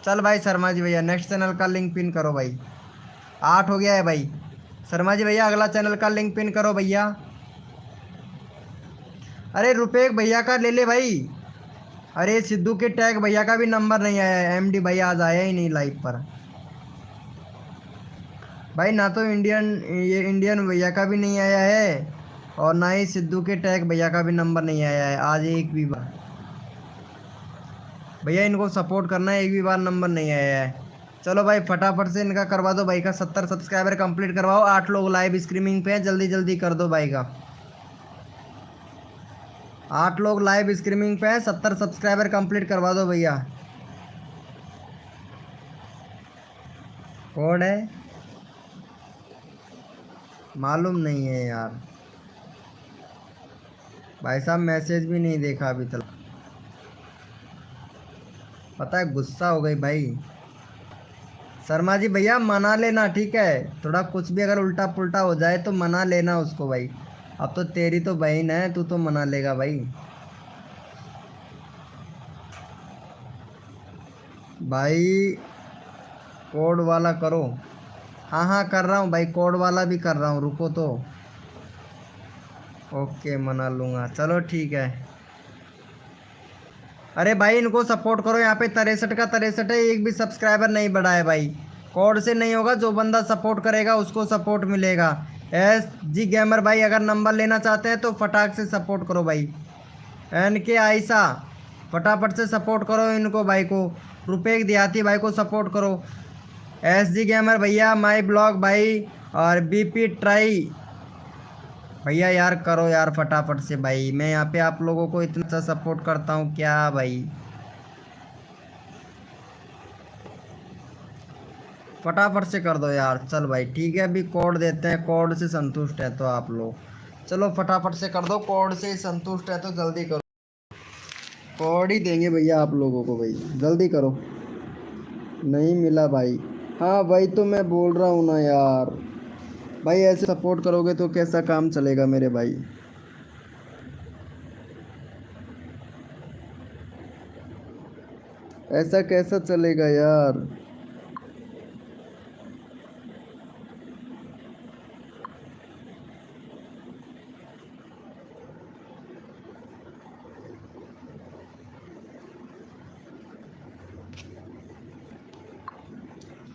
चल भाई शर्मा जी भैया नेक्स्ट चैनल का लिंक पिन करो भाई, 8 हो गया है भाई। शर्मा जी भैया अगला चैनल का लिंक पिन करो भैया। अरे रुपये भैया का ले ले भाई। अरे सिद्धू के टैग भैया का भी नंबर नहीं आया है, एमडी भैया आज आया ही नहीं लाइव पर भाई, ना तो ये इंडियन भैया का भी नहीं आया है, और ना ही सिद्धू के टैग भैया का भी नंबर नहीं आया है आज एक भी बार। भैया इनको सपोर्ट करना है, एक भी बार नंबर नहीं आया है। चलो भाई फटाफट से इनका करवा दो भाई का 70 सब्सक्राइबर कंप्लीट करवाओ। 8 लोग लाइव स्ट्रीमिंग पे हैं, जल्दी जल्दी कर दो भाई का। 8 लोग लाइव स्ट्रीमिंग पे हैं, 70 सब्सक्राइबर कंप्लीट करवा दो भैया। कोड है मालूम नहीं है यार भाई साहब, मैसेज भी नहीं देखा अभी तक। पता है गुस्सा हो गई भाई। शर्मा जी भैया मना लेना ठीक है, थोड़ा कुछ भी अगर उल्टा पुल्टा हो जाए तो मना लेना उसको भाई। अब तो तेरी तो बहन है, तू तो मना लेगा भाई। भाई कोड वाला करो। हाँ हाँ कर रहा हूँ भाई, कोड वाला भी कर रहा हूँ, रुको तो। ओके मना लूँगा, चलो ठीक है। अरे भाई इनको सपोर्ट करो, यहाँ पे 63 का 63 है, एक भी सब्सक्राइबर नहीं बढ़ा है भाई। कोड से नहीं होगा, जो बंदा सपोर्ट करेगा उसको सपोर्ट मिलेगा। एस जी गेमर भाई अगर नंबर लेना चाहते हैं तो फटाक से सपोर्ट करो भाई। एन के आयशा फटाफट से सपोर्ट करो इनको भाई को। रुपये देहाती भाई को सपोर्ट करो। एस जी गेमर भैया माई ब्लॉग भाई, और बीपी ट्राई भैया यार करो यार फटाफट से भाई, मैं यहाँ पे आप लोगों को इतना अच्छा सपोर्ट करता हूँ क्या भाई। फटाफट से कर दो यार। चल भाई ठीक है, अभी कोड देते हैं, कोड से संतुष्ट है तो आप लोग चलो फटाफट से कर दो, कोड से संतुष्ट है तो जल्दी करो। कोड ही देंगे भैया आप लोगों को भाई, जल्दी करो। नहीं मिला भाई। हाँ भाई तो मैं बोल रहा हूँ ना यार, भाई ऐसे सपोर्ट करोगे तो कैसा काम चलेगा मेरे भाई। ऐसा कैसा चलेगा यार।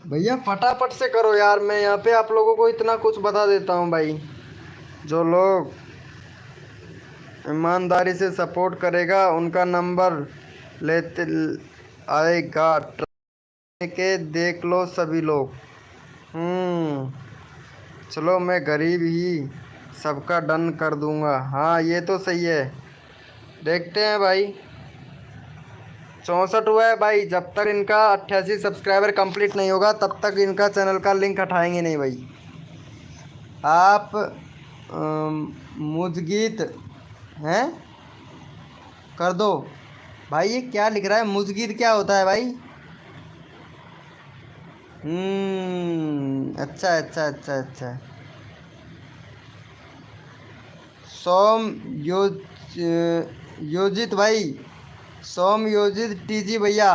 भैया फटाफट से करो यार, मैं यहाँ पे आप लोगों को इतना कुछ बता देता हूँ भाई। जो लोग ईमानदारी से सपोर्ट करेगा उनका नंबर लेते आएगा, ट्राई के देख लो सभी लोग। चलो मैं गरीब ही सबका डन कर दूंगा। हाँ ये तो सही है, देखते हैं भाई। 64 हुआ है भाई, जब तक इनका 88 सब्सक्राइबर कंप्लीट नहीं होगा तब तक इनका चैनल का लिंक हटाएंगे नहीं भाई। आप मुजगीत हैं कर दो भाई। ये क्या लिख रहा है, मुजगीत क्या होता है भाई? अच्छा अच्छा अच्छा अच्छा। सोम योजित भाई, सोम योजित टीजी भैया,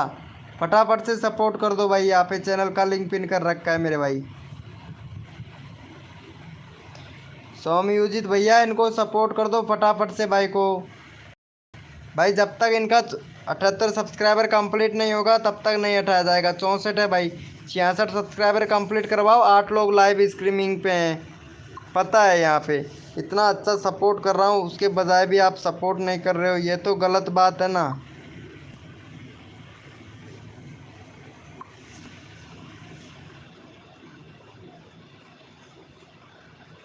फटाफट से सपोर्ट कर दो भाई। यहाँ पे चैनल का लिंक पिन कर रखा है मेरे भाई। सोम योजित भैया, इनको सपोर्ट कर दो फटाफट से भाई को। भाई जब तक इनका 78 सब्सक्राइबर कंप्लीट नहीं होगा तब तक नहीं हटाया जाएगा। 64 है भाई, 66 सब्सक्राइबर कंप्लीट करवाओ। 8 लोग लाइव स्ट्रीमिंग पे हैं, पता है। यहाँ पे इतना अच्छा सपोर्ट कर रहा हूँ, उसके बजाय भी आप सपोर्ट नहीं कर रहे हो, ये तो गलत बात है ना।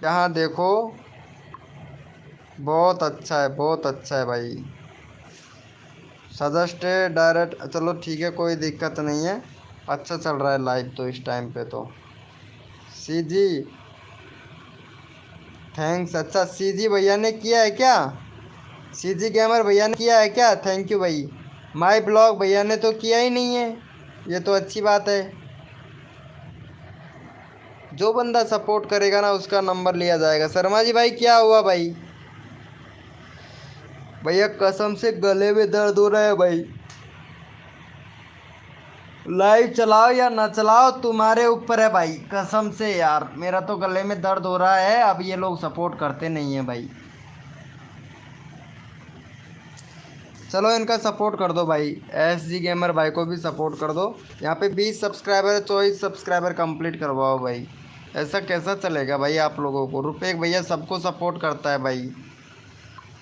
यहाँ देखो, बहुत अच्छा है, बहुत अच्छा है भाई। सजेस्टेड डायरेक्ट, चलो ठीक है, कोई दिक्कत नहीं है, अच्छा चल रहा है लाइव तो इस टाइम पे तो। सी जी थैंक्स। अच्छा सी जी भैया ने किया है क्या? सी जी गेमर भैया ने किया है क्या? थैंक यू भाई। माई ब्लॉग भैया ने तो किया ही नहीं है, ये तो अच्छी बात है। जो बंदा सपोर्ट करेगा ना उसका नंबर लिया जाएगा। शर्मा जी भाई क्या हुआ भाई? भैया कसम से गले में दर्द हो रहा है भाई। लाइव चलाओ या ना चलाओ तुम्हारे ऊपर है भाई, कसम से यार मेरा तो गले में दर्द हो रहा है। अब ये लोग सपोर्ट करते नहीं है भाई। चलो इनका सपोर्ट कर दो भाई, एस जी गेमर भाई को भी सपोर्ट कर दो। यहाँ पे 20 सब्सक्राइबर 24 सब्सक्राइबर कंप्लीट करवाओ भाई। ऐसा कैसा चलेगा भाई आप लोगों को? रुपेक भैया सबको सपोर्ट करता है भाई।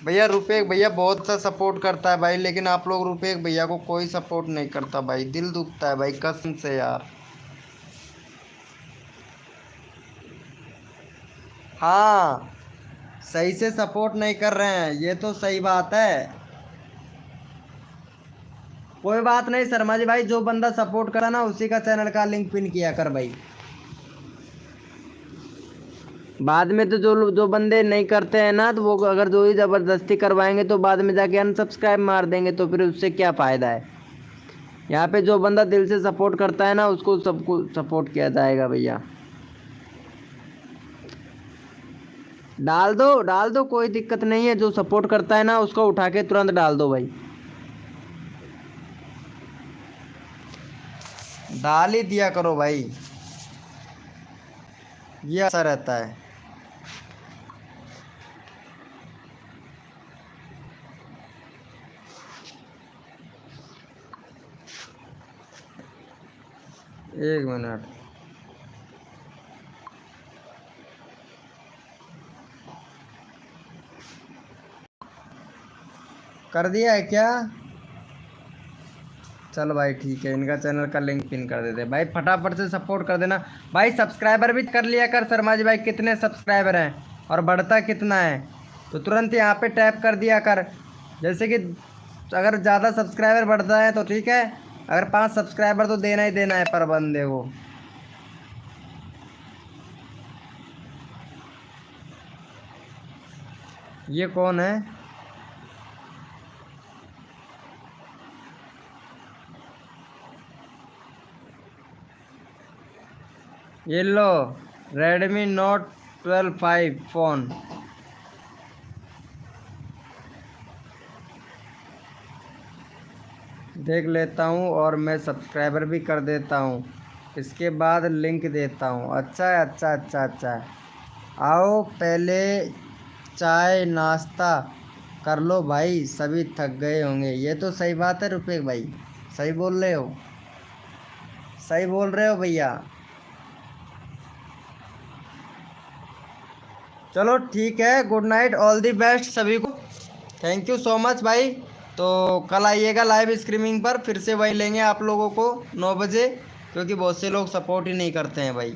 भैया रुपेक भैया बहुत सा सपोर्ट करता है भाई, लेकिन आप लोग रुपेक भैया को कोई सपोर्ट नहीं करता भाई। दिल दुखता है भाई कसम से यार। हाँ सही से सपोर्ट नहीं कर रहे हैं, ये तो सही बात है। कोई बात नहीं शर्मा जी भाई, जो बंदा सपोर्ट करा ना उसी का चैनल का लिंक पिन किया कर भाई। बाद में तो जो जो बंदे नहीं करते हैं ना, तो वो अगर जो ही ज़बरदस्ती करवाएंगे तो बाद में जाके अनसब्सक्राइब मार देंगे, तो फिर उससे क्या फ़ायदा है। यहाँ पे जो बंदा दिल से सपोर्ट करता है ना उसको सबको सपोर्ट किया जाएगा भैया। डाल दो कोई दिक्कत नहीं है, जो सपोर्ट करता है ना उसको उठा के तुरंत डाल दो भाई। डाल ही दिया करो भाई, ये अच्छा रहता है। एक मिनट, कर दिया है क्या? चलो भाई ठीक है, इनका चैनल का लिंक पिन कर देते भाई। फटाफट से सपोर्ट कर देना भाई। सब्सक्राइबर भी कर लिया कर शर्मा जी भाई, कितने सब्सक्राइबर हैं और बढ़ता कितना है, तो तुरंत यहाँ पे टैप कर दिया कर। जैसे कि अगर ज़्यादा सब्सक्राइबर बढ़ता है तो ठीक है, अगर 5 सब्सक्राइबर तो देना ही देना है पर बंदे को। ये कौन है? ये लो, रेडमी नोट 12 5 फ़ोन। देख लेता हूँ और मैं सब्सक्राइबर भी कर देता हूँ, इसके बाद लिंक देता हूँ। अच्छा है, अच्छा अच्छा अच्छा। आओ पहले चाय नाश्ता कर लो भाई, सभी थक गए होंगे। ये तो सही बात है रुपेश भाई, सही बोल रहे हो, सही बोल रहे हो भैया। चलो ठीक है, good night, all the best सभी को। थैंक यू सो मच भाई। तो कल आइएगा लाइव स्ट्रीमिंग पर, फिर से वही लेंगे आप लोगों को 9 बजे, क्योंकि बहुत से लोग सपोर्ट ही नहीं करते हैं भाई।